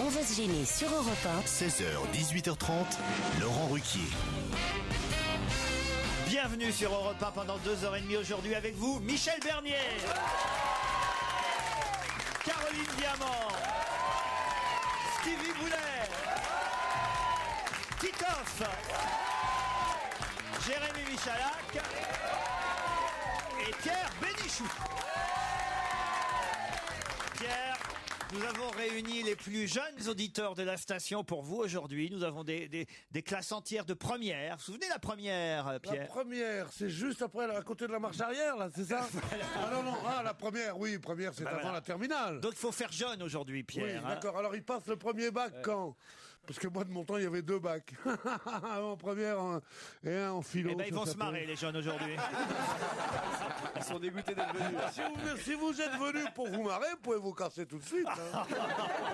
On va se gêner sur Europe 1. 16h, 18h30, Laurent Ruquier. Bienvenue sur Europe 1 pendant 2h30 aujourd'hui avec vous, Michel Bernier, Caroline Diamant, Stevie Boulet, Titoff, Jérémy Michalak et Pierre Bénichou. Pierre, nous avons réuni les plus jeunes auditeurs de la station pour vous aujourd'hui. Nous avons des classes entières de première. Vous vous souvenez de la première, Pierre? La première, c'est juste après, à côté de la marche arrière, là, c'est ça? Ah non, la première, oui, première, c'est avant la terminale. Donc il faut faire jeune aujourd'hui, Pierre. Oui, d'accord. Alors, il passe le premier bac quand? Parce que moi, de mon temps, il y avait 2 bacs. Un en première et un en philo. Eh ben, ils vont se marrer, les jeunes, aujourd'hui. Ils sont dégoûtés d'être venus. Si vous êtes venus pour vous marrer, vous pouvez vous casser tout de suite. Hein.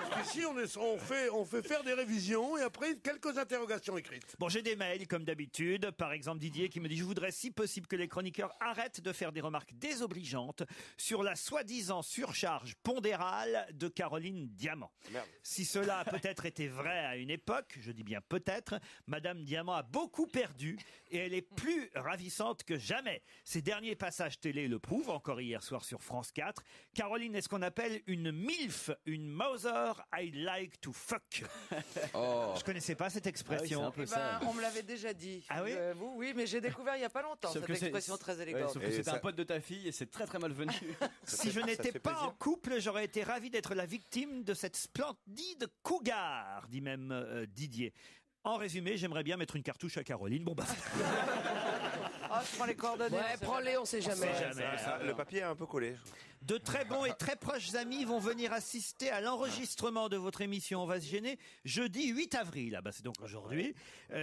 Parce qu'ici, on fait faire des révisions et après, quelques interrogations écrites. Bon, j'ai des mails, comme d'habitude. Par exemple, Didier qui me dit « Je voudrais si possible que les chroniqueurs arrêtent de faire des remarques désobligeantes sur la soi-disant surcharge pondérale de Caroline Diamant. » Si cela a peut-être été vrai à une époque, je dis bien peut-être, Madame Diamant a beaucoup perdu et elle est plus ravissante que jamais. Ses derniers passages télé le prouvent, encore hier soir sur France 4. Caroline est ce qu'on appelle une MILF, une Mother I like to fuck. Oh. Je connaissais pas cette expression. un peu ça. On me l'avait déjà dit. Ah oui vous, oui, mais j'ai découvert il y a pas longtemps Sauf cette que expression très élégante. sauf que c'était un pote de ta fille et c'est très très malvenu. Si je n'étais pas en couple, j'aurais été ravi d'être la victime de cette splendide cougar, dit même Didier. En résumé, j'aimerais bien mettre une cartouche à Caroline. Bon bah. Ah, je prends les coordonnées. Ouais, prends-les, on sait jamais. Le papier est un peu collé. De très bons et très proches amis vont venir assister à l'enregistrement de votre émission On va se gêner jeudi 8 avril. Ah bah c'est donc aujourd'hui.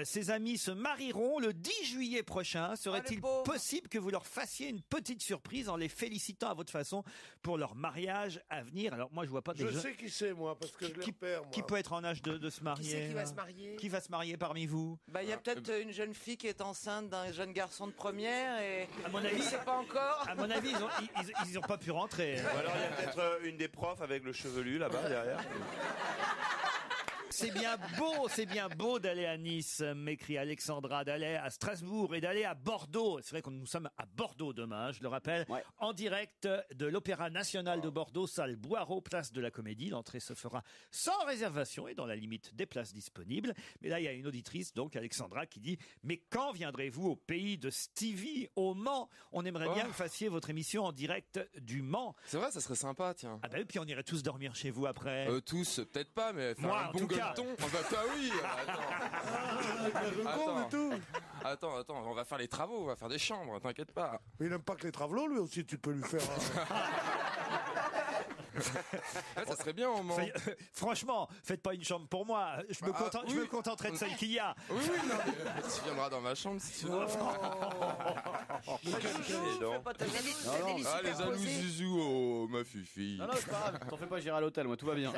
Ces amis se marieront le 10 juillet prochain. Serait-il possible que vous leur fassiez une petite surprise en les félicitant à votre façon pour leur mariage à venir? Alors moi je vois pas des Je sais qui c'est, moi, parce que je les repère, moi. Qui peut être en âge de se marier? Qui c'est qui va se marier? Qui va se marier parmi vous? Bah, il y a peut-être une jeune fille qui est enceinte d'un jeune garçon de première et À mon avis, il sait pas encore. À mon avis, ils ont pas pu rentrer. Ou alors il y a peut-être une des profs avec le chevelu là-bas derrière. C'est bien beau d'aller à Nice, m'écrit Alexandra, d'aller à Strasbourg et d'aller à Bordeaux. C'est vrai que nous sommes à Bordeaux demain, je le rappelle, en direct de l'Opéra National de Bordeaux, salle Boireau, place de la Comédie. L'entrée se fera sans réservation et dans la limite des places disponibles. Mais là, il y a une auditrice, donc Alexandra, qui dit « Mais quand viendrez-vous au pays de Stevie, au Mans? On aimerait bien que vous fassiez votre émission en direct du Mans. » C'est vrai, ça serait sympa, tiens. Ah bah oui, puis on irait tous dormir chez vous après. Tous, peut-être pas, mais faire Moi, un en bon tout cas. gueuleton. Ah bah toi oui. Attends, on va faire les travaux, on va faire des chambres, t'inquiète pas. Mais il n'aime pas que les travelots, lui aussi, tu peux lui faire. Ouais, ça serait bien au Mans. Franchement, faites pas une chambre pour moi. Je me contenterai de celle qu'il y a. Oui, non, mais tu viendras dans ma chambre si tu veux. Les alous zizou, oh, ma fifi. Non, c'est pas grave, t'en fais pas, j'irai à l'hôtel, moi, tout va bien.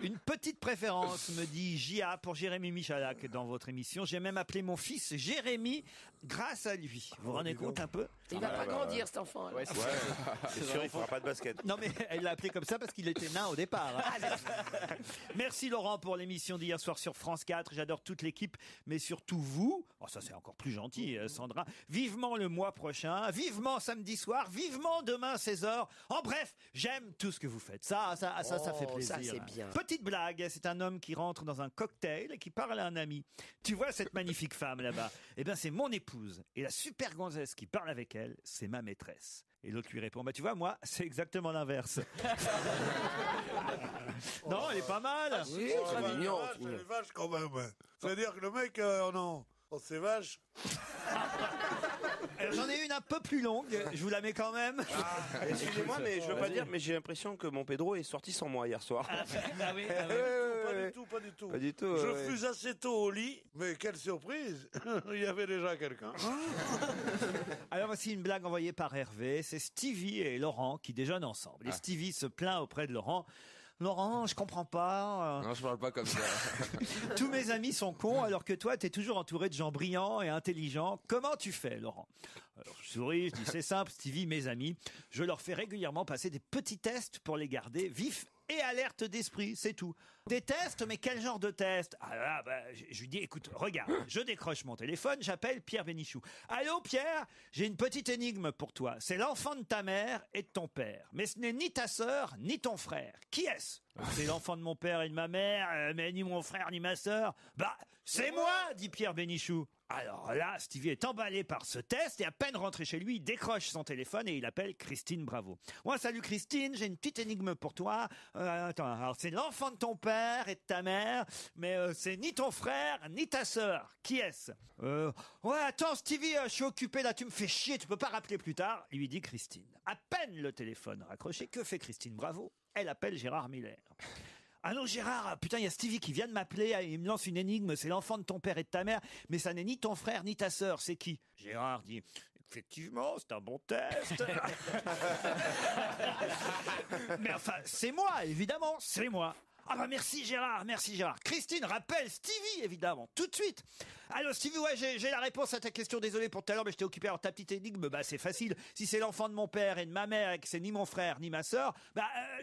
Une petite préférence, me dit Gia, pour Jérémy Michalak dans votre émission. J'ai même appelé mon fils Jérémy grâce à lui. Vous vous rendez compte un peu? Il va pas grandir, cet enfant. Ouais, c'est sûr, il fera pas de basket. Non, mais elle l'a appelé comme ça parce qu'il était nain au départ. Merci Laurent pour l'émission d'hier soir sur France 4. J'adore toute l'équipe, mais surtout vous. Oh, ça c'est encore plus gentil, Sandra. Vivement le mois prochain, vivement samedi soir, vivement demain 16h. En bref, j'aime tout ce que vous faites. Ça fait plaisir. Ça, c'est bien. Petite blague, c'est un homme qui rentre dans un cocktail et qui parle à un ami. Tu vois cette magnifique femme là-bas? Eh bien, c'est mon épouse. Et la super gonzesse qui parle avec elle, c'est ma maîtresse. Et l'autre lui répond, bah tu vois, moi, c'est exactement l'inverse. Non, elle est pas mal. Oui, très mignon. C'est vache quand même. C'est-à-dire que le mec, non. Oh, c'est vache. Alors, j'en ai une un peu plus longue, je vous la mets quand même. Excusez-moi, mais je veux pas dire, mais j'ai l'impression que mon Pedro est sorti sans moi hier soir. Ah oui. Pas du tout. Pas du tout. Je fus assez tôt au lit, mais quelle surprise. Il y avait déjà quelqu'un. Alors voici une blague envoyée par Hervé. C'est Stevie et Laurent qui déjeunent ensemble. Et Stevie se plaint auprès de Laurent. Laurent, je comprends pas. Non, je parle pas comme ça. Tous mes amis sont cons alors que toi, t'es toujours entouré de gens brillants et intelligents. Comment tu fais, Laurent? Alors, je souris, je dis c'est simple, Stevie, mes amis. Je leur fais régulièrement passer des petits tests pour les garder vifs et alerte d'esprit, c'est tout. Des tests, mais quel genre de test? Ah là, je lui dis, écoute, regarde, je décroche mon téléphone, j'appelle Pierre Bénichou. Allô Pierre, j'ai une petite énigme pour toi. C'est l'enfant de ta mère et de ton père. Mais ce n'est ni ta sœur, ni ton frère. Qui est-ce? C'est l'enfant de mon père et de ma mère, mais ni mon frère, ni ma sœur. Bah, c'est moi, dit Pierre Bénichou. Alors là, Stevie est emballé par ce test et à peine rentré chez lui, il décroche son téléphone et il appelle Christine Bravo. Ouais, salut Christine, j'ai une petite énigme pour toi. Attends, alors c'est l'enfant de ton père et de ta mère, mais c'est ni ton frère ni ta sœur. Qui est-ce? Ouais, attends Stevie, je suis occupé là, tu me fais chier, tu peux pas rappeler plus tard, lui dit Christine. À peine le téléphone raccroché, que fait Christine Bravo? Elle appelle Gérard Miller. Ah non Gérard, putain il y a Stevie qui vient de m'appeler, il me lance une énigme, c'est l'enfant de ton père et de ta mère, mais ça n'est ni ton frère ni ta sœur, c'est qui? Gérard dit, effectivement c'est un bon test. Mais enfin c'est moi, évidemment, c'est moi. Ah bah merci Gérard, merci Gérard. Christine rappelle Stevie évidemment, tout de suite. Allô Stevie, ouais j'ai la réponse à ta question, désolé pour tout à l'heure mais j'étais occupé. Alors ta petite énigme, bah c'est facile. Si c'est l'enfant de mon père et de ma mère et que c'est ni mon frère ni ma sœur,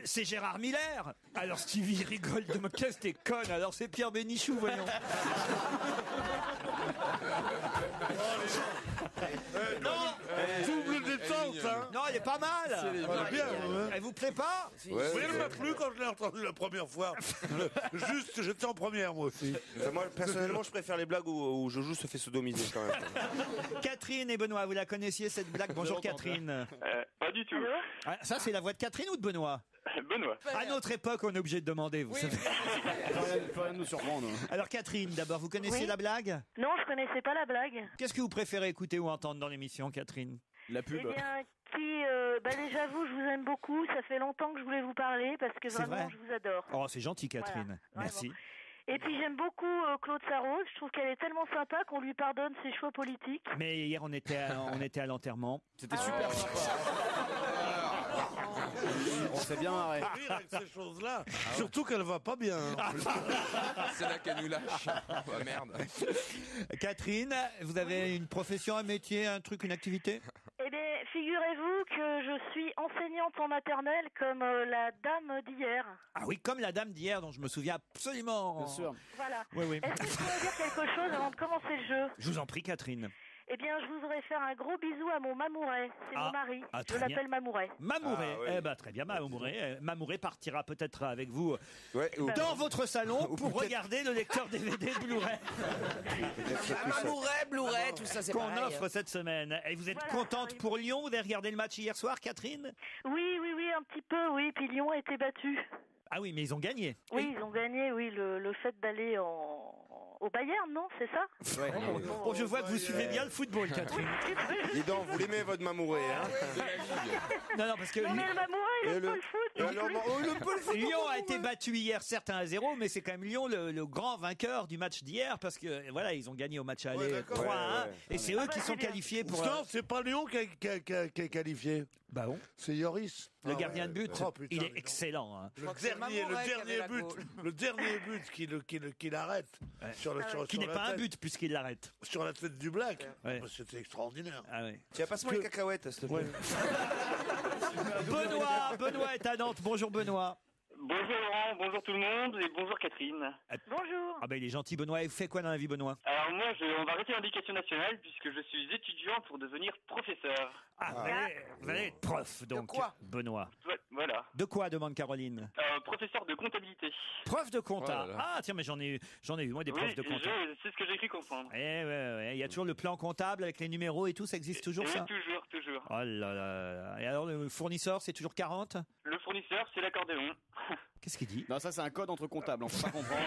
c'est Gérard Miller. Alors Stevie rigole de me casse, t'es conne, alors c'est Pierre Bénichou, voyons. Double détente, hein. Non, elle est pas mal. Bien, Elle vous plaît pas? Oui, elle m'a plu quand je l'ai entendu la première fois. Juste, j'étais en première, moi aussi. Moi, personnellement, je préfère les blagues où Jojo se fait sodomiser quand même. Catherine et Benoît, vous la connaissiez cette blague? Bonjour Catherine. Pas du tout. Ah, ça c'est la voix de Catherine ou de Benoît? Benoît. À notre époque, on est obligé de demander, vous savez. Faut rien nous surprendre. Alors Catherine, d'abord, vous connaissez la blague? Non, je connaissais pas la blague. Qu'est-ce que vous préférez écouter ou entendre dans l'émission, Catherine? La pub. Eh bien, déjà vous, je vous aime beaucoup. Ça fait longtemps que je voulais vous parler parce que C'est vraiment, vrai je vous adore. Oh, c'est gentil, Catherine. Voilà, Merci. Et puis j'aime beaucoup Claude Sarraute. Je trouve qu'elle est tellement sympa qu'on lui pardonne ses choix politiques. Mais hier, on était à l'enterrement. C'était super sympa. On s'est bien marré. Rire avec ces choses-là. Surtout qu'elle va pas bien. C'est là qu'elle nous lâche. Oh, merde. Catherine, vous avez une profession, un métier, un truc, une activité? Eh bien, figurez-vous que je suis enseignante en maternelle comme la dame d'hier. Ah oui, comme la dame d'hier dont je me souviens absolument. Bien sûr. Voilà. Oui, oui. Est-ce que je pourrais dire quelque chose avant de commencer le jeu? Je vous en prie, Catherine. Eh bien, je voudrais faire un gros bisou à mon Mamouret. C'est mon mari. Je très l'appelle Mamouret. Mamouret. Ah, oui. Eh ben, très bien, Mamouret. Mamouret partira peut-être avec vous Ouais, dans votre salon pour regarder le lecteur DVD Blu-ray Mamouret, Blu-ray, tout ça, c'est qu'on pareil. offre cette semaine. Et vous êtes Voilà, contente oui. pour Lyon? Vous avez regardé le match hier soir, Catherine? Oui, un petit peu, oui. Puis Lyon a été battu. Ah oui, mais ils ont gagné. Oui, ils ont gagné, oui. Le fait d'aller au Bayern, non? C'est ça? Ouais. Oh, je vois que vous suivez bien le football, Catherine. Dis donc, vous l'aimez votre Mamouret, hein? Non, parce que Non, mais le Mamouret, il aime pas le foot. Et alors, Lyon a été battu hier, certes 1-0, mais c'est quand même Lyon le grand vainqueur du match d'hier parce que voilà, ils ont gagné au match aller Ouais, d'accord. 3-1 Ouais. et c'est eux qui c'est sont bien. qualifiés pour. Non, c'est pas Lyon qui est qualifié. Bah bon. C'est Yoris. Le gardien de but, Oh, putain, il est mais excellent. Hein. Le dernier but qu'il arrête sur Qui n'est la pas un tête- but puisqu'il l'arrête. sur la tête du Black. Ouais. Bah, c'était extraordinaire. Ah ouais. Tiens, passe-moi les cacahuètes, s'il te plaît. Benoît est à Nantes. Bonjour Benoît. Bonjour Laurent, bonjour tout le monde et bonjour Catherine. Bonjour. Ah ben il est gentil Benoît. Et vous faites quoi dans la vie Benoît? Alors moi, on va arrêter l'éducation nationale puisque je suis étudiant pour devenir professeur. Ah, vous allez être prof donc. quoi Benoît. Voilà. De quoi demande Caroline? Professeur de comptabilité. Prof de compta. Oh là là. Ah tiens mais j'en ai eu moi des profs de compta. C'est ce que j'ai cru comprendre. Ouais. Il y a toujours le plan comptable avec les numéros et tout, ça existe toujours Et ça? toujours. Oh là là. Et alors le fournisseur c'est toujours 40? Le fournisseur, c'est l'accordéon. Qu'est-ce qu'il dit? Non, ça c'est un code entre comptables, on peut pas comprendre.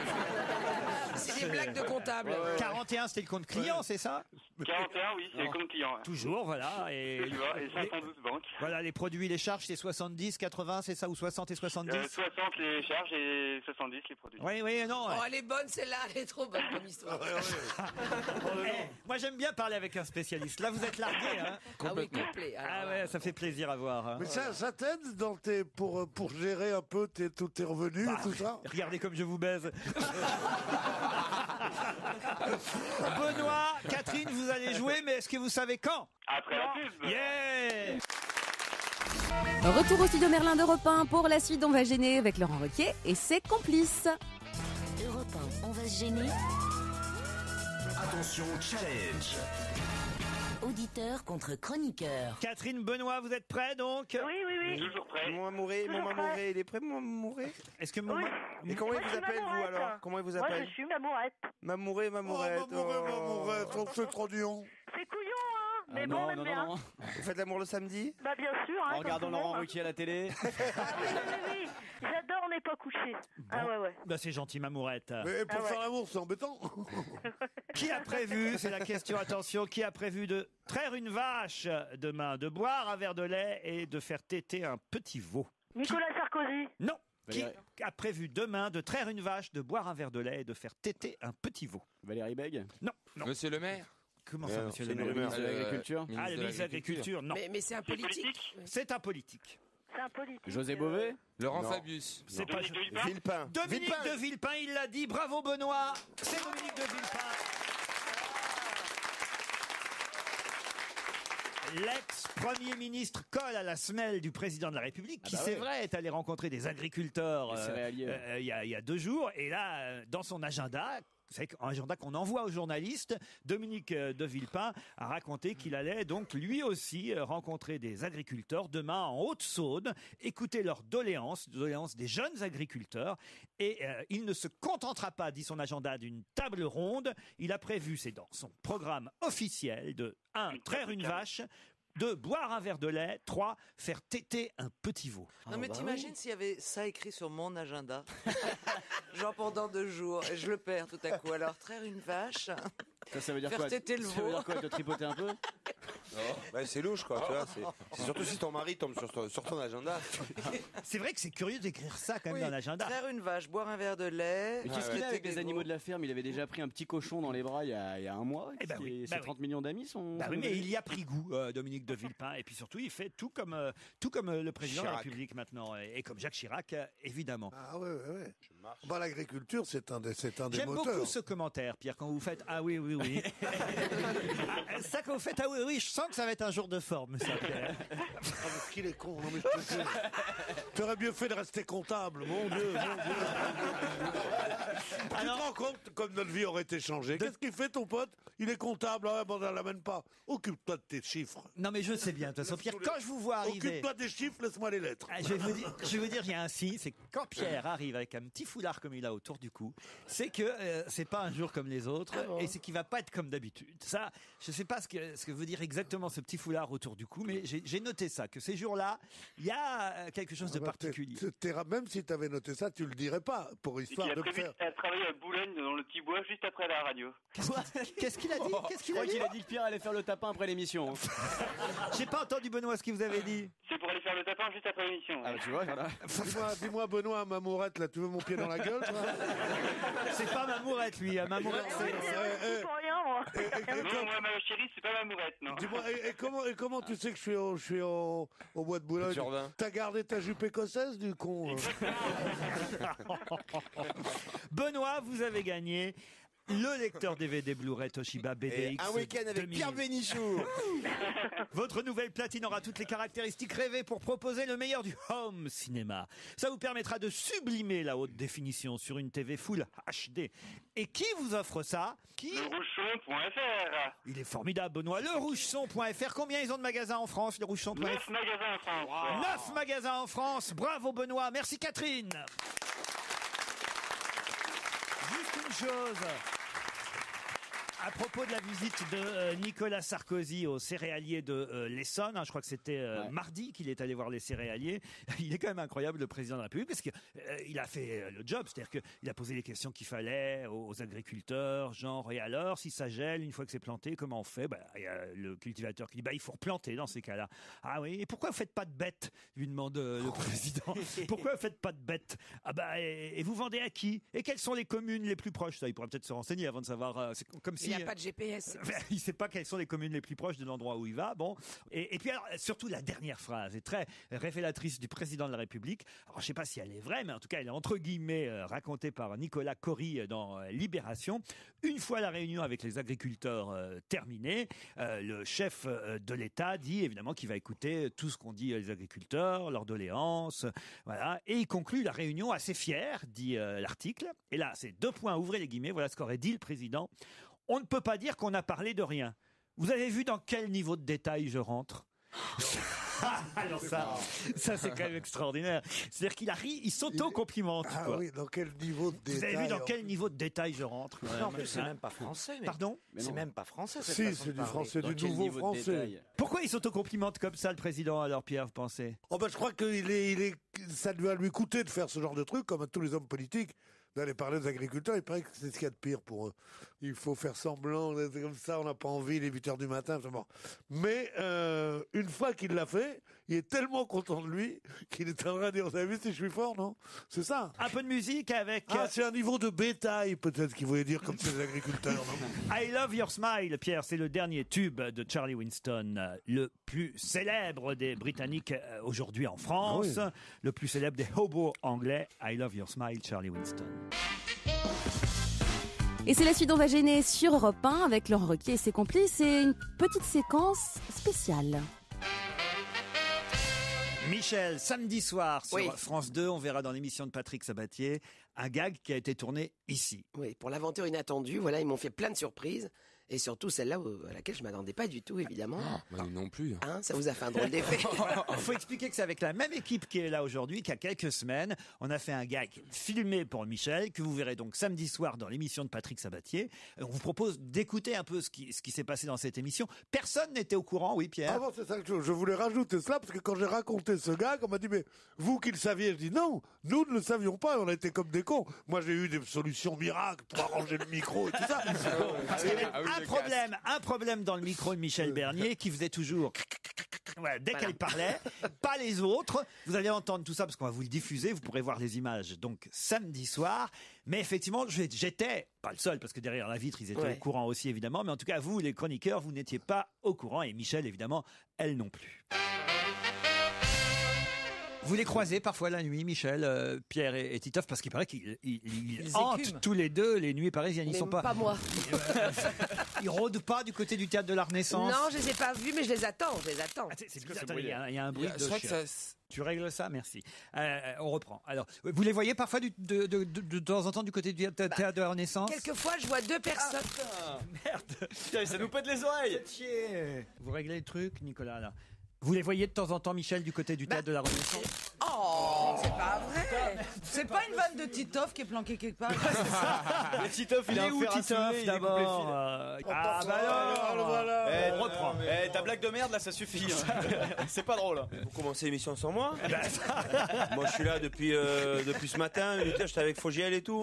C'est des blagues de comptable. 41 c'était le compte client, c'est ça? 41, oui, c'est le compte client. Ouais. Toujours, voilà. Et, Tu vois, et 512 banques. voilà, les produits, les charges, c'est 70, 80, c'est ça? Ou 60 et 70? 60 les charges et 70 les produits. Oui, non. Oh, elle est bonne celle-là, elle est trop bonne comme histoire. Moi j'aime bien parler avec un spécialiste. Là vous êtes largué, hein? Ah oui, complet. Alors, Ah ouais, ça fait plaisir à voir. Hein. Mais ça t'aide dans pour gérer un peu tous tes revenus et tout ça? Regardez comme je vous baise. Benoît, Catherine, vous allez jouer, mais est-ce que vous savez quand? Après la pub. Yeah! Retour au studio Merlin d'Europe 1 pour la suite d'On va gêner avec Laurent Ruquier et ses complices. Europe 1, on va se gêner. Attention, challenge. Auditeur contre chroniqueur. Catherine Benoît, vous êtes prêts donc? Oui. Toujours prêt. Mon amouré, il est prêt, mon amouré? Est-ce que Oui. Et comment il Moi, vous je suis appelle, vous, Mamourette. alors? Comment il vous Moi, appelle? je suis Mamourette. Mamouré, Mamourette. Mamourette, on fait trop dur. C'est couillon, hein. Mais bon, non, on aime non, bien. non. Vous faites l'amour le samedi? Bah, bien sûr. Hein, En comme regardant tout le Laurent monde. Ruquier à la télé. Ah oui. J'adore, on n'est pas couché. Ah ouais. Bah, c'est gentil, Mamourette. Mais pour Ah ouais. faire l'amour, c'est embêtant. Qui a prévu, c'est la question, attention, qui a prévu de traire une vache demain, de boire un verre de lait et de faire téter un petit veau? Nicolas Sarkozy. Non. Qui Valérie. a prévu demain de traire une vache, de boire un verre de lait et de faire téter un petit veau? Valérie Bègue. Non. Monsieur le maire. Comment Mais ça, non, monsieur c'est le une maire? rumeur. Ministre de l'Agriculture. Ah, le ministre de l'Agriculture, non. Mais c'est un politique. C'est un politique. C'est un politique. José Bové. Laurent Non. Fabius. C'est pas Dominique de Villepin. Villepin. Dominique de Villepin, il l'a dit. Bravo Benoît. C'est Dominique de Villepin. L'ex-premier ministre colle à la semelle du président de la République, qui, c'est vrai, est allé rencontrer des agriculteurs Les céréaliers. il y a 2 jours. Et là, dans son agenda, c'est un agenda qu'on envoie aux journalistes, Dominique de Villepin a raconté qu'il allait donc lui aussi rencontrer des agriculteurs demain en Haute-Saône, écouter leurs doléances des jeunes agriculteurs. Et il ne se contentera pas, dit son agenda, d'une table ronde. Il a prévu, c'est dans son programme officiel, de 1. Traire une vache, 2. Boire un verre de lait, 3. Faire téter un petit veau. Non mais t'imagines s'il y avait ça écrit sur mon agenda, genre pendant 2 jours, et je le perds tout à coup. Alors traire une vache, Ça veut dire faire quoi? téter le Ça veut veau. dire quoi? De tripoter un peu? Bah, c'est louche, quoi, tu vois. C'est surtout si ton mari tombe sur ton agenda. C'est vrai que c'est curieux d'écrire ça quand même Oui, dans l'agenda. traire une vache, boire un verre de lait. Mais qu'est-ce qu'il a avec téter les des animaux veaux. de la ferme? Il avait déjà pris un petit cochon dans les bras il y a un mois. Eh ben oui, Ses 30 millions d'amis sont. Bah oui, mais il y a pris goût, Dominique de Villepin, et puis surtout, il fait tout comme le président de la Chirac. République maintenant, et comme Jacques Chirac, évidemment. Ah ouais. Bah, l'agriculture, c'est un des J'aime moteurs. beaucoup ce commentaire, Pierre, quand vous faites « Ah oui ». Ah, ça, quand vous faites « Ah oui », je sens que ça va être un jour de forme, ça, Pierre. Ah, mais qu'il est con. Non, mais je te jure. T'aurais mieux fait de rester comptable, mon Dieu. Tu te rends compte comme notre vie aurait été changée? Qu'est-ce qu'il fait, ton pote? Il est comptable. Ah, bon, on l'amène pas. Occupe-toi de tes chiffres. Non, mais je sais bien, de toute façon, Pierre, quand je vous vois arriver... Occupe-toi des chiffres, laisse-moi les lettres. Ah, je vais vous dire, il y a un signe, c'est que quand Pierre arrive avec un petit foulard comme il a autour du cou, c'est que c'est pas un jour comme les autres, et c'est qu'il va pas être comme d'habitude. Ça, je sais pas ce que veut dire exactement ce petit foulard autour du cou, mais j'ai noté ça, que ces jours-là, il y a quelque chose de particulier. Même si tu avais noté ça, tu le dirais pas, pour histoire Il a de me prévu faire. de travailler à Boulogne dans le petit bois juste après la radio. Qu'est-ce qu'il a dit? Qu'est-ce Je qu'il a crois dit? qu'il a dit que Pierre allait faire le tapin après l'émission. J'ai pas entendu, Benoît, ce qu'il vous avait dit. C'est pour aller faire le tapin juste après l'émission. Ah bah tu vois, voilà. Dis-moi, Benoît, Mamourette, là, tu veux mon pied dans la gueule, toi? C'est pas Mamourette, lui. Mamourette, C'est pour rien, moi. Non, moi, ma chérie, c'est pas ma mourette, non. Dis-moi, et comment tu sais que je suis au bois de Boulogne? Jourdain. T'as gardé ta jupe écossaise, du con? Benoît, vous avez gagné le lecteur DVD Blu-ray Toshiba BDX. Un week-end avec 2000. Pierre Bénichou. Votre nouvelle platine aura toutes les caractéristiques rêvées pour proposer le meilleur du home cinéma. Ça vous permettra de sublimer la haute définition sur une TV Full HD. Et qui vous offre ça? Qui? Lerouchon.fr. Il est formidable, Benoît. Lerouchon.fr. Combien ils ont de magasins en France, Lerouchon.fr? 9 magasins en France. 9 magasins en France. Bravo, Benoît. Merci, Catherine. Juste une chose. À propos de la visite de Nicolas Sarkozy au céréalier de l'Essonne, je crois que c'était mardi qu'il est allé voir les céréaliers. Il est quand même incroyable, le président de la République, parce qu'il a fait le job, c'est-à-dire qu'il a posé les questions qu'il fallait aux agriculteurs, genre, et alors, si ça gèle, une fois que c'est planté, comment on fait? Il y a le cultivateur qui dit, il faut replanter dans ces cas-là. Ah oui, et pourquoi vous faites pas de bêtes? Lui demande le président. Pourquoi vous faites pas de bêtes? Et vous vendez à qui? Et quelles sont les communes les plus proches? Ça, il pourrait peut-être se renseigner avant de savoir. C'est comme si Il n'y a pas de GPS. Il ne sait pas quelles sont les communes les plus proches de l'endroit où il va. Bon. Et puis alors, surtout la dernière phrase est très révélatrice du président de la République. Alors je ne sais pas si elle est vraie, mais en tout cas elle est entre guillemets racontée par Nicolas Cory dans Libération. Une fois la réunion avec les agriculteurs terminée, le chef de l'État dit évidemment qu'il va écouter tout ce qu'ont dit les agriculteurs, leurs doléances, voilà. Et il conclut la réunion assez fier, dit l'article. Et là, c'est 2 points, ouvrez les guillemets, voilà ce qu'aurait dit le président. On ne peut pas dire qu'on a parlé de rien. Vous avez vu dans quel niveau de détail je rentre? Alors ça c'est quand même extraordinaire. C'est-à-dire qu'il arrive, il s'auto-complimente. Ah quoi. oui, dans quel niveau de détail? Vous avez vu dans quel niveau de détail je rentre? Non, mais c'est même pas français. Mais... Pardon? C'est même pas français. Cette Si, façon c'est de du parler. français, Dans du quel nouveau niveau de français. détail? Pourquoi il s'auto-complimente comme ça, le président, alors, Pierre, vous pensez? Oh ben, je crois que ça doit lui coûter de faire ce genre de truc, comme à tous les hommes politiques, d'aller parler aux agriculteurs. Il paraît que c'est ce qu'il y a de pire pour eux. Il faut faire semblant, c'est comme ça, on n'a pas envie, les 8h du matin, c'est bon. Mais une fois qu'il l'a fait, il est tellement content de lui qu'il est en train de dire, vous avez vu si je suis fort, non? C'est ça. Un peu de musique avec... C'est un niveau de bétail, peut-être, qu'il voulait dire, comme ces agriculteurs, non? I Love Your Smile, Pierre, c'est le dernier tube de Charlie Winston, le plus célèbre des Britanniques aujourd'hui en France, Ah oui. le plus célèbre des hobos anglais. I Love Your Smile, Charlie Winston. Et c'est la suite d'On va gêner sur Europe 1 avec Laurent Ruquier et ses complices. C'est une petite séquence spéciale. Michel, samedi soir sur Oui. France 2, on verra dans l'émission de Patrick Sabatier un gag qui a été tourné ici. Oui, pour l'aventure inattendue, voilà, ils m'ont fait plein de surprises. Et surtout celle-là à laquelle je m'attendais pas du tout, évidemment. Bah, non plus. Hein, ça vous a fait un drôle d'effet. Il faut expliquer que c'est avec la même équipe qui est là aujourd'hui qu'il y a quelques semaines. On a fait un gag filmé pour Michel que vous verrez donc samedi soir dans l'émission de Patrick Sabatier. On vous propose d'écouter un peu ce qui s'est passé dans cette émission. Personne n'était au courant, oui Pierre? Ah bon, c'est ça que je voulais rajouter cela, parce que quand j'ai raconté ce gag, on m'a dit, mais vous qui le saviez, je dis non, nous ne le savions pas, on a été comme des cons. Moi j'ai eu des solutions miracles pour arranger le micro et tout ça. Parce qu'il y avait un problème dans le micro de Michel Bernier qui faisait toujours... Voilà, dès qu'elle parlait, pas les autres. Vous allez entendre tout ça parce qu'on va vous le diffuser. Vous pourrez voir les images donc samedi soir. Mais effectivement, j'étais pas le seul parce que derrière la vitre, ils étaient au courant aussi évidemment. Mais en tout cas, vous, les chroniqueurs, vous n'étiez pas au courant et Michel, évidemment, elle non plus. Vous les croisez parfois la nuit, Michel, Pierre et Titoff, parce qu'il paraît qu'ils hantent tous les deux les nuits parisiennes. Ils Mais sont pas moi. Ils rôdent pas du côté du théâtre de la Renaissance. Non, je les ai pas vus, mais je les attends. Il y a un bruit de chien. Tu règles ça, merci. On reprend. Alors, vous les voyez parfois de temps en temps du côté du théâtre de la Renaissance? Quelquefois, je vois 2 personnes. Merde. Putain, ça nous pète les oreilles. Vous réglez le truc, Nicolas, là. Vous les voyez de temps en temps, Michel, du côté du théâtre de la Renaissance? Oh, c'est pas vrai. C'est pas une vanne de Titoff qui est planquée quelque part. Le Titoff, il est où Titoff d'abord? Ah bah alors, voilà. On reprend. Ta blague de merde là, ça suffit. C'est pas drôle. Vous commencez l'émission sans moi? Moi je suis là depuis ce matin, j'étais avec Fogiel et tout.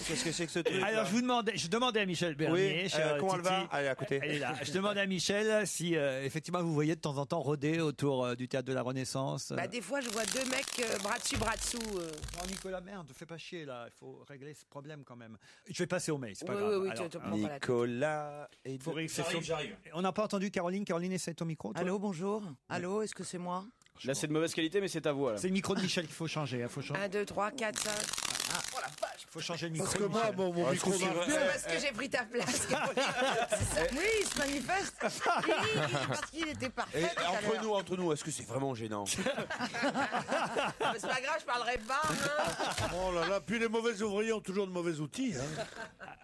Qu'est-ce que c'est que ce truc? Alors je demandais à Michel Bernier, comment elle va? Elle est à côté. Elle est là. Je demandais à Michel si effectivement vous voyez de temps en temps rôder autour du théâtre de la Renaissance. Bah, des fois, je vois 2 mecs bras dessus, bras dessous. Non, Nicolas, merde, ne fais pas chier là. Il faut régler ce problème quand même. Je vais passer au mail, c'est pas Oui, grave. oui, Alors, tu prends pas la tête. Nicolas et faut j'arrive. On n'a pas entendu Caroline. Caroline, essaie ton micro. Toi. Allô, bonjour. Allô, est-ce que c'est moi? Là, c'est de mauvaise qualité, mais c'est ta voix. C'est le micro de Michel qu'il faut changer. Faut changer. 1, 2, 3, 4, 5. Oh la vache, faut changer le micro. Parce que moi, mon micro marche bien. C'est parce que j'ai pris ta place. Oui, il se manifeste. Parce qu'il était parfait. Et entre nous, est-ce que c'est vraiment gênant? C'est pas grave, je parlerai pas. Hein. Oh là là, puis les mauvais ouvriers ont toujours de mauvais outils. Hein.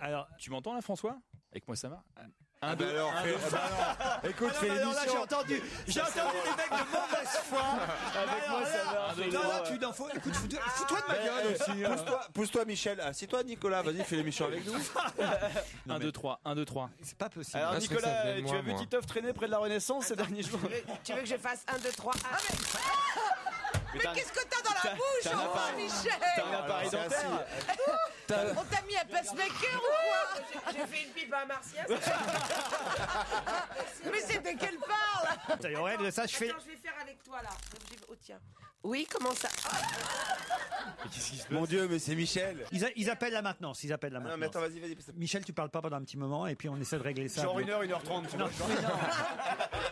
Alors, tu m'entends là, François? Avec moi, ça va? Écoute, fais Alors là, l'émission. j'ai entendu des mecs de mauvaise foi. Avec moi, ça va. Non, là, tu n'en faut. Écoute, fous-toi de ma gueule aussi. Pousse-toi, Michel. Assieds-toi, Nicolas. Vas-y, fais l'émission avec nous. 1, 2, 3, 1, 2, 3. C'est pas possible. Alors, Nicolas, tu as vu Titoff traîner près de la Renaissance ces derniers jours? Tu veux que je fasse 1, 2, 3, 1? Mais qu'est-ce que t'as dans la bouche, enfin, Michel? T'as un appareil dentaire. On t'a mis un pacemaker ou quoi? J'ai fait une pipe à un martien. Mais c'est de quelle parle? Ça y est, ouais, de ça, je fais. Attends, je vais faire avec toi là. Oh tiens. Oui, comment ça? Mon Dieu, mais c'est Michel. Ils appellent la maintenance. Ils appellent la maintenance. Non, mais attends, vas-y. Michel, tu parles pas pendant un petit moment et puis on essaie de régler ça. Genre 1h, 1h30. Tu Non, vois.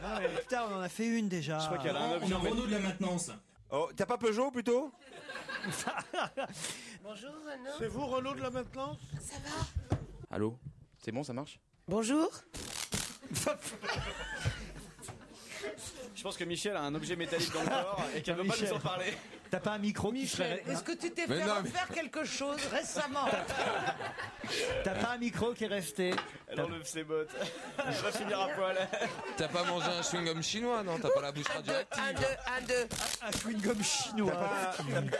non, mais putain, on en a fait une déjà. Je crois qu'il y a un objet. Renault de la maintenance. Oh, t'as pas Peugeot plutôt? Bonjour, Renaud. C'est vous, Renaud de la maintenance? Ça va? Allô? C'est bon, ça marche? Bonjour. Je pense que Michel a un objet métallique dans le corps et qu'elle veut pas nous en parler. T'as pas un micro qui Michel, serait... est-ce que tu t'es fait refaire quelque chose récemment? T'as pas un micro qui est resté? Elle enlève ses bottes. Elle va finir à poil. T'as pas mangé un chewing-gum chinois, non? T'as pas la bouche radioactive? Un, deux. Un chewing-gum chinois.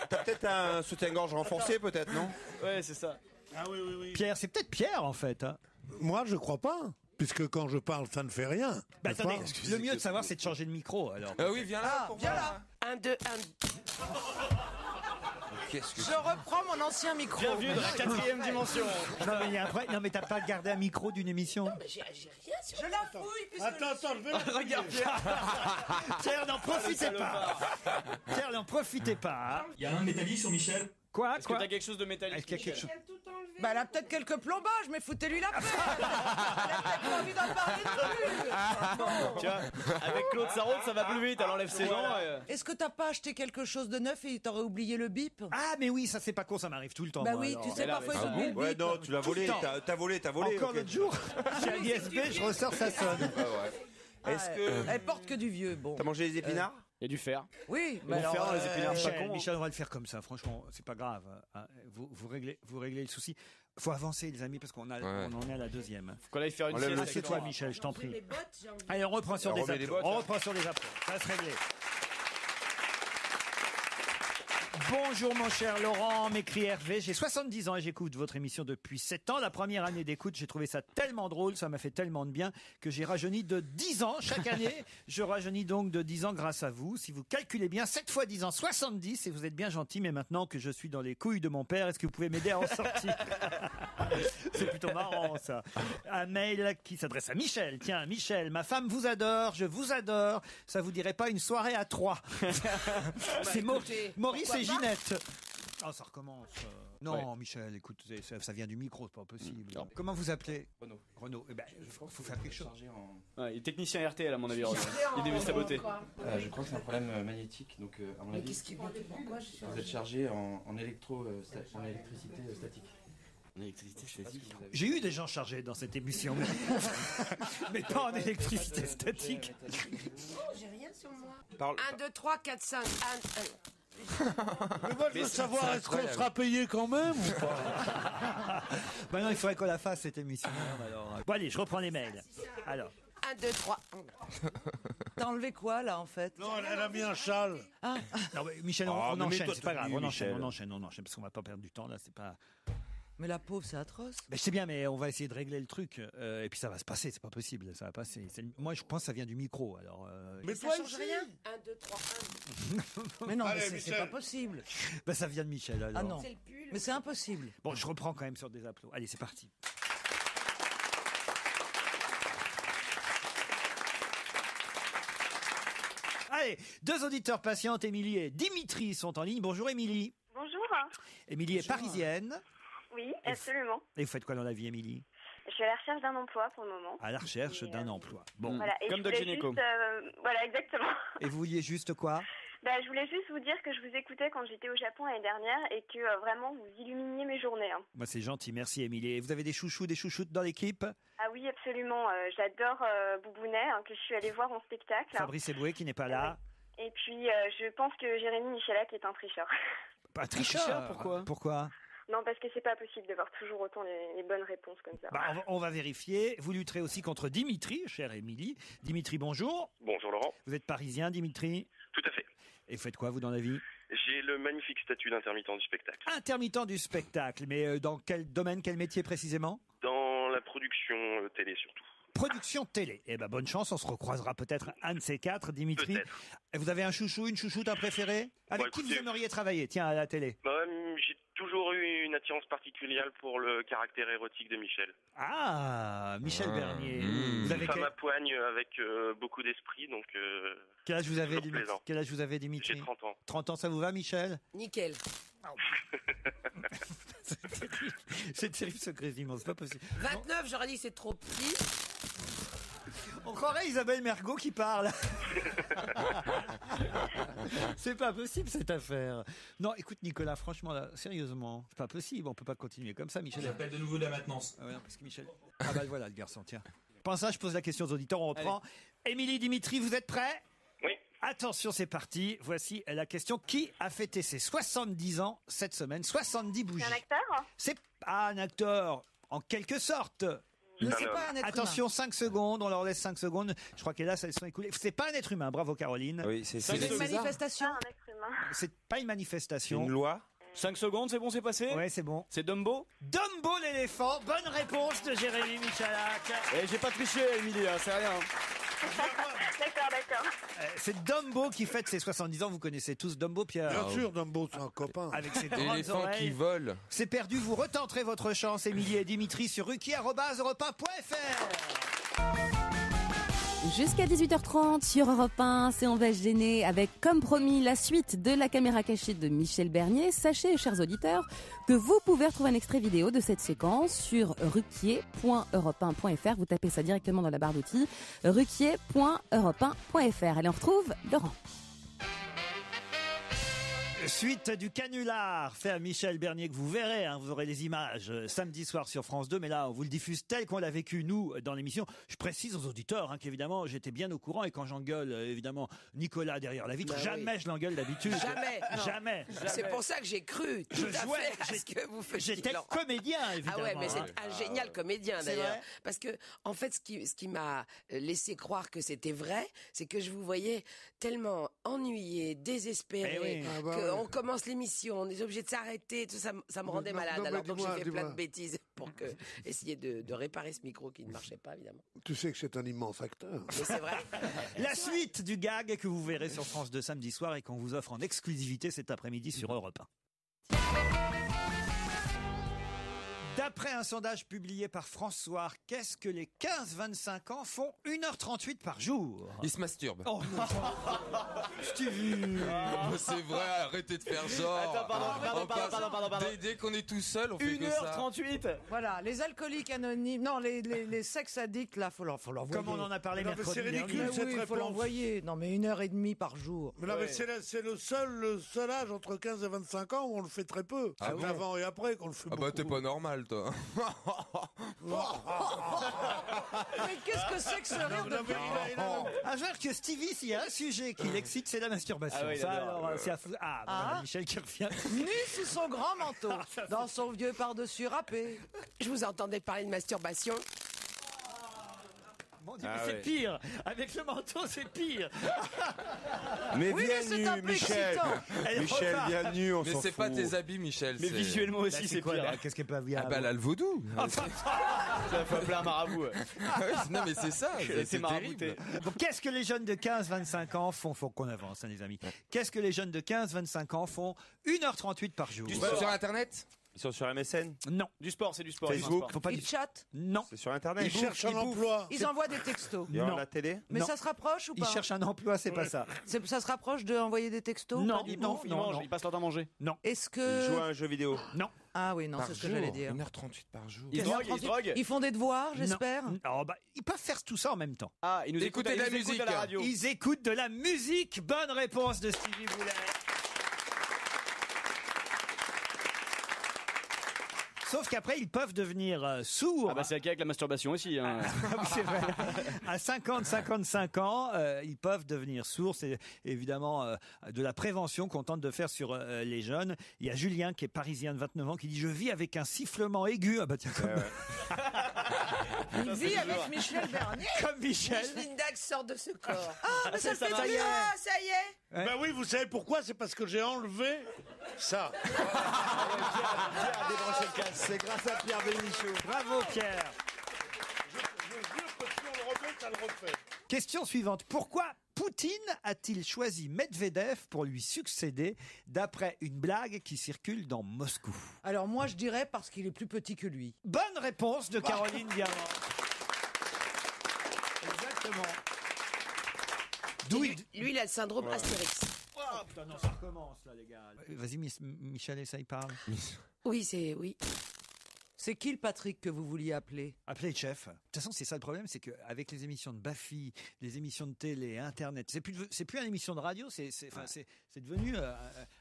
T'as peut-être un soutien-gorge renforcé, peut-être, non? Ouais, c'est ça. Ah oui. Pierre, c'est peut-être Pierre en fait. Hein. Moi, je crois pas. Puisque quand je parle, ça ne fait rien. Bah, n'est-ce attendez, pas le mieux de savoir, c'est de changer de micro alors. Ah oui, viens là. Ah, viens là. Un, deux. Qu'est-ce que Je reprends mon ancien micro. Bienvenue dans la 4e dimension. Non mais, il y a un vrai- non, mais t'as pas gardé un micro d'une émission? Mais j'ai rien sur Je la fouille puisque Attends, je vais le Regarde Pierre. Pierre, n'en profitez pas. Pierre, n'en profitez pas. Hein. Il y a un métallique sur Michel. Quoi? Est-ce que t'as quelque chose de métallique? Est-ce qu'il y a quelque chose? Bah, elle a peut-être quelques plombages, mais foutez-lui la paix. Elle a peut-être pas envie d'en parler de plus. Tiens, avec Claude Sarraute, ça va plus vite. Elle enlève ses dents. Est-ce que t'as pas acheté quelque chose de neuf et t'aurais oublié le bip? Ah mais oui, ça c'est pas con, ça m'arrive tout le temps. Bah moi, oui, alors. tu sais, là, parfois mais- ils Ah oublient le Ouais, bip. non, tu l'as Tout le volé. temps. T'as volé. Encore ok. l'autre jour, j'ai un ISB, je ressors, ça sonne. Est-ce que Elle porte que du vieux, bon. t'as mangé les épinards? Il y a du fer. Oui, Ils vont faire dans les épinards. Pas con, hein. Michel, on va le faire comme ça, franchement, c'est pas grave. Hein. Vous réglez le souci. Faut avancer les amis parce qu'on a, on en est à la deuxième. Faut qu'on aille faire une Enlève le sieste. Assieds-toi Michel, je t'en prie. les bottes, j'ai envie. Allez, on reprend sur On des remet les applaudissements. bottes, On hein. reprend sur des applaudissements. Ça va se régler. Bonjour mon cher Laurent, m'écrit Hervé, j'ai 70 ans et j'écoute votre émission depuis 7 ans. La première année d'écoute, j'ai trouvé ça tellement drôle, ça m'a fait tellement de bien que j'ai rajeuni de 10 ans chaque année. Je rajeunis donc de 10 ans grâce à vous. Si vous calculez bien, 7 fois 10 ans, 70 et vous êtes bien gentil. Mais maintenant que je suis dans les couilles de mon père, est-ce que vous pouvez m'aider à en sortir? C'est plutôt marrant ça. Un mail qui s'adresse à Michel. Tiens, Michel, ma femme vous adore, je vous adore. Ça vous dirait pas une soirée à 3? C'est Maurice et Ginette. Oh, ça recommence. Non, Michel, écoute, ça vient du micro, c'est pas possible. Non. Comment vous appelez? Renaud. Eh ben, faut faire quelque chose. Ouais, il est technicien RTL à mon avis. Renaud. Il devait saboter. Je crois que c'est un problème magnétique, donc à mon avis, Qu'est-ce qui est pourquoi je suis vous êtes chargé en électricité statique. En électricité statique. J'ai eu des gens chargés dans cette émission, mais pas en électricité statique. J'ai rien sur moi. 1, 2, 3, 4, 5. Mais moi, je veux savoir, est-ce qu'on sera payé quand même ou pas? Bah non, il faudrait qu'on la fasse cette émission. Alors. Bon allez, je reprends les mails. Alors. 1, 2, 3. T'as enlevé quoi là en fait? Non, elle a mis un châle. Ah. Non, mais Michel, Ah, on mais enchaîne, mets-toi c'est pas grave, tenue, on enchaîne, Michel. parce qu'on va pas perdre du temps là, c'est pas. Mais la pauvre, c'est atroce. Mais je sais bien, mais on va essayer de régler le truc et puis ça va se passer, c'est pas possible, ça va passer. Moi, je pense que ça vient du micro, alors. Mais Ça toi change aussi. rien. 1, 2, 3, 1. Mais non, Allez, mais c'est Michel. pas possible. Bah, ça vient de Michel, alors. Ah non. C'est le pull. Mais c'est impossible. Bon, je reprends quand même sur des applaudissements. Allez, c'est parti. Allez, deux auditeurs patientes, Émilie et Dimitri, sont en ligne. Bonjour Émilie. Bonjour. Émilie est parisienne. Oui, absolument. Et vous faites quoi dans la vie, Émilie? Je suis à la recherche d'un emploi pour le moment. À la recherche d'un emploi. Bon. Voilà. Et Comme je Doc voulais Gynéco. juste, voilà, exactement. Et vous vouliez juste quoi? Je voulais juste vous dire que je vous écoutais quand j'étais au Japon l'année dernière et que vraiment vous illuminiez mes journées. Hein. Moi, c'est gentil, merci Émilie. Et vous avez des chouchous, des chouchoutes dans l'équipe? Ah oui, absolument. J'adore Boubounet, hein, que je suis allée voir en spectacle. Fabrice Eboué qui n'est pas là. Et puis, je pense que Jérémy Michalak est un tricheur. Pas tricheur, pourquoi? Pourquoi? Non, parce que c'est pas possible d'avoir toujours autant les bonnes réponses comme ça. Bah, on va vérifier. Vous lutterez aussi contre Dimitri, chère Émilie. Dimitri, bonjour. Bonjour Laurent. Vous êtes parisien, Dimitri? Tout à fait. Et vous faites quoi, vous, dans la vie? J'ai le magnifique statut d'intermittent du spectacle. Intermittent du spectacle, mais dans quel domaine, quel métier précisément? Dans la production télé surtout. production télé. Eh ben, bonne chance, on se recroisera peut-être un de ces quatre, Dimitri. Peut-être. Et vous avez un chouchou, une chouchoute, un préféré? Avec qui vous écoutez- aimeriez travailler, tiens, à la télé? J'ai toujours eu une attirance particulière pour le caractère érotique de Michel. Ah, Michel Bernier. Vous Une avez femme à poigne avec beaucoup d'esprit, donc quel âge vous avez, toujours Dimitri? plaisant. Quel âge vous avez, Dimitri? J'ai 30 ans. 30 ans, ça vous va, Michel? Nickel. C'est terrible ce grésillement, c'est pas possible. 29, j'aurais dit c'est trop petit. On croirait Isabelle Mergo qui parle. C'est pas possible cette affaire. Non, écoute Nicolas, franchement là, sérieusement, c'est pas possible, on peut pas continuer comme ça, Michel. J'appelle de nouveau de la maintenance. Ah ouais, non, parce que Michel. Ah bah voilà le garçon, tiens. Pendant ça, je pose la question aux auditeurs, on reprend. Émilie, Dimitri, vous êtes prêts? Oui. Attention, c'est parti. Voici la question. Qui a fêté ses 70 ans cette semaine? 70 bougies. C'est un acteur? C'est pas un acteur, en quelque sorte. Mais c'est pas un être Attention, 5 secondes, on leur laisse 5 secondes. Je crois qu'hélas, elles sont écoulées. C'est pas un être humain, bravo Caroline. Oui, c'est C'est une manifestation. Un être humain. C'est pas une manifestation. une loi. 5 secondes, c'est bon, c'est passé? Ouais, c'est bon. C'est Dumbo? Dumbo l'éléphant, bonne réponse de Jérémy Michalak. Eh, j'ai pas triché, Émilie, hein, c'est rien. D'accord. C'est Dumbo qui fête ses 70 ans, vous connaissez tous Dumbo, Pierre. Bien sûr, Dumbo, c'est un copain. Avec ses grandes L'éléphant oreilles. qui vole. C'est perdu, vous retenterez votre chance, Émilie et Dimitri, sur ruquier@europe1.fr. Jusqu'à 18h30 sur Europe 1, c'est On va se gêner avec, comme promis, la suite de la caméra cachée de Michel Bernier. Sachez, chers auditeurs, que vous pouvez retrouver un extrait vidéo de cette séquence sur ruquier.europe1.fr. Vous tapez ça directement dans la barre d'outils, ruquier.europe1.fr. Allez, on retrouve Laurent. Suite du canular fait à Michel Bernier que vous verrez, hein, vous aurez les images samedi soir sur France 2, mais là on vous le diffuse tel qu'on l'a vécu nous dans l'émission. Je précise aux auditeurs hein, qu'évidemment j'étais bien au courant et quand j'engueule évidemment Nicolas derrière la vitre, Bah jamais oui. je l'engueule d'habitude. Jamais. Non. Jamais. C'est pour ça que j'ai cru tout à jouais, fait à ce que vous faisiez. J'étais Laurent. comédien évidemment. Ah ouais, mais c'est hein. un génial comédien C'est d'ailleurs. vrai Parce que, en fait, ce qui m'a laissé croire que c'était vrai, c'est que je vous voyais tellement ennuyé, désespéré, Eh oui. Ah bah qu'on ouais. commence l'émission, on est obligé de s'arrêter, tout ça, ça me rendait Non, malade. non, mais Alors donc j'ai dis-moi, fait plein dis-moi. de bêtises pour essayer de réparer ce micro qui ne marchait pas, évidemment. Tu sais que c'est un immense acteur. Mais c'est vrai. La suite du gag que vous verrez sur France 2 samedi soir et qu'on vous offre en exclusivité cet après-midi sur Europe 1. D'après un sondage publié par France Soir, qu'est-ce que les 15-25 ans font 1h38 par jour? Il se masturbe. Oh non. Je t'ai vu. C'est vrai, arrêtez de faire genre. Attends, pardon. Dès qu'on est tout seul, on fait que ça. 1h38. Voilà, les alcooliques anonymes, non, les sex addicts, là, faut l'envoyer. Comme on en a parlé Non, mais mercredi c'est ridicule, dernier. Mais cette oui, il faut réponse. l'envoyer. Non, mais 1h30 par jour. Mais là, mais c'est le seul âge entre 15 et 25 ans où on le fait très peu. Ah C'est bon avant et après qu'on le fait Ah bah beaucoup. t'es pas normal toi. Mais qu'est-ce que c'est que ce rire de Ah, je vois que Stevie, s'il y a un sujet qui l'excite, c'est la masturbation. Ah oui, Ça, j'adore. alors, c'est voilà, Michel qui revient. nu sous son grand manteau, dans son vieux par-dessus râpé. Je vous entendais parler de masturbation. Mon Dieu, Ah mais c'est ouais. pire. Avec le manteau, c'est pire. Mais Oui, viens mais c'est nu, un peu Michel. excitant. Elle Michel, repart. viens nu, on Mais s'en c'est pas fout. tes habits, Michel. Mais c'est- visuellement Bah, aussi, c'est c'est quoi, pire. là Qu'est-ce qu'elle peut avoir? Ah bah là, le vaudou. Enfin, Ça faut appeler un marabout. Non mais c'est ça, C'est c'est marabouté. terrible. donc, qu'est-ce que les jeunes de 15-25 ans font? Faut qu'on avance, hein, les amis. Qu'est-ce que les jeunes de 15-25 ans font 1h38 par jour? Du sport sur internet. Ils sont sur MSN. Non. Du sport, c'est du sport. Facebook. Faut pas Ils du... chattent, Non. C'est sur internet. Ils cherchent un emploi. ils envoient des textos. Il y a Non. la télé. Mais Non. ça se rapproche ou Ils pas? cherchent un emploi, c'est pas ça. Ça se rapproche d'envoyer des textos? Non. Pas du tout. Non. Ils mangent, ils passent leur temps à manger. Est-ce Ils jouent à que... un jeu vidéo. Non. Ah oui, non, c'est ce que j'allais dire. 1h38 par jour. Ils se droguent, ils se droguent. Ils font des devoirs, j'espère. Non. Oh, bah, ils peuvent faire tout ça en même temps. Ah, ils nous écoutent Écoutez de la ils nous écoutent musique. à la radio. Ils écoutent de la musique. Bonne réponse de Stevie Boulet. Sauf qu'après, ils peuvent devenir sourds. Ah bah c'est le cas avec la masturbation aussi. Hein. Ah oui, c'est vrai. À 50-55 ans, ils peuvent devenir sourds. C'est évidemment de la prévention qu'on tente de faire sur les jeunes. Il y a Julien, qui est parisien de 29 ans, qui dit « Je vis avec un sifflement aigu. » Ah bah tiens, comme, Il vit avec Michel Bernier. comme Michel. Micheline Dax sort de ce corps. Ah, mais ça le fait Ça y bien. est, ça y est. Ouais. Ben oui, vous savez pourquoi? C'est parce que j'ai enlevé ça. C'est grâce à Pierre Bénichou. Bravo Pierre. jure que si on le remet, ça le refait. Question suivante. Pourquoi Poutine a-t-il choisi Medvedev pour lui succéder d'après une blague qui circule dans Moscou? Alors moi, je dirais parce qu'il est plus petit que lui. Bonne réponse de Caroline Diamant. Exactement. Lui, il a le syndrome Astérix. Oh putain, non, ça recommence là, les gars. Vas-y, Michel, essaye, parle. Oui. C'est qui le Patrick que vous vouliez appeler? Appelez le chef. De toute façon, c'est ça le problème, c'est qu'avec les émissions de Baffy, les émissions de télé, Internet, c'est plus une émission de radio, c'est devenu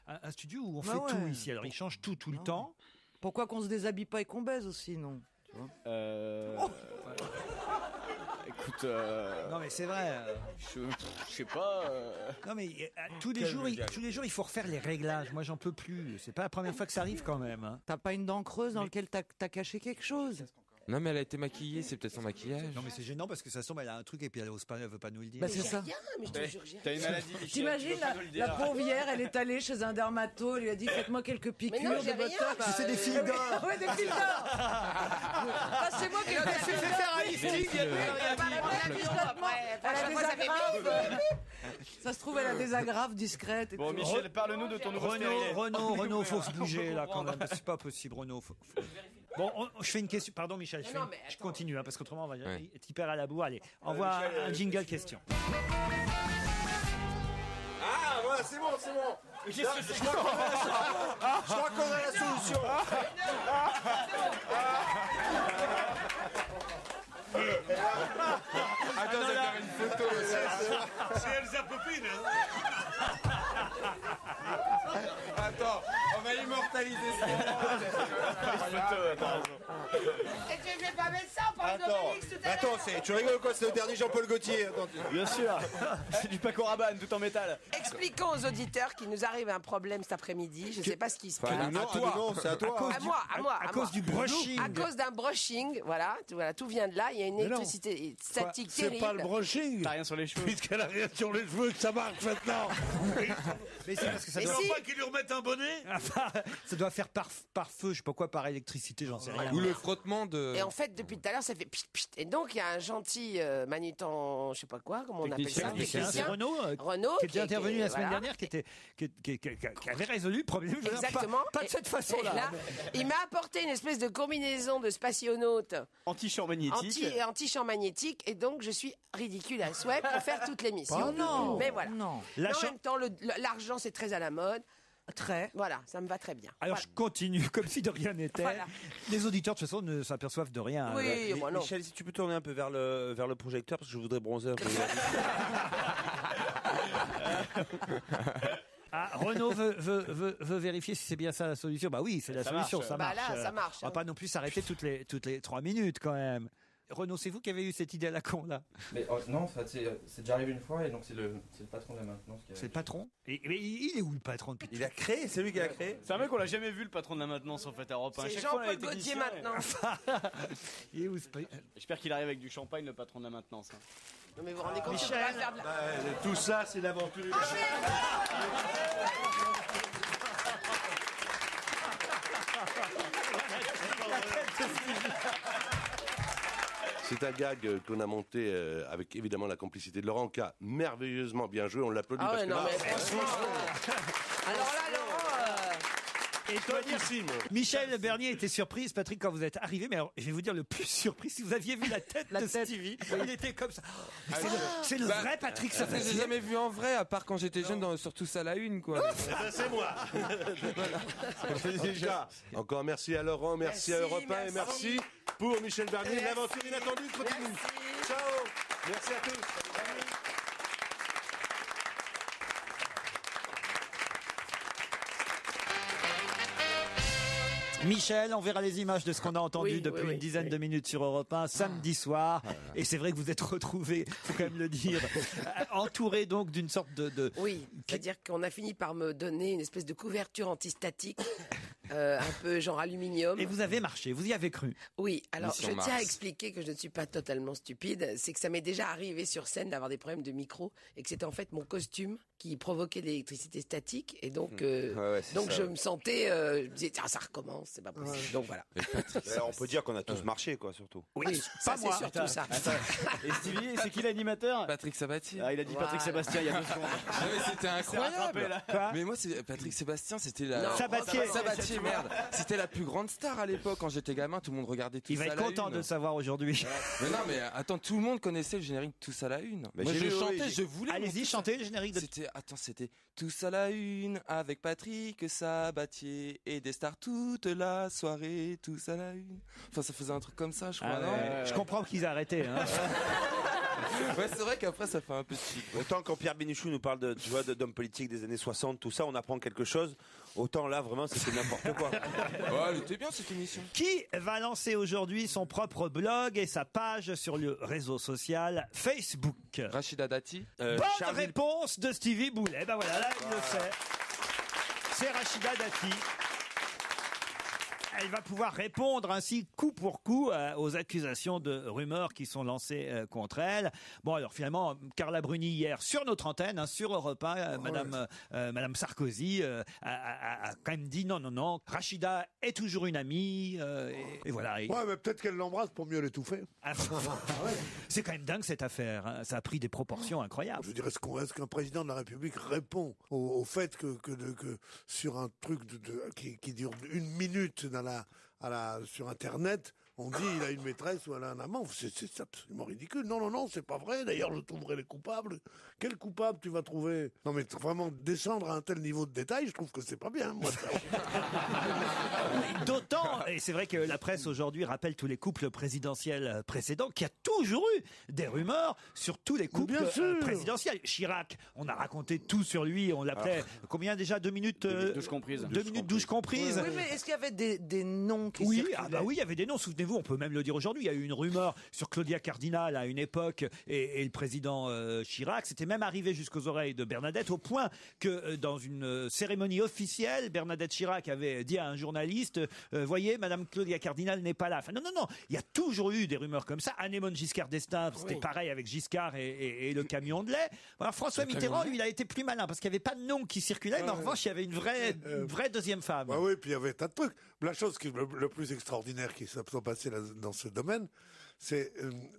un studio où on fait tout ici. Alors, ils changent tout le temps. Pourquoi qu'on se déshabille pas et qu'on baise aussi, non? Écoute, non mais c'est vrai. Je sais pas. Non mais tous les jours, il faut refaire les réglages. Moi, j'en peux plus. C'est pas la première fois que ça arrive quand même. Hein. T'as pas une dent creuse dans laquelle t'as caché quelque chose? Non, mais elle a été maquillée, c'est peut-être son maquillage. Non, mais c'est gênant parce que ça semble, elle a un truc et puis elle veut pas nous le dire. Bah, c'est ça. Rien, mais je te jure, j'ai T'as rien. une maladie. Michel, T'imagines tu peux pas nous le la dire. pauvrière, elle est allée chez un dermato, elle lui a dit faites-moi quelques piqûres non, j'ai de rien. botox. C'est des fils d'or. Ouais, des fils d'or. Ah, c'est moi qui l'ai fait faire un lifting. Elle a des agrafes. Ça se trouve, elle a des agrafes discrètes. Et Bon, tout. Michel, parle-nous de ton nouveau stérilet. Renaud, faut se bouger là quand même. C'est pas possible, Renaud. Bon, je fais une question. Pardon, Michel, je continue parce qu'autrement on va être hyper à la bourre. Allez, envoie un jingle question. Ah, voilà, c'est bon. Je crois qu'on a la solution. Attends, ça va faire une photo. C'est Elsa Popine, hein. Attends, on va immortaliser ça. Et tu ne veux pas mettre ça, on parle d'Obélix tout à l'heure. Attends, tu rigoles quoi? C'est le dernier Jean-Paul Gaultier. Attends, Bien sûr. C'est du Paco Rabanne, tout en métal. Expliquons aux auditeurs qu'il nous arrive un problème cet après-midi. Je ne sais pas ce qui se passe. non, c'est à toi. À moi. À cause du brushing. À cause d'un brushing, voilà, tout vient de là. Il y a une électricité statique C'est terrible. pas le brushing. T'as rien sur les cheveux. Puisqu'elle a rien sur les cheveux que ça marche maintenant. Mais c'est parce que ça Mais doit... si. Pas qu'ils lui remettent un bonnet. ça doit faire par feu, je sais pas quoi, par électricité, j'en sais rien. Ou le frottement de. Et en fait, depuis tout à l'heure, ça fait pchit, pchit. Et donc, il y a un gentil manutant, je sais pas quoi, comment on appelle ça, C'est Renaud, qui était intervenu la semaine dernière, qui avait résolu le problème. Exactement. Pas de cette façon-là. Et là, il m'a apporté une espèce de combinaison de spationaute Anti-champ magnétique. anti-champ magnétique, et donc je suis ridicule à souhait pour faire toute l'émission. Oh non. Mais voilà. Non. Mais en même temps, l'argent, c'est très à la mode. Très. Voilà, ça me va très bien. Alors je continue comme si de rien n'était. Voilà. Les auditeurs de toute façon ne s'aperçoivent de rien. Oui, moi non. Michel, si tu peux tourner un peu vers le projecteur parce que je voudrais bronzer un peu. Ah, Renaud veut vérifier si c'est bien ça la solution. Bah oui, c'est la solution, marche. ça Bah marche. là, ça marche, On va pas non plus s'arrêter toutes les 3 minutes quand même. Renaud, c'est vous qui avez eu cette idée à la con là? Mais non, en fait, c'est déjà arrivé une fois et donc c'est le patron de la maintenance qui a... C'est le patron? Mais il est où le patron depuis? Il a créé, c'est lui qui l'a créé. C'est un mec qu'on l'a jamais vu, le patron de la maintenance en fait à Europe 1. C'est Chaque fois, on a Jean-Paul des Gaultier techniciens, maintenant. Il est où J'espère qu'il arrive avec du champagne, le patron de la maintenance. Hein. Non, mais vous vous rendez compte, Michel. on peut pas faire de la... Tout ça, c'est l'aventure. C'est un gag qu'on a monté avec évidemment la complicité de Laurent, qui a merveilleusement bien joué. On l'applaudit Ah parce ouais, que non, là, mais franchement... Alors là, Laurent... Étonnissime. Michel Bernier était surprise, Patrick, quand vous êtes arrivé. Mais alors, je vais vous dire le plus surpris, si vous aviez vu la tête de Stevie, il était comme ça. C'est le vrai Patrick Je l'ai Sabatier. jamais vu en vrai, à part quand j'étais jeune, sur Tous à la Une, quoi. C'est moi. encore merci à Laurent, merci à Europe 1 et merci pour Michel Bernier. L'aventure inattendue continue. Ciao. Merci à tous. Michel, on verra les images de ce qu'on a entendu depuis une dizaine de minutes sur Europe 1 samedi soir. Et c'est vrai que vous êtes retrouvés, faut quand même le dire, entouré donc d'une sorte de... Oui, c'est-à-dire qu'on a fini par me donner une espèce de couverture antistatique, un peu genre aluminium. Et vous avez marché, vous y avez cru. Oui, alors Mission je tiens à Mars. expliquer que je ne suis pas totalement stupide. C'est que ça m'est déjà arrivé sur scène d'avoir des problèmes de micro et que c'était en fait mon costume qui provoquait de l'électricité statique. Et donc, c'est donc ça, je ouais. me sentais, je me disais, tiens, ça recommence, c'est pas possible. Donc voilà. On peut dire qu'on a tous marché, quoi, surtout. Oui, ça c'est surtout ça. Et Stevie, c'est qui l'animateur? Patrick Sabatier. Ah, il a dit Patrick Sébastien il y a 2 secondes. Ah, mais c'était incroyable. rattrapé, là. Quoi mais moi, c'est Patrick Sébastien, c'était la. Non, Sabatier, merde. C'était la plus grande star à l'époque quand j'étais gamin. Tout le monde regardait tout Il ça. va être à la content une. de le savoir aujourd'hui. Mais non, mais attends, tout le monde connaissait le générique de Tous à la une. Mais Moi, j'ai je vu, chantais, oui, je voulais. Allez-y, chantez le générique de. C'était Tous à la une avec Patrick Sabatier et des stars toute la soirée. Tous à la une. Enfin, ça faisait un truc comme ça, je crois. non Je comprends qu'ils aient arrêté. Hein. Ouais, c'est vrai qu'après, ça fait un peu cheap. Autant quand Pierre Bénichou nous parle d'hommes politiques des années 60, tout ça, on apprend quelque chose. Autant là, vraiment, c'était n'importe quoi. Ouais, elle était bien cette émission. Qui va lancer aujourd'hui son propre blog et sa page sur le réseau social Facebook? Rachida Dati. Bonne réponse de Stevie Boulet. Ben voilà, là, il le sait. C'est Rachida Dati. Elle va pouvoir répondre ainsi coup pour coup aux accusations de rumeurs qui sont lancées contre elle. Bon, alors finalement, Carla Bruni hier sur notre antenne, sur Europe 1, Madame Sarkozy a quand même dit non, Rachida est toujours une amie et voilà. Ouais, mais peut-être qu'elle l'embrasse pour mieux l'étouffer. C'est quand même dingue cette affaire. Hein. Ça a pris des proportions incroyables. Je dirais, est-ce qu'un président de la République répond au fait que sur un truc qui dure 1 minute sur Internet, on dit il a une maîtresse ou elle a un amant? C'est absolument ridicule. Non, c'est pas vrai. D'ailleurs, je trouverai les coupables. Quel coupable tu vas trouver? Non, mais vraiment, descendre à un tel niveau de détail, je trouve que c'est pas bien. Moi, d'autant, et c'est vrai que la presse aujourd'hui rappelle tous les couples présidentiels précédents, qu'il y a toujours eu des rumeurs sur tous les couples présidentiels. Chirac, on a raconté tout sur lui, on l'appelait, combien déjà, 2 minutes douche comprise. 2 minutes douche comprise. Oui, mais est-ce qu'il y avait des noms qui Oui, circulaient? oui, il y avait des noms. Souvenez-vous, on peut même le dire aujourd'hui. Il y a eu une rumeur sur Claudia Cardinal à une époque et le président Chirac. C'était même arrivé jusqu'aux oreilles de Bernadette, au point que dans une cérémonie officielle, Bernadette Chirac avait dit à un journaliste, voyez, Madame Claudia Cardinal n'est pas là. Enfin, non. Il y a toujours eu des rumeurs comme ça. Anémone Giscard d'Estaing, c'était pareil avec Giscard et le camion de lait. Alors, François Mitterrand, lui, il a été plus malin parce qu'il n'y avait pas de nom qui circulait, mais en revanche, il y avait une vraie deuxième femme. Oui, puis il y avait un tas de trucs. La chose qui est le plus extraordinaire qui s'est passé dans ce domaine, c'est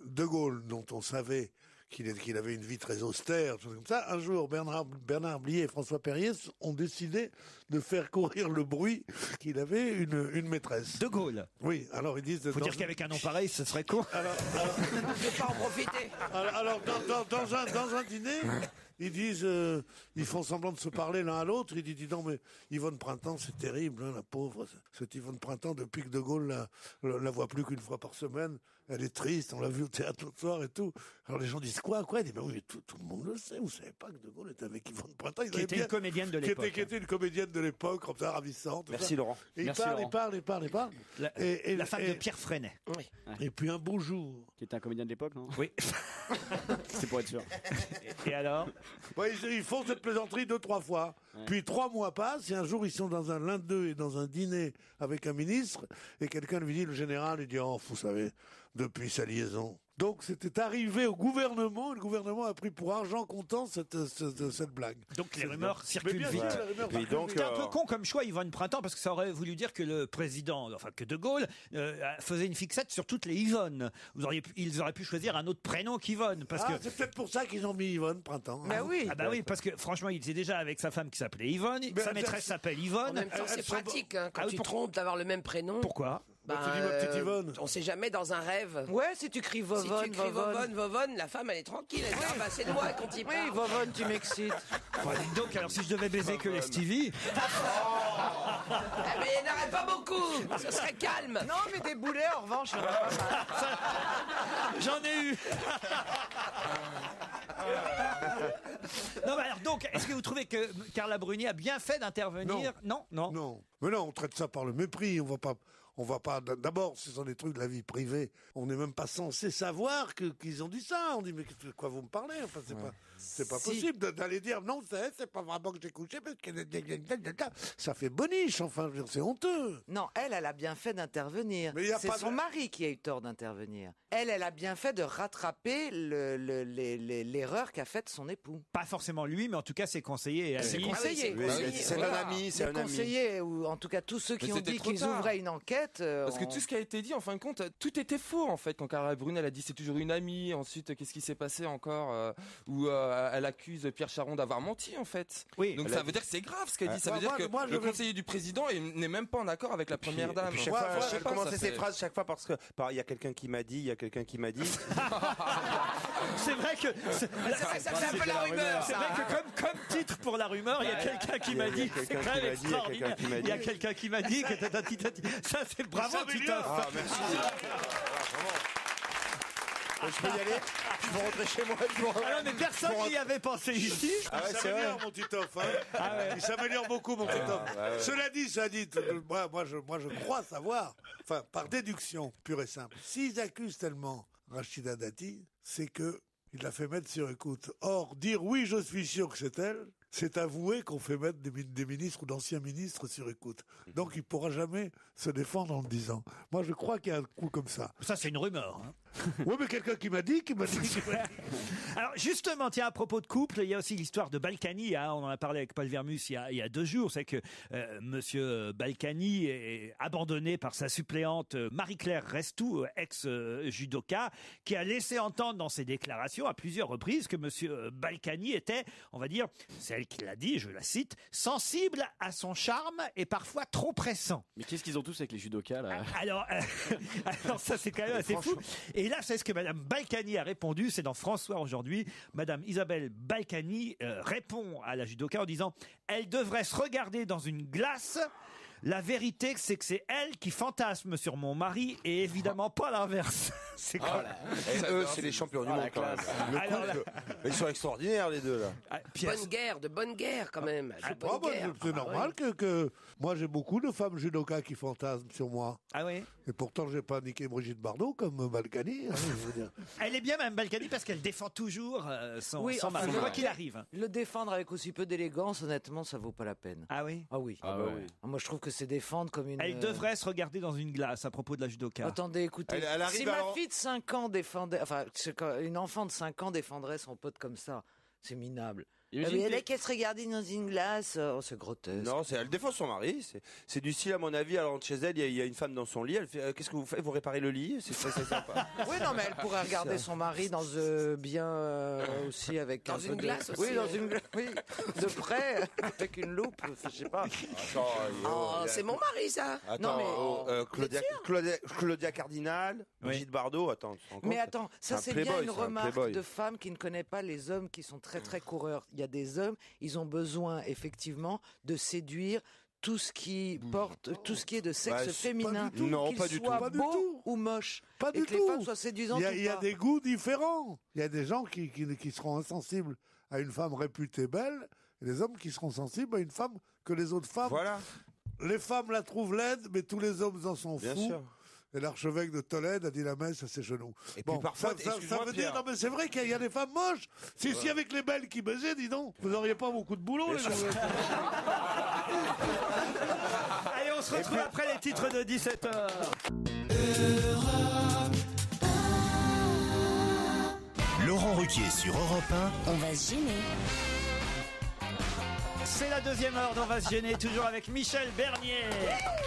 De Gaulle, dont on savait qu'il avait une vie très austère, choses comme ça. Un jour, Bernard Blier et François Perrier ont décidé de faire courir le bruit qu'il avait une maîtresse. De Gaulle. Oui, alors ils disent... Faut dire qu'avec un nom pareil, ce serait court. Je vais pas en profiter. Alors dans un dîner... Ils disent, ils font semblant de se parler l'un à l'autre. Ils disent, dis donc, mais Yvonne Printemps, c'est terrible, hein, la pauvre. Cette Yvonne Printemps, depuis que De Gaulle la voit plus qu'une fois par semaine, elle est triste, on l'a vu au théâtre l'autre soir et tout. Alors les gens disent quoi? Ils disent, ben oui, mais tout le monde le sait, vous savez pas que De Gaulle était avec Yvonne Printemps. Qui était une comédienne de l'époque. Qui était une comédienne de l'époque, comme ça, ravissante. Merci Laurent. Et il parle. La femme de Pierre Freinet. Oui. Et puis un beau jour. Qui était un comédien de l'époque, non? Oui. C'est pour être sûr. Et alors? Ouais, ils font cette plaisanterie 2-3 fois. Ouais. Puis 3 mois passent et un jour ils sont l'un d'eux est dans un dîner avec un ministre et quelqu'un lui dit, le général, il dit, oh, vous savez, depuis sa liaison. Donc c'était arrivé au gouvernement, et le gouvernement a pris pour argent comptant cette blague. Donc les rumeurs circulent vite. C'était un peu con comme choix, Yvonne Printemps, parce que ça aurait voulu dire que le président, enfin que De Gaulle, faisait une fixette sur toutes les Yvonne. Ils auraient pu choisir un autre prénom qu'Yvonne. C'est peut-être pour ça qu'ils ont mis Yvonne Printemps. Bah oui. Ah bah oui, parce que franchement, il était déjà avec sa femme qui s'appelait Yvonne, sa maîtresse s'appelle Yvonne. En même temps, c'est pratique, hein, quand tu te trompes d'avoir le même prénom. Pourquoi? Tu dis ma petite Yvonne. On sait jamais dans un rêve. Ouais, si tu cries Vovonne, si tu cries Vovonne, la femme elle est tranquille, elle dit ah bah c'est de moi qu'on t'y parle. Oui, Vovonne, tu m'excites. Donc alors si je devais baiser que les Stevie. Mais il n'arrête pas beaucoup, ce serait calme. Non, mais des boulets en revanche, il y en a pas mal. J'en ai eu. Non, mais alors donc, est-ce que vous trouvez que Carla Bruni a bien fait d'intervenir? Non. Mais non, on traite ça par le mépris. On va pas. D'abord, ce sont des trucs de la vie privée. On n'est même pas censé savoir qu'ils ont dit ça. On dit mais de quoi vous me parlez? Enfin, c'est pas. C'est pas Si. possible d'aller dire non, c'est pas vraiment que j'ai couché parce que ça fait boniche, enfin, je veux dire, c'est honteux. Non, elle a bien fait d'intervenir. Mais il y a C'est pas son de- mari qui a eu tort d'intervenir. Elle a bien fait de rattraper l'erreur qu'a faite son époux. Pas forcément lui, mais en tout cas ses conseillers et Ses amis. conseillers. Oui, c'est un ami, c'est Les un ami. conseillers, ou en tout cas tous ceux qui Mais ont c'était dit trop qu'ils tard. ouvraient une enquête. Parce que tout ce qui a été dit, en fin de compte, tout était faux en fait. Quand Carla Brune, elle a dit c'est toujours une amie. Ensuite, qu'est-ce qui s'est passé encore où elle accuse Pierre Charon d'avoir menti en fait. Oui. Donc Elle ça a veut dire que c'est grave ce qu'elle dit. Ça veut Moi, dire que moi, je le vais- conseiller du président n'est même pas en accord avec la première dame. Chaque Ouais, fois, ouais, elle je sais pas, commençait ça ses fait- phrases chaque fois parce que il y a quelqu'un qui m'a dit, il y a quelqu'un qui m'a dit. C'est vrai que C'est vrai que ça fait un peu la rumeur, c'est ça. vrai que comme titre pour la rumeur, il y a quelqu'un qui m'a Il y a dit. C'est quelqu'un quand qui même m'a dit, il y a quelqu'un extraordinaire. qui m'a Il y a dit. quelqu'un qui m'a dit que ça c'est bravo Titoff. Ah, merci. Je peux y aller? Je peux rentrer chez moi? Ah non, mais personne n'y avait pensé ici. Ah ouais, Il c'est vrai. s'améliore, mon Titoff. Hein. Il s'améliore beaucoup, mon Titoff. ouais. Cela dit, moi, je crois savoir, enfin, par déduction pure et simple, s'ils accusent tellement Rachida Dati, c'est que il l'a fait mettre sur écoute. Or, dire oui, je suis sûr que c'est elle, c'est avouer qu'on fait mettre des ministres ou d'anciens ministres sur écoute. Donc, il ne pourra jamais se défendre en le disant. Moi, je crois qu'il y a un coup comme ça. Ça c'est une rumeur. Hein. Oui, mais quelqu'un qui m'a dit. Alors justement, tiens, à propos de couple, il y a aussi l'histoire de Balkany. Hein, on en a parlé avec Paul Vermus il y a 2 jours. C'est que Monsieur Balkany est abandonné par sa suppléante Marie-Claire Restou, ex-judoka, qui a laissé entendre dans ses déclarations à plusieurs reprises que Monsieur Balkany était, on va dire, c'est elle qui l'a dit, je la cite, sensible à son charme et parfois trop pressant. Mais qu'est-ce qu'ils ont tous avec les judokas là? Alors ça c'est quand même assez fou. Et là, c'est ce que Madame Balkany a répondu. C'est dans François aujourd'hui. Madame Isabelle Balkany répond à la judoka en disant « Elle devrait se regarder dans une glace. La vérité, c'est que c'est elle qui fantasme sur mon mari et évidemment pas l'inverse. » C'est quoi Et eux, c'est les champions du monde quand même. Le Alors couple, ils sont extraordinaires les deux là. De bonne guerre quand même. Elle joue bonne guerre. C'est normal que moi j'ai beaucoup de femmes judokas qui fantasment sur moi. Ah oui. Et pourtant j'ai pas niqué Brigitte Bardot comme Balkany. Hein, je veux dire. Elle est bien, Mme Balkany, parce qu'elle défend toujours son enfin, mari, quoi qu'il arrive. Le défendre avec aussi peu d'élégance, honnêtement, ça vaut pas la peine. Ah oui. Ah oui. Ah ouais. Moi, je trouve que c'est défendre comme une. Elle devrait se regarder dans une glace à propos de la judoka. Attendez, écoutez. Elle arrive si ma à- fille de 5 ans défendait, enfin, une enfant de 5 ans défendrait son pote comme ça, c'est minable. Imagine Elle t'es- est qu'elle se regardait dans une glace, oh, c'est grotesque. Non, elle défend son mari. C'est du style, à mon avis. Elle rentre chez elle, il y a une femme dans son lit. Elle fait qu'est-ce que vous faites? Vous réparez le lit? C'est très sympa. Oui, non, mais elle pourrait regarder son mari dans bien aussi avec Dans un une peu de- glace aussi, Oui, dans ouais. une glace, oui, de près avec une loupe, je sais pas. Attends, Oh, c'est mon mari ça. Attends, Non, mais- Claudia Cardinal, Brigitte Bardot, attends. tu te rends Mais compte attends, ça C'est c'est un bien playboy, une c'est un remarque playboy. de femme qui ne connaît pas les hommes qui sont très très coureurs. Il y a des hommes, ils ont besoin effectivement de séduire tout ce qui porte, tout ce qui est de sexe Bah, féminin, pas du tout. Non, qu'il pas du tout. soit Pas du beau tout. ou moche, Pas et du que les tout. femmes soient séduisantes Il y a ou pas. des goûts différents. Il y a des gens qui seront insensibles à une femme réputée belle et des hommes qui seront sensibles à une femme que les autres femmes. Voilà. Les femmes la trouvent laide, mais tous les hommes en sont Bien fous. sûr. Et l'archevêque de Tolède a dit la messe à ses genoux. Et puis parfois, ça excuse-moi, veut dire, Pierre. non mais c'est vrai qu'il y a des femmes moches. Si avec les belles qui baisaient, dis donc, vous n'auriez pas beaucoup de boulot. Les gens. Allez, on se retrouve après les titres de 17h. Laurent Ruquier sur Europe 1. On va se gêner. C'est la deuxième heure d'On va se gêner, toujours avec Michel Bernier,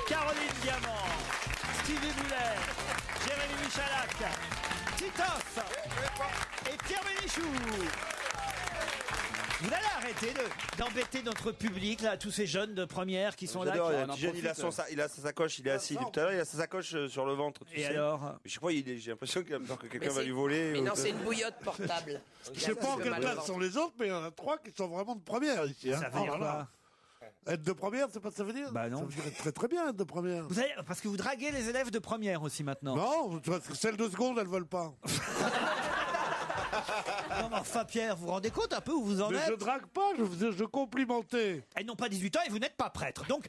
Caroline Diamant, Stevie Boulet, Jérémy Michalak, Titoff et Pierre Bénichou. Vous allez arrêter d'embêter notre public, là, tous ces jeunes de première qui sont là. J'adore, qui- il y a un petit jeune, il a sa sacoche, il est assis depuis tout à l'heure, il a sa sacoche sur le ventre. tu Et sais. alors Mais je sais pas, j'ai l'impression qu'il a peur que quelqu'un Mais va c'est- lui voler. Mais ou- non, c'est une bouillotte portable. Je sais pas en quelle place sont les autres, mais il y en a 3 qui sont vraiment de première ici. hein. Ça veut dire Oh là là. Être de première, c'est pas ça veut dire? Bah non. Ça veut dire être très très bien être de première. Vous avez, parce que vous draguez les élèves de première aussi maintenant. Non, parce que celles de seconde, elles veulent pas. Non, mais enfin, Pierre, vous vous rendez compte un peu où vous en Mais êtes? je drague pas, je complimentais. Elles n'ont pas 18 ans et vous n'êtes pas prêtre. Donc,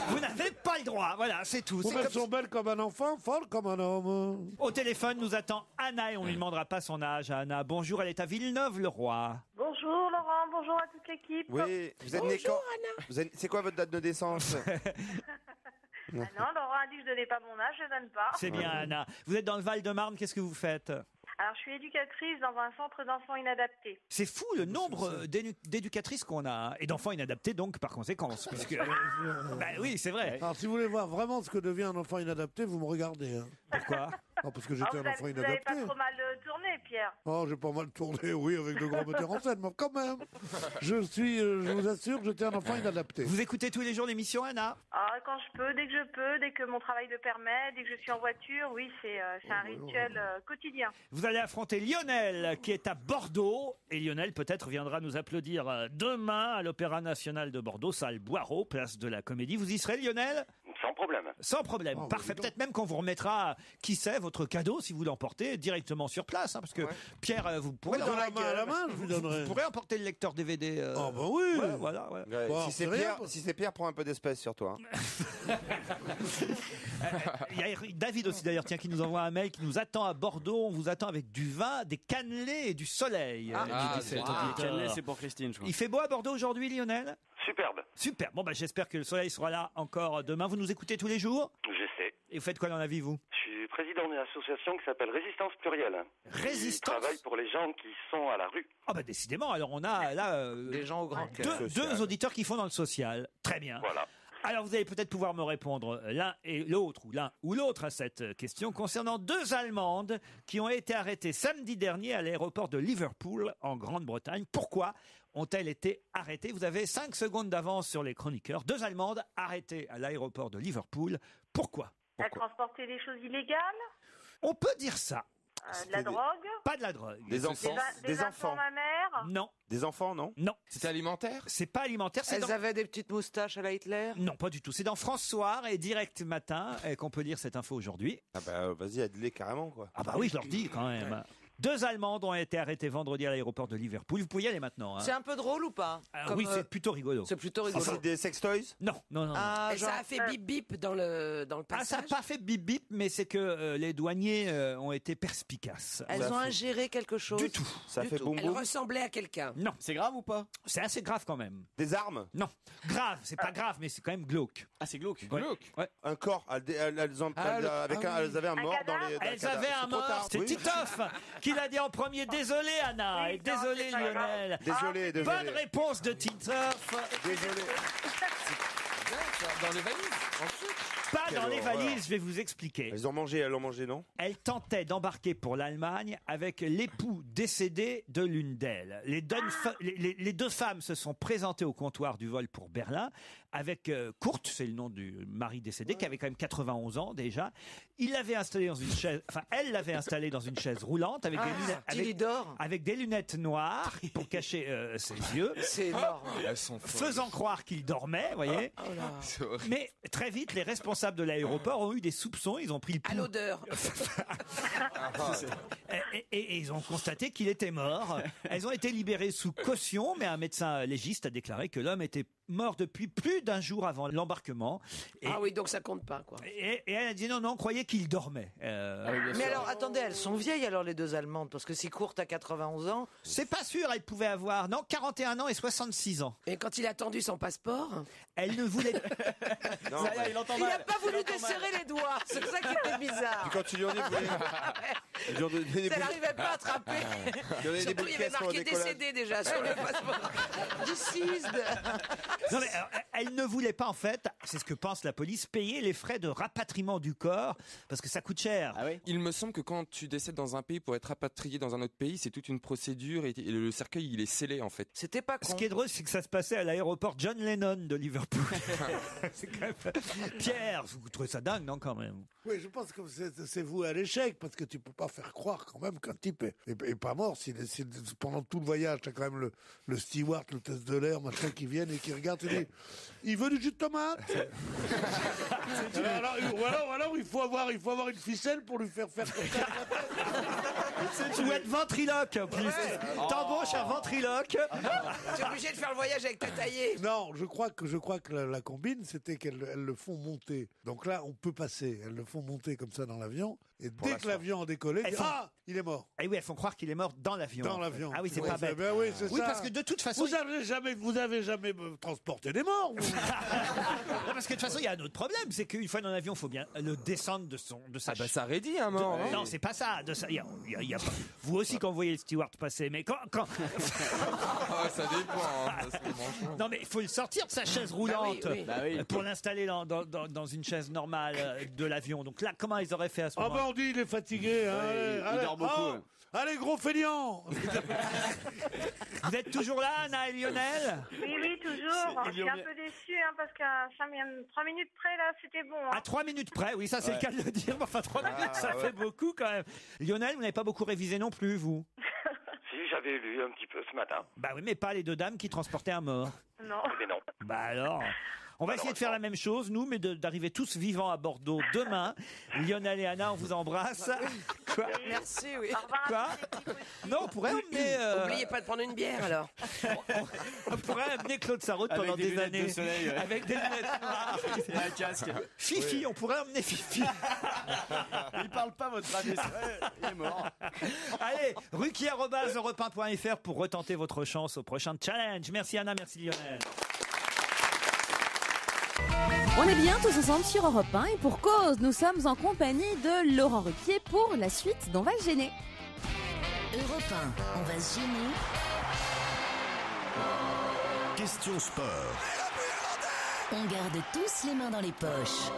vous n'avez pas le droit. Voilà, c'est tout. Elles sont belles comme un enfant, folles comme un homme. Au téléphone, nous attend Anna et on ne lui demandera pas son âge à Anna. Bonjour, elle est à Villeneuve-le-Roi. Bonjour Laurent, bonjour à toute l'équipe. Oui, vous êtes né quand C'est quoi votre date de naissance? Ah non, Laurent a dit que je donnais pas mon âge, je donne pas. C'est bien, Anna. Vous êtes dans le Val-de-Marne, qu'est-ce que vous faites? Alors, je suis éducatrice dans un centre d'enfants inadaptés. C'est fou le nombre d'éducatrices qu'on a, hein, et d'enfants inadaptés donc par conséquence. Puisque, bah oui, c'est vrai. Alors, si vous voulez voir vraiment ce que devient un enfant inadapté, vous me regardez. Hein. Pourquoi? Parce que j'étais un enfant Vous avez inadapté. pas trop mal tourné, Pierre. Oh, j'ai pas mal tourné, oui, avec de grands metteurs en scène, mais quand même. Je vous assure, j'étais un enfant inadapté. Vous écoutez tous les jours l'émission, Anna? Ah, quand je peux, dès que je peux, dès que mon travail le permet, dès que je suis en voiture, oui, c'est un rituel quotidien. Vous allez affronter Lionel qui est à Bordeaux et Lionel peut-être viendra nous applaudir demain à l'Opéra National de Bordeaux, salle Boireau, place de la Comédie. Vous y serez, Lionel? Sans problème. Sans problème, parfait. Peut-être même qu'on vous remettra, qui sait, votre cadeau si vous l'emportez directement sur place, hein, parce que Pierre, vous pourrez Dans la main à la main, je vous donnerai. Vous pourrez emporter le lecteur DVD. Ah bah oui. Ouais, voilà. Ouais, Bon, si c'est rien, Pierre, prends un peu d'espèce sur toi. hein. Il y a David aussi d'ailleurs, tiens, qui nous envoie un mail, qui nous attend à Bordeaux. On vous attend avec du vin, des cannelés et du soleil. Cannelé, c'est pour Christine, je crois. Il fait beau à Bordeaux aujourd'hui, Lionel? Superbe. Super. Bon, bah, j'espère que le soleil sera là encore demain. Vous nous écoutez tous les jours? J'essaie. Et vous faites quoi dans la vie, vous? Je suis président d'une association qui s'appelle Résistance Plurielle. Résistance? Je travaille pour les gens qui sont à la rue. Ah bah décidément, alors on a là Des gens au grand cœur. deux auditeurs qui font dans le social. Très bien. Voilà. Alors vous allez peut-être pouvoir me répondre l'un et l'autre, ou l'un ou l'autre à cette question concernant deux Allemandes qui ont été arrêtées samedi dernier à l'aéroport de Liverpool en Grande-Bretagne. Pourquoi ont-elles été arrêtées? Vous avez 5 secondes d'avance sur les chroniqueurs. Deux Allemandes arrêtées à l'aéroport de Liverpool. Pourquoi? Elle transportait des choses illégales, On peut dire ça. de la drogue, Pas de la drogue. Des enfants. des enfants mammaires. Non. Des enfants, non? Non. C'était alimentaire? C'est pas alimentaire. C'est Elles dans... avaient des petites moustaches à la Hitler? Non, pas du tout. C'est dans France Soir et Direct Matin qu'on peut lire cette info aujourd'hui. Ah bah vas-y, aide-les carrément quoi. Ah bah oui, je leur dis quand même. Deux Allemandes ont été arrêtées vendredi à l'aéroport de Liverpool. Vous pouvez y aller maintenant. Hein. C'est un peu drôle ou pas? Ah, oui, c'est plutôt rigolo. C'est plutôt rigolo. C'est des sextoys? Non. Et ça a fait bip bip dans le Ah, passage. ça n'a pas fait bip bip, mais c'est que les douaniers ont été perspicaces. Elles ont ingéré quelque chose? Du tout. Ça fait boum Elle boum? ressemblait à quelqu'un. Non. C'est grave ou pas? C'est assez grave quand même. Des armes? Non. Grave, c'est pas grave, mais c'est quand même glauque. Ah, c'est glauque. Ouais. Ouais. Un corps? Elles avaient un mort dans les... Elles avaient un mort. C'est Titoff qui l'a dit en premier. Désolé Anna, Oui, et désolé c'est pas grave. Lionel. Désolé. Bonne réponse de Titoff. Désolé. Dans les valises, ensuite. Pas Quelle dans les horreur. valises, je vais vous expliquer. Elles l'ont mangé, non? Elle tentait d'embarquer pour l'Allemagne avec l'époux décédé de l'une d'elles. Les deux femmes se sont présentées au comptoir du vol pour Berlin avec Kurt, c'est le nom du mari décédé, qui avait quand même 91 ans déjà. Il l'avait installé dans une chaise, enfin elle l'avait installé dans une chaise roulante avec avec des lunettes noires pour cacher ses yeux. C'est énorme. Elles sont folles. Faisant croire qu'il dormait, vous voyez. C'est horrible. Mais très vite, les responsables de l'aéroport ont eu des soupçons. Ils ont pris le pouls. À l'odeur. Et ils ont constaté qu'il était mort. Elles ont été libérées sous caution, mais un médecin légiste a déclaré que l'homme était mort depuis plus d'un jour avant l'embarquement. Ah oui, donc ça compte pas, quoi. Et elle a dit non, croyait qu'il dormait. Mais alors, attendez, elles sont vieilles alors les deux Allemandes, parce que si Kurt a 91 ans... C'est pas sûr, elle pouvait avoir, 41 ans et 66 ans. Et quand il a tendu son passeport? Elle ne voulait Non, Ça y est, il entend Il n'a mal. pas voulu desserrer les doigts, c'est ça qui était bizarre. Puis quand tu lui en dis, ils lui ont donné des Elle n'arrivait pas à attraper. Surtout, il y avait marqué décédé déjà sur le passeport. Deceased. Non mais elle ne voulait pas en fait, c'est ce que pense la police, payer les frais de rapatriement du corps parce que ça coûte cher. Ah oui? Il me semble que quand tu décèdes dans un pays pour être rapatrié dans un autre pays, c'est toute une procédure et le cercueil il est scellé en fait. C'était pas con. Ce qui est drôle, c'est que ça se passait à l'aéroport John Lennon de Liverpool. C'est quand même... Pierre, vous trouvez ça dingue, non, quand même? Oui, je pense que c'est voué à l'échec, parce que tu peux pas faire croire quand même qu'un type est pas mort. Pendant tout le voyage, t'as quand même le steward, le test de l'air, machin, qui viennent et qui regardent et dit Il veut du jus de tomate. Ou alors il faut avoir une ficelle pour lui faire comme ça. Ou être ventriloque en plus. T'embauches un ventriloque. Tu es obligé de faire le voyage avec ta taillée. Non, je crois que la combine, c'était qu'elles le font monter. Donc là, on peut passer. Elles le font monter comme ça dans l'avion. Et dès que l'avion a décollé, il est mort. Et oui, elles font croire qu'il est mort dans l'avion. Dans l'avion. Ah oui, c'est pas bête. Ben oui, c'est ça. Parce que de toute façon... Vous avez jamais transporté des morts. Non, parce que de toute façon, il y a un autre problème, c'est qu'une fois dans l'avion, il faut bien le descendre de sa. Ah bah ça raidit un mort. hein. Non, c'est pas ça. Il y a pas- Vous aussi, quand vous voyez le steward passer, mais quand... Ah, ça dépend. hein, parce que franchement- Non, mais il faut le sortir de sa chaise roulante Bah oui. pour l'installer dans une chaise normale de l'avion. Donc là, comment ils auraient fait à ce Ah moment-là? ben on dit il est fatigué. Ouais, il dort beaucoup. Allez, gros feignant. Vous êtes toujours là, Anna et Lionel? Oui, toujours. Je suis un peu déçue parce qu'à 3 minutes près, là, c'était bon. À 3 minutes près, oui, ça c'est le cas de le dire. Mais enfin, 3 minutes, ça ouais. fait beaucoup quand même. Lionel, vous n'avez pas beaucoup révisé non plus, vous? Si, j'avais lu un petit peu ce matin. Bah oui, mais pas les deux dames qui transportaient un mort. Non. Mais non. Bah alors, on va essayer de faire la même chose, nous, mais d'arriver tous vivants à Bordeaux demain. Lionel et Anna, on vous embrasse. Quoi? Merci, oui. Au revoir. Quoi? Non, on pourrait emmener... N'oubliez pas de prendre une bière, alors. On pourrait amener Claude Sarraute pendant des des lunettes années. de soleil, ouais. Avec des lunettes noires. Et un casque. Fifi, on pourrait emmener Fifi. Il parle pas, votre ami. Il est mort. Allez, ruquier@europe1.fr pour retenter votre chance au prochain challenge. Merci Anna, merci Lionel. On est bien tous ensemble sur Europe 1 et pour cause, nous sommes en compagnie de Laurent Ruquier pour la suite d'On va se gêner. Europe 1, on va se gêner. Question sport. On garde tous les mains dans les poches.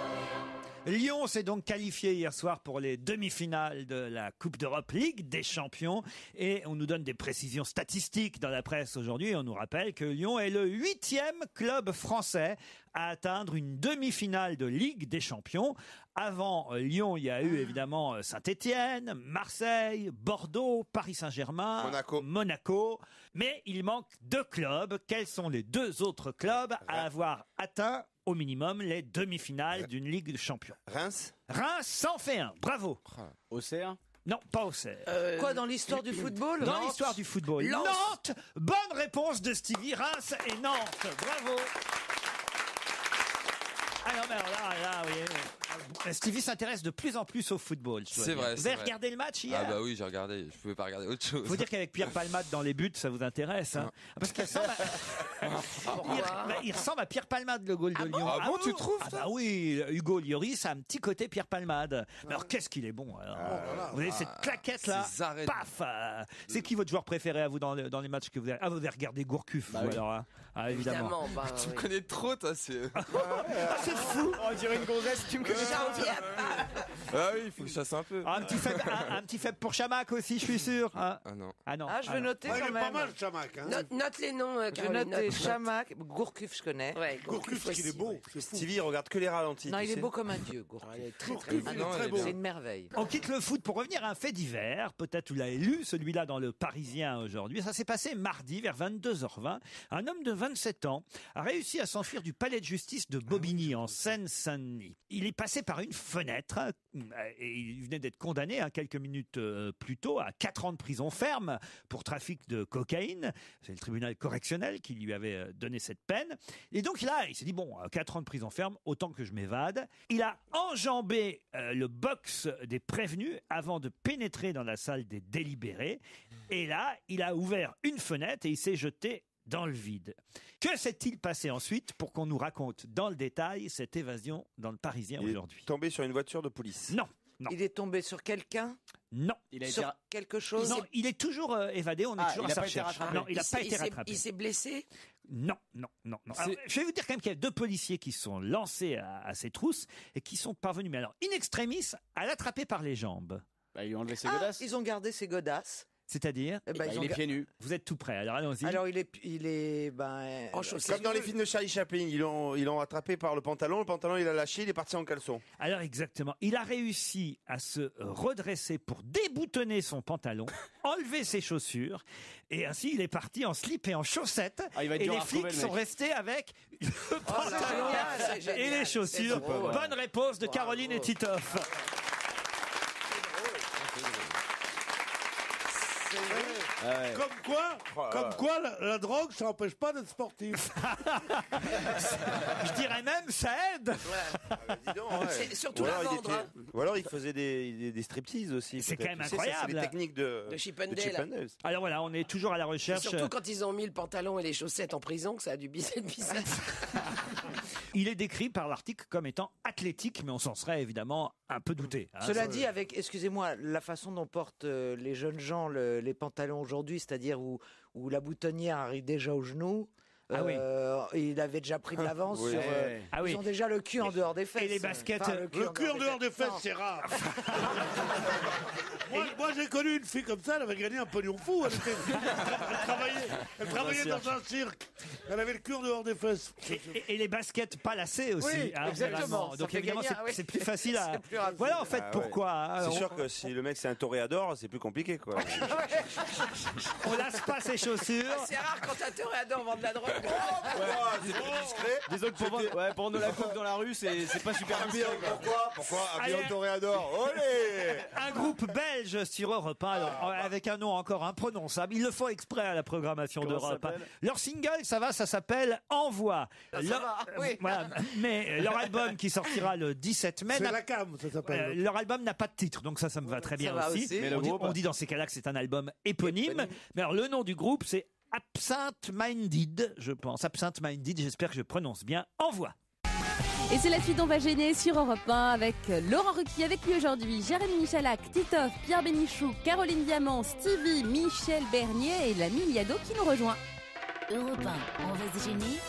Lyon s'est donc qualifié hier soir pour les demi-finales de la Coupe d'Europe Ligue des Champions et on nous donne des précisions statistiques dans la presse aujourd'hui et on nous rappelle que Lyon est le 8e club français à atteindre une demi-finale de Ligue des Champions. Avant Lyon, il y a eu évidemment Saint-Étienne, Marseille, Bordeaux, Paris Saint-Germain, Monaco. Mais il manque 2 clubs. Quels sont les 2 autres clubs à avoir atteint au minimum les demi-finales d'une Ligue des Champions? Reims. Reims s'en fait un. Bravo. Auxerre. Non, pas Auxerre. Quoi, dans l'histoire du football? Dans l'histoire du football. Lens. Nantes. Bonne réponse de Stevie. Reims et Nantes. Bravo. Ah non, mais alors là, oui. Stevie s'intéresse de plus en plus au football. je dois C'est dire. vrai. Vous c'est avez vrai. regardé le match hier? Ah bah oui, j'ai regardé. Je pouvais pas regarder autre chose. Faut dire qu'avec Pierre Palmade dans les buts, ça vous intéresse, hein? Parce qu'il ressemble il ressemble à Pierre Palmade, le goal de Lyon. Ah bon, tu trouves Ah bah oui, Hugo Lloris a un petit côté Pierre Palmade. Alors qu'est-ce qu'il est bon alors. Vous avez cette claquette là, ces arrêts. paf. C'est qui votre joueur préféré à vous dans les matchs que vous avez? Ah, vous avez regardé Gourcuff, vous, alors. Hein. Ah, évidemment. Bah, Tu me connais trop, toi. C'est C'est fou. On dirait une gonzesse, tu me connais. Ah oui, il faut que je chasse un peu. Un petit faible pour Chamac aussi, je suis sûr. Hein. Ah non. Ah non. Ah, je vais noter Il quand est pas même. mal, Chamac. Hein. Note les noms, Je vais Caroline, noter note. Chamac, Gourcuff, je connais. Ouais, Gourcuff, aussi, il est beau. ouais. C'est fou. Stevie, il regarde que les ralentis. Non, tu il est sais. beau comme un dieu, Gourcuff. Gourcuff, Ah il non, est très beau. c'est une merveille. On quitte le foot pour revenir à un fait divers. Peut-être vous l'avez lu, celui-là dans le Parisien aujourd'hui. Ça s'est passé mardi vers 22h20. Un homme de 27 ans a réussi à s'enfuir du palais de justice de Bobigny en Seine-Saint-Denis. Il est passé par une fenêtre et il venait d'être condamné quelques minutes plus tôt à 4 ans de prison ferme pour trafic de cocaïne. C'est le tribunal correctionnel qui lui avait donné cette peine. Et donc là, il s'est dit, bon, 4 ans de prison ferme, autant que je m'évade. Il a enjambé le box des prévenus avant de pénétrer dans la salle des délibérés. Et là, il a ouvert une fenêtre et il s'est jeté dans le vide. Que s'est-il passé ensuite pour qu'on nous raconte dans le détail cette évasion dans le Parisien aujourd'hui? Tombé sur une voiture de police. Non. Non. Il est tombé sur quelqu'un? Non. Il a été Sur quelque chose? Non, il est toujours évadé, on est toujours il à a sa pas été recherche. rattrapé. Non, il n'a pas été rattrapé. Il s'est blessé? Non. Alors, je vais vous dire quand même qu'il y a 2 policiers qui sont lancés à ses trousses et qui sont parvenus, mais alors, in extremis, à l'attraper par les jambes. Bah, ils lui ont enlevé ses Ah, godasses. ils ont gardé ses godasses. C'est-à-dire il est pieds nus. Vous êtes tout prêt, alors allons-y. Alors il est Comme dans les films de Charlie Chaplin, ils l'ont attrapé par le pantalon il a lâché, il est parti en caleçon. Alors exactement, il a réussi à se redresser pour déboutonner son pantalon, enlever ses chaussures, et ainsi il est parti en slip et en chaussettes. Il va être et dur les à retrouver, flics le sont mec. restés avec le pantalon c'est génial, et les chaussures. C'est beau, ouais. Bonne réponse de Caroline et Titoff. Comme quoi, la drogue, ça n'empêche pas d'être sportif. Je dirais même, ça aide. C'est surtout la vendre. Hein. Ou alors il faisait des striptease aussi. C'est peut-être. quand même Tu sais, ça, incroyable. c'est les techniques de Chip and Dale. Alors voilà, on est toujours à la C'est recherche. surtout quand ils ont mis le pantalon et les chaussettes en prison que ça a dû biser de biceps. Il est décrit par l'article comme étant athlétique, mais on s'en serait évidemment un peu douté. hein. Cela dit, avec, excusez-moi, la façon dont portent les jeunes gens les pantalons aujourd'hui, c'est-à-dire où la boutonnière arrive déjà au genou. Il avait déjà pris de l'avance Oui. sur. Ah oui. Ils ont déjà le cul en dehors des fesses. Et les baskets. Enfin, Le cul en dehors des fesses, non. c'est rare. Moi, j'ai connu une fille comme ça, elle avait gagné un pognon fou. Elle travaillait dans un cirque. Elle avait le cul en dehors des fesses. Et les baskets pas lacées aussi. Oui, exactement. généralement. Ça Donc fait évidemment, gagner, c'est plus facile à. C'est plus rapide. Voilà en fait pourquoi. hein, C'est sûr que si le mec c'est un toréador, c'est plus compliqué quoi. on lasse pas ses chaussures. C'est rare quand un toréador vend de la drogue. C'est plus discret. Disons que pour vendre de la coke dans la rue, c'est pas super discret. Pourquoi Allez. un toréador? Olé. Un groupe belge sur Europe 1, alors, avec un nom encore imprononçable. Ils le font exprès à la programmation Comment ça d'Europe 1. s'appelle Leur single, ça s'appelle Envoi. Voilà. Mais leur album qui sortira le 17 mai. C'est la cam, ça s'appelle. Leur album n'a pas de titre, donc ça me va très bien va aussi. aussi. Mais On dit dans ces cas-là que c'est un album éponyme. Mais alors le nom du groupe, c'est Absinthe Minded, je pense. Absinthe Minded, j'espère que je prononce bien. Envoi. Et c'est la suite d'On va gêner sur Europe 1 avec Laurent Ruquier, avec lui aujourd'hui Jérémy Michalak, Titoff, Pierre Bénichou, Caroline Diamant, Stevie, Michel Bernier et l'ami Liado qui nous rejoint. Europe 1, on va se gêner.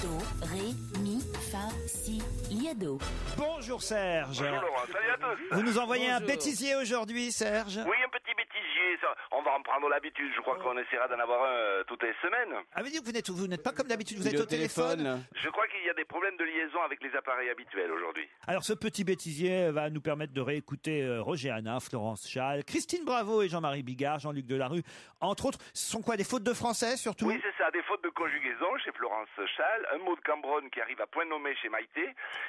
Do, ré, mi, fa, si, liado. Bonjour Serge. Bonjour Laurent, salut à tous. Vous nous envoyez un Bonjour. bêtisier aujourd'hui, Serge. Oui, un petit bêtisier, ça. On va en prendre l'habitude. Je crois qu'on essaiera d'en avoir un toutes les semaines. Ah, mais vous n'êtes pas comme d'habitude, vous Il êtes est au téléphone. Je crois qu'il y a des problèmes de liaison avec les appareils habituels aujourd'hui. Alors ce petit bêtisier va nous permettre de réécouter Roger Hanin, Florence Schall, Christine Bravo et Jean-Marie Bigard, Jean-Luc Delarue, entre autres. Ce sont quoi, des fautes de français surtout? Oui, c'est ça, des fautes de conjugaison chez Florence Schall, un mot de Cambronne qui arrive à point nommé chez Maïté,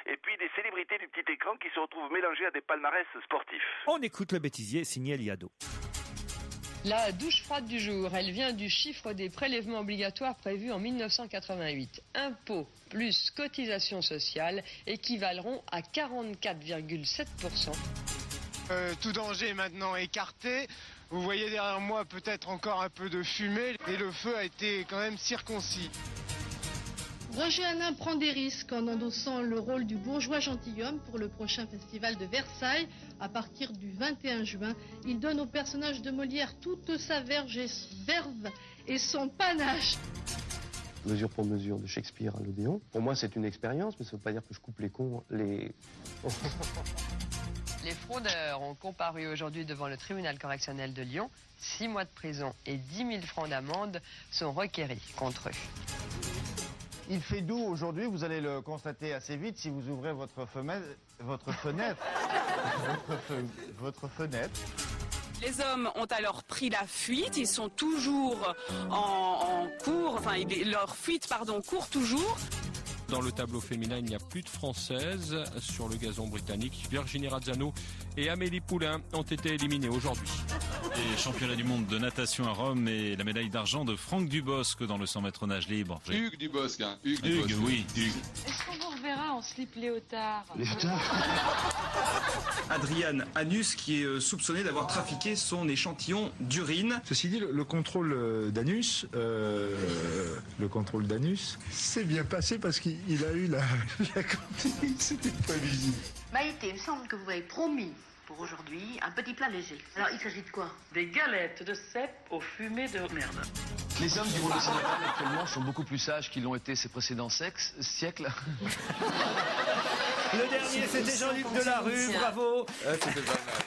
et puis des célébrités du petit écran qui se retrouvent mélangées à des palmarès sportifs. On écoute le bêtisier signé Liado. La douche froide du jour, elle vient du chiffre des prélèvements obligatoires prévus en 1988. Impôts plus cotisations sociales équivaleront à 44,7%. Tout danger est maintenant écarté. Vous voyez derrière moi peut-être encore un peu de fumée et le feu a été quand même circoncis. Roger Hanin prend des risques en endossant le rôle du bourgeois gentilhomme pour le prochain festival de Versailles. À partir du 21 juin, il donne au personnage de Molière toute sa verve et son panache. Mesure pour mesure de Shakespeare à l'Odéon. Pour moi, c'est une expérience, mais ça ne veut pas dire que je coupe les cons, les... Les fraudeurs ont comparu aujourd'hui devant le tribunal correctionnel de Lyon. 6 mois de prison et 10 000 francs d'amende sont requéris contre eux. Il fait doux aujourd'hui, vous allez le constater assez vite si vous ouvrez votre fenêtre. Les hommes ont alors pris la fuite, ils sont toujours en cours, enfin leur fuite court toujours. Dans le tableau féminin, il n'y a plus de Françaises sur le gazon britannique. Virginie Razzano et Amélie Poulain ont été éliminées aujourd'hui. Les championnats du monde de natation à Rome et la médaille d'argent de Franck Dubosc dans le 100 mètres nage libre. Hugues Dubosc, hein. Hugues, oui, Hugues. Est-ce qu'on vous reverra en slip léotard? Adrian Anus qui est soupçonné d'avoir trafiqué son échantillon d'urine. Ceci dit, le contrôle d'anus, s'est bien passé parce qu'il a eu la cantine, c'était pas visible. Maïté, il me semble que vous avez promis pour aujourd'hui un petit plat léger. Alors, il s'agit de quoi? Des galettes de cèpe aux fumées de merde. Les hommes qui vont laisser la femme actuellement sont beaucoup plus sages qu'ils l'ont été ces précédents siècles. Le dernier, c'était Jean-Luc Delarue, bravo. C'était pas mal.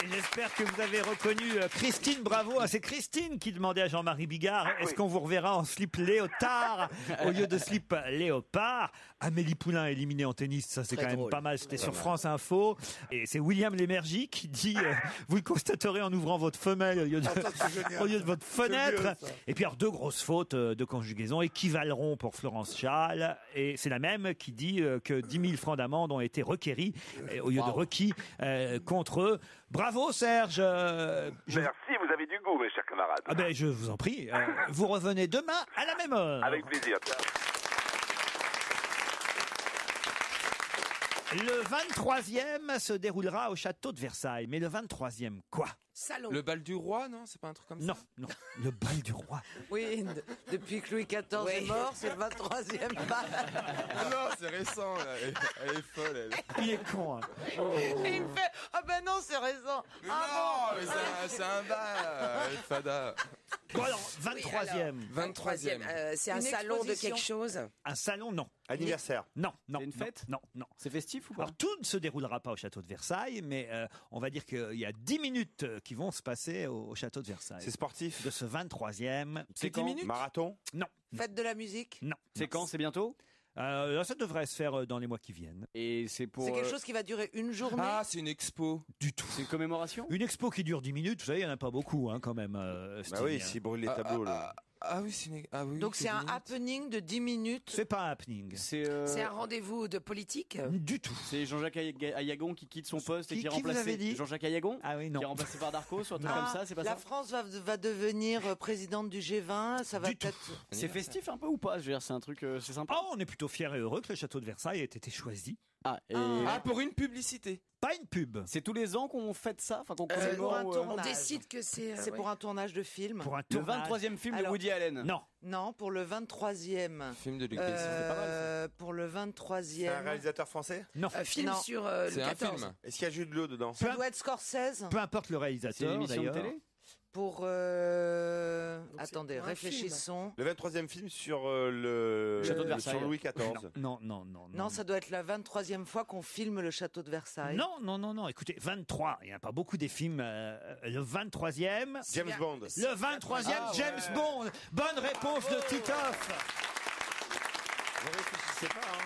Et j'espère que vous avez reconnu Christine Bravo. Ah, c'est Christine qui demandait à Jean-Marie Bigard est-ce qu'on vous reverra en slip léotard au lieu de slip léopard. Amélie Poulain éliminée en tennis, ça c'est Très quand même drôle. pas mal. C'était sur France Info. Et c'est William Lémergie qui dit vous le constaterez en ouvrant votre femelle au lieu de, au lieu de votre fenêtre. mieux, ça. Et puis alors 2 grosses fautes de conjugaison équivaleront pour Florence Schall. Et c'est la même qui dit que 10 000 francs d'amende ont été requéris au lieu de requis contre eux. Bravo Serge. Merci, vous avez du goût, mes chers camarades. Ah ben, je vous en prie. Vous revenez demain à la même heure. Avec plaisir. Le 23e se déroulera au château de Versailles. Mais le 23e quoi? Salon. Le bal du roi, non? C'est pas un truc comme ça? Non, non. Le bal du roi. Oui, depuis que Louis XIV est mort, c'est le 23e bal. Ah non, c'est récent, là. Elle est folle, elle. Il est con, hein. Et il me fait ah ben non, c'est récent. Non, mais c'est un bal, fada. Bon alors, 23e. 23e. C'est un Une salon de exposition. quelque chose. Un salon, non. Anniversaire. Non, non. C'est une fête? Non, non. C'est festif ou pas? Alors, tout ne se déroulera pas au château de Versailles, mais on va dire qu'il y a 10 minutes qui vont se passer au château de Versailles. C'est sportif. De ce 23e. C'est 10 minutes? Marathon. Non. Fête de la musique. Non. C'est quand? C'est bientôt? Là, ça devrait se faire dans les mois qui viennent. Et c'est pour. C'est quelque chose qui va durer une journée. Ah, c'est une expo. Du tout. C'est une commémoration? Une expo qui dure 10 minutes, vous savez, il n'y en a pas beaucoup hein, quand même. Bah oui, s'ils brûlent les tableaux. là. Ah oui, c'est une... ah oui, Donc c'est un minutes. happening de 10 minutes. C'est pas un happening. C'est C'est un rendez-vous de politique. Du tout. C'est Jean-Jacques Ayagon qui quitte son poste et qui est Qui vous remplacé. avez dit Jean-Jacques Ayagon? Ah oui, Qui est non. remplacé par Darcos, ou un truc comme ça, c'est pas La ça? France va devenir présidente du G20. Ça va Du tout. peut-être. C'est festif un peu ou pas? Je veux dire, c'est un truc, c'est sympa. Oh, on est plutôt fiers et heureux que le château de Versailles ait été choisi. Ah, et Ah, pour une publicité. Pas une pub. c'est tous les ans qu'on fête ça, enfin qu'on C'est pour un commémore. On tournage. décide que c'est. C'est pour un tournage de film. Pour un Le tournage. 23e film de Alors- Woody Allen. Non. Non, pour le 23e. Film de Luc Besson. Pour le C'est un 23e. réalisateur français. Non. Un film Non. sur le C'est un 14. film. Est-ce qu'il y a Jude Law dedans? Ça doit être Scorsese. Peu importe le C'est une réalisateur émission de d'ailleurs. télé? Pour. c'est Attendez, pour un réfléchissons. Le 23e film sur le Château de Versailles. sur Louis XIV. Non, non, non. Non, ça doit être la 23e fois qu'on filme le château de Versailles. Non, non, non, non. Écoutez, 23. Il n'y a pas beaucoup des films. Le 23e. James Bond. Le 23e Ah, ouais. James Bond. Bonne réponse de Titoff. Vous réfléchissez pas, hein.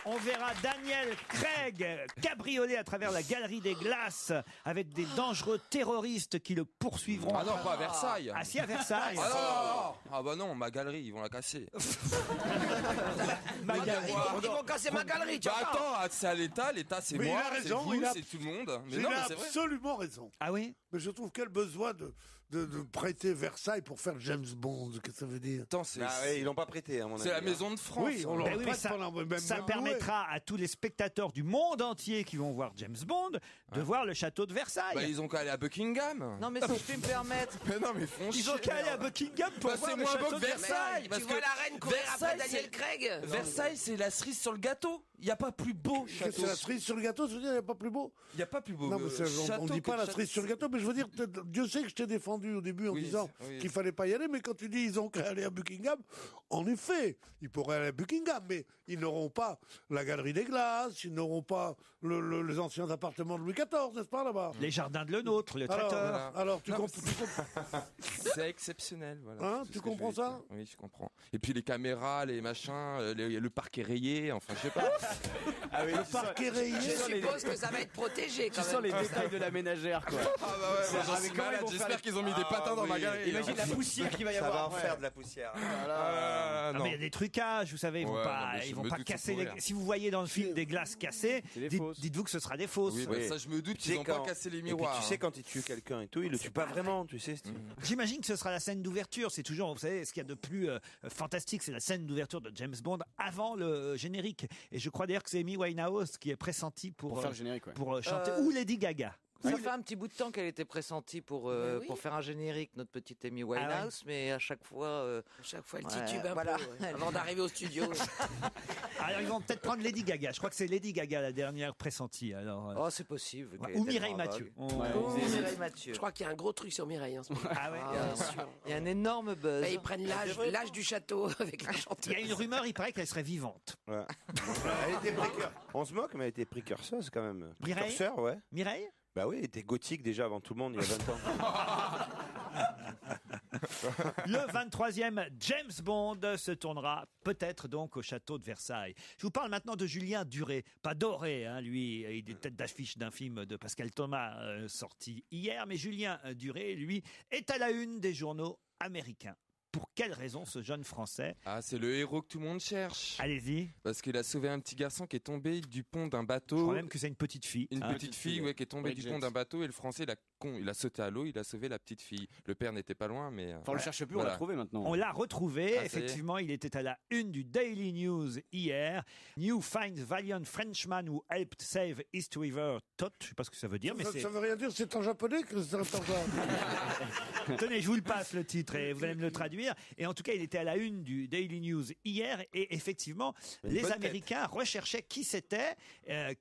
On verra Daniel Craig cabrioler à travers la galerie des glaces avec des dangereux terroristes qui le poursuivront. Ah non, pas à Versailles. Ah si, à Versailles. Ah non, non, non. Ah bah non, ma galerie, ils vont la casser. Ma galerie. Ils vont casser ma galerie, tu Bah vois. attends, c'est à l'État c'est Mais il moi, a c'est raison, vous, il a- c'est tout le monde. Mais Il non, a mais c'est vrai. absolument raison. Ah oui. Mais je trouve quel besoin de prêter Versailles pour faire James Bond. Qu'est-ce que ça veut dire? Attends, c'est Ah ouais, ils l'ont pas prêté à mon avis. c'est la maison de France. Oui, on Ben leur oui, mais prête ça, pendant même ça même permettra à tous les spectateurs du monde entier qui vont voir James Bond de voir le château de Versailles. Bah ils ont qu'à aller à Buckingham. Non, mais si je puis me permettre. Mais non, mais font Ils ont chier. qu'à aller à Buckingham pour Bah, voir c'est le moins château beau de que Versailles. Versailles. Parce Tu que vois la reine courir après Versailles, Daniel c'est- Craig. Versaï, c'est la cerise sur le gâteau. Il n'y a pas plus beau Qu'est-ce château. que c'est la cerise sur le gâteau? Je veux dire, il n'y a pas plus beau. Il n'y a pas plus beau. Non, mais on château ne dit pas que la château. cerise sur le gâteau, mais je veux dire, Dieu sait que je t'ai défendu au début en Oui, disant oui. qu'il fallait pas y aller, mais quand tu dis ils ont qu'à aller à Buckingham, en effet, ils pourraient aller à Buckingham, mais ils n'auront pas la galerie des glaces, ils n'auront pas les anciens appartements de Louis XIV, n'est-ce pas, là-bas? Les jardins de Lenôtre, le Alors, traiteur. voilà. Alors, tu Non, comprends? C'est exceptionnel. Voilà. Hein, C'est tu ce que je comprends vais ça dire. Oui, je comprends. Et puis les caméras, les machins, le parc est rayé, enfin je sais pas. Ah oui, Le parc est rayé. Je suppose que ça va être protégé tu quand sens même. les détails de la ménagère, quoi. Ah bah ouais, C'est- moi, j'en ah, mais suis comment malade. ils vont faire J'espère les- qu'ils ont mis des patins dans ma oui. galerie. Imagine la poussière qu'il va y Ça va avoir. en faire de la poussière. Ah, non. mais il y a des trucages, vous savez, ils vont Ouais, pas, non, mais je ils vont me pas doute casser pour les... rien. Si vous voyez dans le film des glaces cassées, C'est des fausses. dites-vous que ce sera des fausses. Oui, bah, ça je me doute qu'ils n'ont pas cassé les Et puis miroirs. tu sais, quand il tue quelqu'un et tout, il le tue pas vraiment, tu sais. J'imagine que ce sera la scène d'ouverture. C'est toujours, vous savez, ce qu'il y a de plus fantastique, c'est la scène d'ouverture de James Bond avant le générique. Et je crois d'ailleurs que c'est Amy Winehouse qui est pressentie pour faire le générique, ouais. pour chanter, ou Lady Gaga. Ça fait un petit bout de temps qu'elle était pressentie pour faire un générique, notre petite Amy Winehouse, mais à chaque fois. Chaque fois, elle ouais, titube un voilà. peu avant d'arriver au studio. Alors ils vont peut-être prendre Lady Gaga. Je crois que c'est Lady Gaga la dernière pressentie. Alors, Oh, c'est possible. ouais, qu'elle ou est Mireille tellement Mathieu. vague. Ouais, Ou ils Mireille Mathieu. Je crois qu'il y a un gros truc sur Mireille en ce moment. Ah ouais. Bien sûr. Il y a un énorme buzz. Bah, ils prennent l'âge du château avec la Il y chanteuse. a une rumeur, il paraît qu'elle serait vivante. Ouais. Elle était précurseur. On se moque, mais elle était précurseuse quand même. Mireille Précurseur, ouais. Mireille Bah oui, il était gothique déjà avant tout le monde il y a 20 ans. Le 23e James Bond se tournera peut-être donc au château de Versailles. Je vous parle maintenant de Julien Duré, pas Doré, hein, lui, il est tête d'affiche d'un film de Pascal Thomas sorti hier, mais Julien Duré, lui, est à la une des journaux américains. Pour quelle raison ce jeune Français? Ah, c'est le héros que tout le monde cherche. Allez-y. Parce qu'il a sauvé un petit garçon qui est tombé du pont d'un bateau. Je crois même que c'est une petite fille. Une petite fille, ouais, qui est tombée du pont d'un bateau et le Français, il a sauté à l'eau, il a sauvé la petite fille. Le père n'était pas loin, mais... Enfin, on le cherche plus, on l'a trouvé maintenant. On l'a retrouvé, Ah, effectivement, il était à la une du Daily News hier. New finds valiant Frenchman who helped save East River Tot. Je sais pas ce que ça veut dire, mais Ça veut rien dire, c'est en japonais que c'est en Tenez, je vous le passe le titre et vous allez me le traduire. Et en tout cas, il était à la une du Daily News hier et effectivement, les Américains recherchaient qui c'était,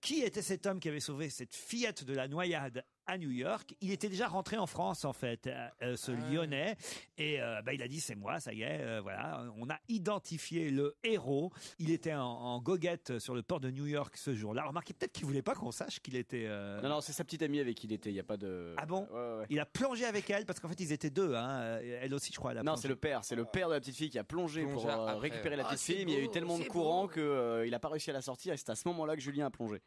qui était cet homme qui avait sauvé cette fillette de la noyade à New York. Il était déjà rentré en France, en fait, ce Lyonnais. Et il a dit, c'est moi, ça y est, voilà. On a identifié le héros. Il était en goguette sur le port de New York ce jour-là. Remarquez, peut-être qu'il voulait pas qu'on sache qu'il était... Non, c'est sa petite amie avec qui il était, il n'y a pas de... Ah bon? Ouais. Il a plongé avec elle, parce qu'en fait, ils étaient deux. Hein. Elle aussi, je crois. Non, c'est le père de la petite fille qui a plongé pour récupérer la petite fille, mais il y a eu tellement de c'est courant qu'il n'a pas réussi à la sortir, et c'est à ce moment-là que Julien a plongé.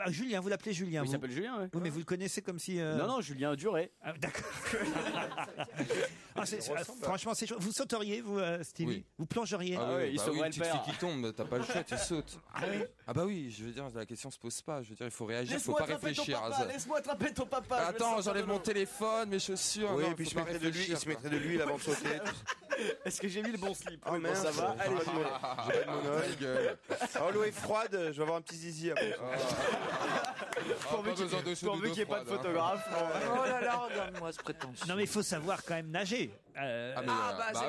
Julien, vous l'appelez Julien? Oui, il vous s'appelle Julien, ouais. Oui, mais vous le connaissez comme si... Non, Julien Duré. Ah, d'accord. Franchement, c'est chaud. Vous sauteriez, vous, Stevie? Oui. Vous plongeriez? Ah oui, il sauverait une le petite père. fille qui tombe, t'as pas le choix, tu sautes. Ah oui? Ah bah oui, je veux dire, la question se pose pas. Je veux dire, il faut réagir, faut pas réfléchir. Laisse-moi attraper ton papa. Attends, j'enlève mon téléphone, mes chaussures. Oui, non, et puis faut il pas réfléchir, se mettrait de l'huile avant de sauter. Est-ce que j'ai mis le bon slip? Oh mince, ça va. Allez, j'ai pas de monoeil. Oh, l'eau est froide, je vais avoir un petit zizi après. Pourvu qu'il n'y ait pas de photographe. Oh là là, regarde-moi ce prétentieux. Non, mais il faut savoir quand même nager. c'est la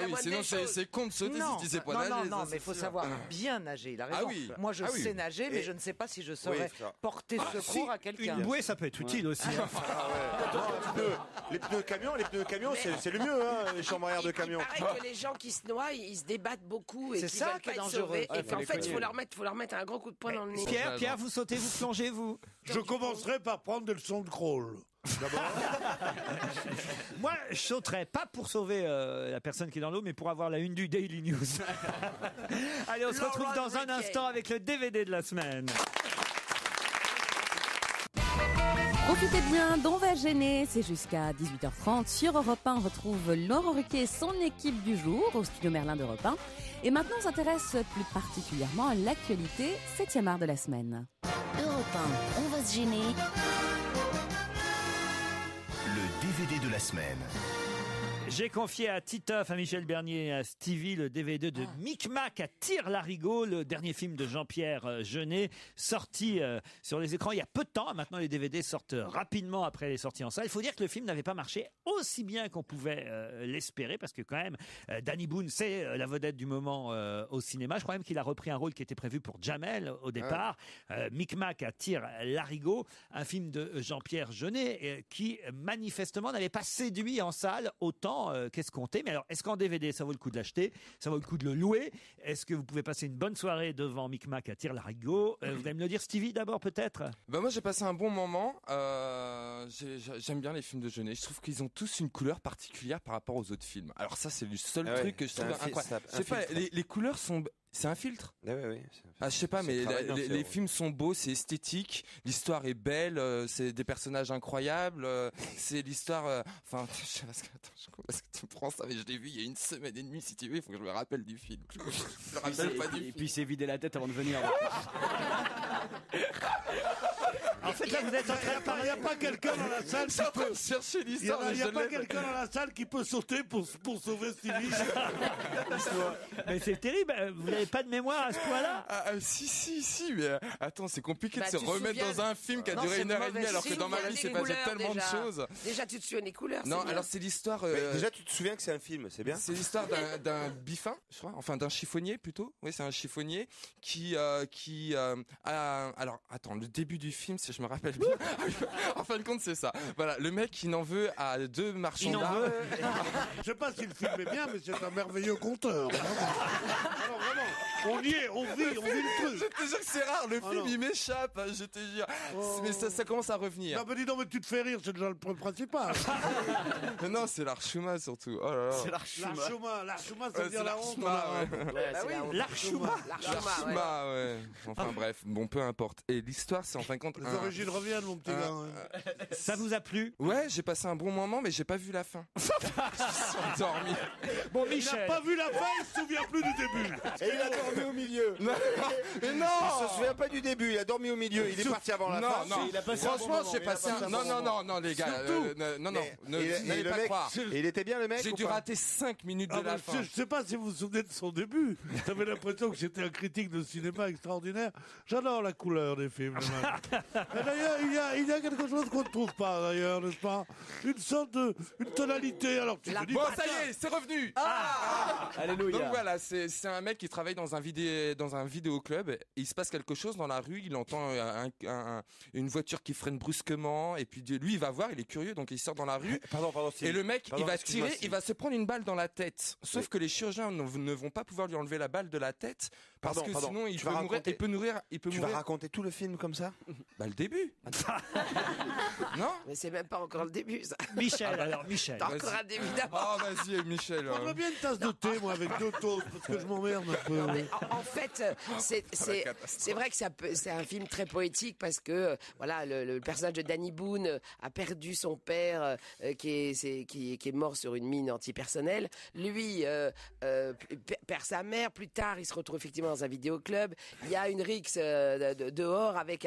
moindre sinon des choses. c'est con de sauter si tu sais pas nager. Non, ça, mais c'est il faut sûr. savoir bien nager. Il a raison. Ah oui. Moi, je Ah oui. sais nager, mais je ne sais pas si je saurais porter secours à quelqu'un. Une bouée, ça peut être utile aussi. Hein. Les pneus camions, c'est le mieux, hein, les chambres arrière de camion. Il paraît que les gens qui se noient, ils se débattent beaucoup et C'est qu'ils ça veulent qui est pas être dangereux. sauvés. Ouais, Et qu'en faut fait, les il faut leur mettre un gros coup de poing dans le nez. Pierre, vous sautez, vous plongez, vous? Je commencerai par prendre des leçons de crawl. Moi, je sauterais pas pour sauver la personne qui est dans l'eau, mais pour avoir la une du Daily News. Allez, on se retrouve dans un instant avec le DVD de la semaine. Profitez bien d'On va gêner, c'est jusqu'à 18h30 sur Europe 1. On retrouve Laurent Ruquier et son équipe du jour au studio Merlin d'Europe 1. Et maintenant, on s'intéresse plus particulièrement à l'actualité, 7e art de la semaine. Europe 1, on va se gêner. Le DVD de la semaine. J'ai confié à Titoff, à Michel Bernier et à Stevie le DVD de Micmac à Tire-Larigot, le dernier film de Jean-Pierre Jeunet, sorti sur les écrans il y a peu de temps. Maintenant, les DVD sortent rapidement après les sorties en salle. Il faut dire que le film n'avait pas marché aussi bien qu'on pouvait l'espérer, parce que quand même, Danny Boone, c'est la vedette du moment au cinéma. Je crois même qu'il a repris un rôle qui était prévu pour Jamel au départ. Micmac à Tire-Larigot, un film de Jean-Pierre Jeunet qui manifestement n'avait pas séduit en salle autant qu'escompté. Mais alors, est-ce qu'en DVD, ça vaut le coup de l'acheter? Ça vaut le coup de le louer? Est-ce que vous pouvez passer une bonne soirée devant Micmac à Tire-Larigot? Vous allez me le dire, Stevie, d'abord, peut-être? Bah moi, j'ai passé un bon moment. J'aime bien les films de Jeunet. Je trouve qu'ils ont tous une couleur particulière par rapport aux autres films. Alors ça, c'est le seul truc que je trouve incroyable. Je sais pas, les couleurs sont... C'est un filtre? Oui. Je sais pas, mais les films sont beaux, c'est esthétique, l'histoire est belle, c'est des personnages incroyables, c'est l'histoire... Enfin, je sais pas parce que tu me prends ça, mais je l'ai vu il y a 1 semaine et demie, si tu veux, il faut que je me rappelle du film. Je me rappelle pas du film. Et puis il s'est vidé la tête avant de venir. En fait, là, vous êtes en train de parler. Il n'y a pas quelqu'un dans la salle qui peut chercher l'histoire. Il n'y a pas quelqu'un dans la salle qui peut sauter pour sauver Stevie. Mais c'est terrible. Vous n'avez pas de mémoire à ce point-là? Si, mais attends, c'est compliqué de se tu te remettre souviens- dans un film qui a Non, duré c'est 1h30, alors que dans ma vie, c'est passé tellement de choses. Déjà, tu te souviens des couleurs. Non, c'est bien. alors c'est l'histoire. Déjà, tu te souviens que c'est un film, c'est bien. C'est l'histoire d'un biffin, je crois, enfin d'un chiffonnier plutôt. Oui, c'est un chiffonnier qui a. Alors, attends, le début du film, si je me rappelle bien. En fin de compte, c'est ça. Voilà, le mec, il en veut à 2 marchands d'art. Je sais pas si le film est bien, mais c'est un merveilleux conteur. Alors vraiment. On y est, on vit le truc. Je te jure que c'est rare, le film il m'échappe, je te jure. Mais ça commence à revenir. Non mais dis donc, mais tu te fais rire, c'est déjà le principal. Mais non, c'est l'Archuma surtout. Oh là là. C'est l'Archuma. L'Archuma, ça veut dire la honte. L'Archuma, ouais. Enfin bref, bon, peu importe. Et l'histoire, c'est en fin de compte. Les origines reviennent, mon petit gars. Ça vous a plu? Ouais, j'ai passé un bon moment, mais j'ai pas vu la fin. Je suis endormi. Bon, Il n'a pas vu la fin, il se souvient plus du début. Et il a dormi au milieu. Mais non. Il se souvient pas du début, il a dormi au milieu. Il est parti avant la fin. Non, franchement, j'ai passé un. Non, les gars. N'allez pas croire. Et il était bien, le mec? J'ai dû rater 5 minutes de la fin. Je sais pas si vous vous souvenez de son début. J'avais l'impression que j'étais un critique de cinéma extraordinaire. J'adore la couleur des films. Et d'ailleurs, il y a quelque chose qu'on ne trouve pas, d'ailleurs, n'est-ce pas? Une sorte de. Une tonalité. Alors, tu me dis. Bon, ça y est, c'est revenu. Alléluia. Donc voilà, c'est un mec qui travaille dans un vidéoclub. Il se passe quelque chose dans la rue. Il entend une voiture qui freine brusquement. Et puis lui, il va voir. Il est curieux, donc il sort dans la rue. Pardon. Et le mec, il va tirer. Il va se prendre une balle dans la tête. Sauf que les chirurgiens ne vont pas pouvoir lui enlever la balle de la tête parce que sinon il peut mourir. Tu vas raconter tout le film comme ça? Bah le début. Non? Mais c'est même pas encore le début, ça. Michel, alors Michel. T'as encore un début d'abord. Oh vas-y Michel. Je prendrais bien une tasse de thé, moi, avec 2 toasts, parce que je m'emmerde un peu. Non, mais en fait, c'est vrai que c'est un film très poétique parce que voilà, le personnage de Danny Boone a perdu son père qui est mort sur une mine antipersonnelle. Lui perd sa mère. Plus tard, il se retrouve effectivement dans un vidéoclub. Il y a une rixe dehors avec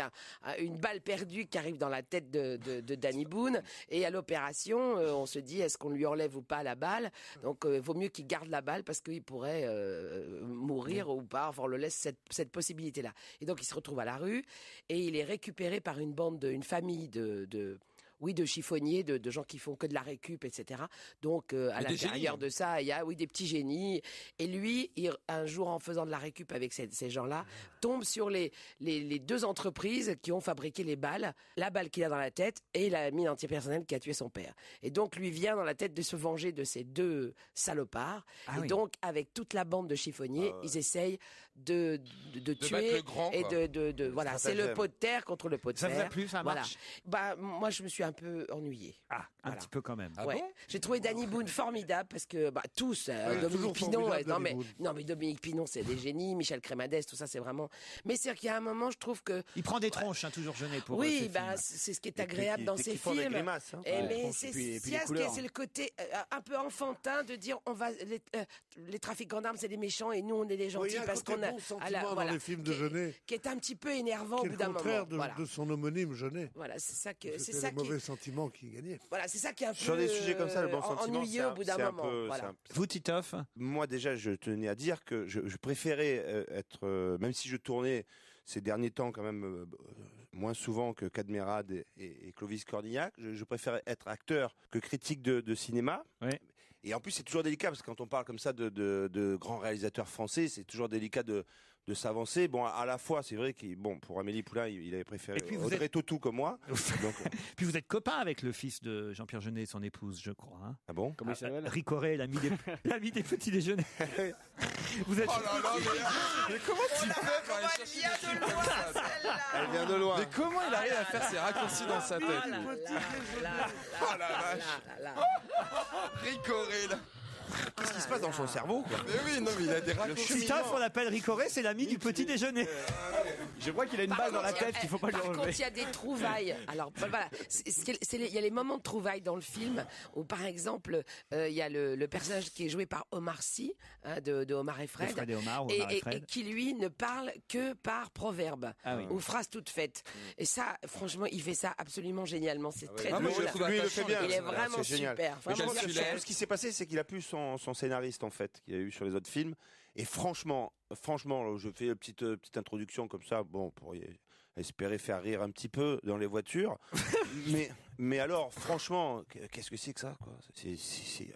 une balle perdue qui arrive dans la tête de Danny Boone. Et à l'opération, on se dit, est-ce qu'on lui enlève ou pas la balle? Donc, vaut mieux qu'il garde la balle parce qu'il pourrait mourir ou pas. Enfin, on le laisse cette possibilité-là. Et donc, il se retrouve à la rue et il est récupéré par une famille de chiffonniers, de gens qui font que de la récup, etc. Donc, à l'intérieur de ça, il y a des petits génies. Et lui, un jour, en faisant de la récup avec ces gens-là, tombe sur les 2 entreprises qui ont fabriqué les balles, la balle qu'il a dans la tête et la mine antipersonnelle qui a tué son père. Et donc, lui vient dans la tête de se venger de ces 2 salopards. Donc, avec toute la bande de chiffonniers, ils essayent de tuer le grand, et voilà, c'est le pot de terre contre le pot de fer. Ça vous a plu, ça marche? Bah, moi, je me suis un peu ennuyée. Un petit peu quand même. Ouais. J'ai trouvé Danny Boone formidable parce que tous, Dominique Pinon, mais Dominique Pinon, c'est des génies, Michel Crémadès, tout ça, c'est vraiment. Mais c'est qu'il y a un moment, je trouve que il prend des tronches, toujours Jeunet pour. Oui, c'est ce qui est agréable dans ces films. Grimaces, hein. Mais c'est le côté un peu enfantin de dire on va les trafiquants d'armes, c'est des méchants et nous on est les gentils parce qu'on a dans les films de Jeunet, qui est un petit peu énervant au bout d'un moment. C'est le contraire de son homonyme Jeunet. Voilà, c'est ça que c'est le mauvais sentiment qui gagnait. Voilà, c'est ça qui est un peu sur des sujets comme ça, le bon sentiment, ennuyeux au bout d'un moment. Vous, Titoff? Moi, déjà, je tenais à dire que je préférais être, même si je tournais ces derniers temps quand même moins souvent que Cadmerade et Clovis Cornillac, je préférais être acteur que critique de cinéma. Oui. Et en plus, c'est toujours délicat parce que quand on parle comme ça de grands réalisateurs français, c'est toujours délicat de s'avancer. Bon, à la fois, c'est vrai pour Amélie Poulain, il avait préféré Audrey Tautou comme moi. Donc, puis vous êtes copain avec le fils de Jean-Pierre Jeunet et son épouse, je crois. Hein. Ah bon? Comment il s'appelle? Ricoré, l'ami des petits déjeuners. Vous êtes. Oh là là, mais comment tu fais pour aller chercher des films comme ça? Elle vient de loin. Mais comment il arrive à faire ces raccourcis dans sa tête? Oh la vache. Ricoré là. Qu'est-ce qui se passe dans son cerveau, quoi? Mais oui, non, mais il a des raccourcis. Titoff, on l'appelle Ricoré, c'est l'ami du petit déjeuner. Je crois qu'il a une balle dans la tête qu'il faut pas lui enlever. Par contre, il y a des trouvailles. Alors voilà, il y a les moments de trouvailles dans le film où, par exemple, il y a le personnage qui est joué par Omar Sy, de Omar et Fred, et qui lui ne parle que par proverbe ou phrase toute faite. Et ça, franchement, il fait ça absolument génialement. C'est très drôle. Lui, il le fait bien. Il est vraiment super. Ce qui s'est passé, c'est qu'il a plus son scénariste en fait qu'il y a eu sur les autres films. Et franchement, je fais une petite introduction comme ça, pour espérer faire rire un petit peu dans les voitures. mais Mais alors, franchement, qu'est-ce que c'est que ça, quoi? C'est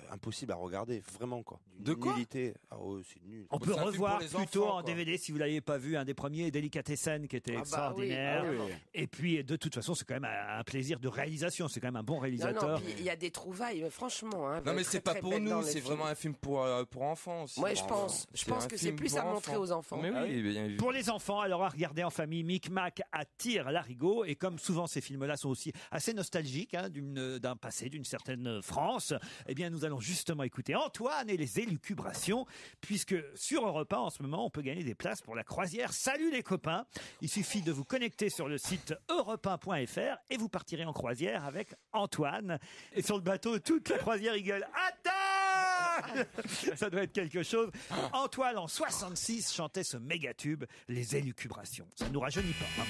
impossible à regarder, vraiment, quoi. De quoi? Nullité. Ah ouais, c'est nul. On peut revoir plutôt en DVD si vous l'aviez pas vu, un des premiers, Delicatessen, qui était extraordinaire. oui. Et puis, de toute façon, c'est quand même un plaisir de réalisation. C'est quand même un bon réalisateur. Non, il y a des trouvailles, mais franchement. Hein, Non, mais c'est pas très pour belle dans nous, les c'est films. vraiment un film pour enfants aussi. Ouais, je pense que c'est plus à montrer aux enfants. Mais oui, Pour les enfants, alors à regarder en famille, Micmac attire l'arigot. Et comme souvent ces films-là sont aussi assez nostalgiques hein, d'un passé, d'une certaine France, eh bien nous allons justement écouter Antoine et les élucubrations, puisque sur Europe 1 en ce moment, on peut gagner des places pour la croisière Salut les copains. Il suffit de vous connecter sur le site europe1.fr et vous partirez en croisière avec Antoine. Et sur le bateau, toute la croisière rigole. Attends! Ça doit être quelque chose. Antoine, en 66, chantait ce méga-tube, Les élucubrations. Ça ne nous rajeunit pas. Hein.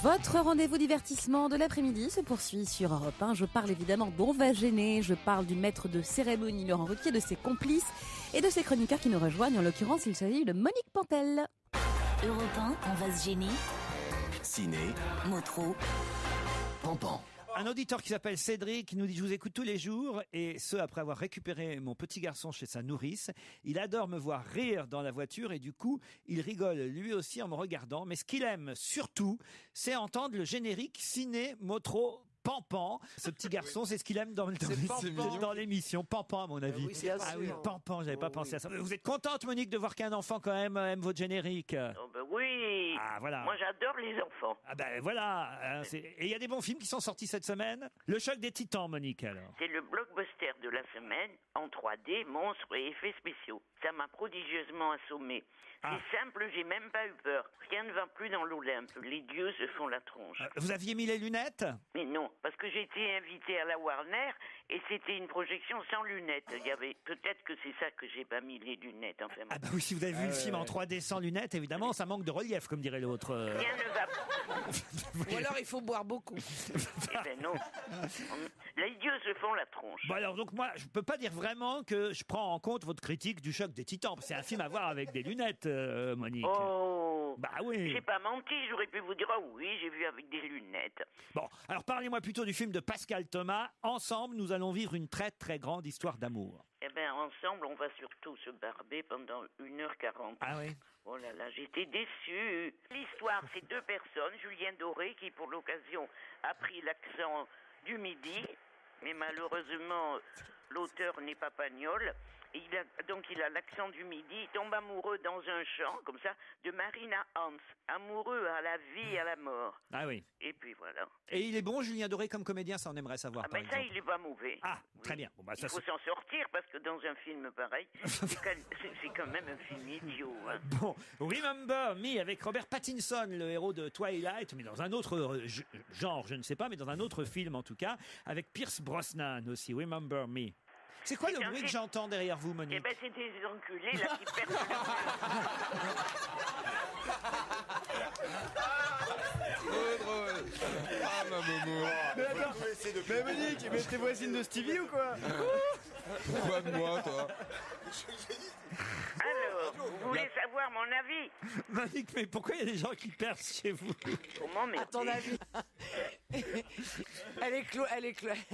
Votre rendez-vous divertissement de l'après-midi se poursuit sur Europe 1. Je parle évidemment d'On va gêner. Je parle du maître de cérémonie Laurent Ruquier, de ses complices et de ses chroniqueurs qui nous rejoignent. En l'occurrence, il s'agit de Monique Pantel. Europe 1, on va se gêner. Ciné, Motro, Pampan. Un auditeur qui s'appelle Cédric nous dit « Je vous écoute tous les jours et ce, après avoir récupéré mon petit garçon chez sa nourrice. Il adore me voir rire dans la voiture et du coup, il rigole lui aussi en me regardant. Mais ce qu'il aime surtout, c'est entendre le générique Ciné, Motro, Pampan. Ce petit garçon, c'est ce qu'il aime dans l'émission. Pampan, à mon avis. Oui, c'est ah oui, Pampan, j'avais pas pensé à ça. Vous êtes contente, Monique, de voir qu'un enfant quand même aime votre générique? Oh ben oui. Ah voilà. Moi j'adore les enfants. Ah ben voilà. Et il y a des bons films qui sont sortis cette semaine. Le choc des titans, Monique, alors. C'est le blockbuster de la semaine en 3D, monstres et effets spéciaux. Ça m'a prodigieusement assommé. C'est simple, j'ai même pas eu peur. Rien ne va plus dans l'Olympe. Les dieux se font la tronche. Vous aviez mis les lunettes? Mais non, parce que j'ai été invité à la Warner et c'était une projection sans lunettes. Il y avait peut-être que c'est ça que j'ai pas mis les lunettes. Enfin, ah bah oui, si vous avez vu le film en 3D sans lunettes, évidemment, ça manque de relief, comme dirait l'autre. Rien ne va pas. Ou alors il faut boire beaucoup. Eh ben non. Les dieux se font la tronche. Bon alors donc moi, je peux pas dire vraiment que je prends en compte votre critique du choc des titans. C'est un film à voir avec des lunettes, Monique. Oh. Bah oui. J'ai pas menti, j'aurais pu vous dire ah oui, j'ai vu avec des lunettes. Bon, alors parlez-moi plutôt du film de Pascal Thomas. Ensemble, nous allons vivre une très très grande histoire d'amour. Eh ben ensemble, on va surtout se barber pendant 1h40. Ah oui. Oh là là, j'étais déçue. L'histoire, c'est deux personnes, Julien Doré qui pour l'occasion a pris l'accent du Midi, mais malheureusement l'auteur n'est pas pagnol. Donc il a l'accent du Midi, il tombe amoureux dans un champ, comme ça, de Marina Hans, amoureux à la vie et à la mort. Ah oui. Et puis voilà. Et il est bon, Julien Doré, comme comédien, ça on aimerait savoir. Ah ben ça, il est pas mauvais. Ah, très bien. Bon, bah, il faut s'en sortir, parce que dans un film pareil, c'est quand même un film idiot. Hein. Bon, Remember Me avec Robert Pattinson, le héros de Twilight, mais dans un autre genre, je ne sais pas, mais dans un autre film en tout cas, avec Pierce Brosnan aussi, Remember Me. C'est quoi le bruit que j'entends derrière vous, Monique? Eh ben, c'est des enculés, là, qui perdent le... Trop drôle. Ah, ma momo. Mais Monique, mais t'es voisine de Stevie ou quoi? Quoi de moi, toi? Alors, vous voulez savoir mon avis? Monique, mais pourquoi il y a des gens qui percent chez vous? Comment, mais... À ton avis? Elle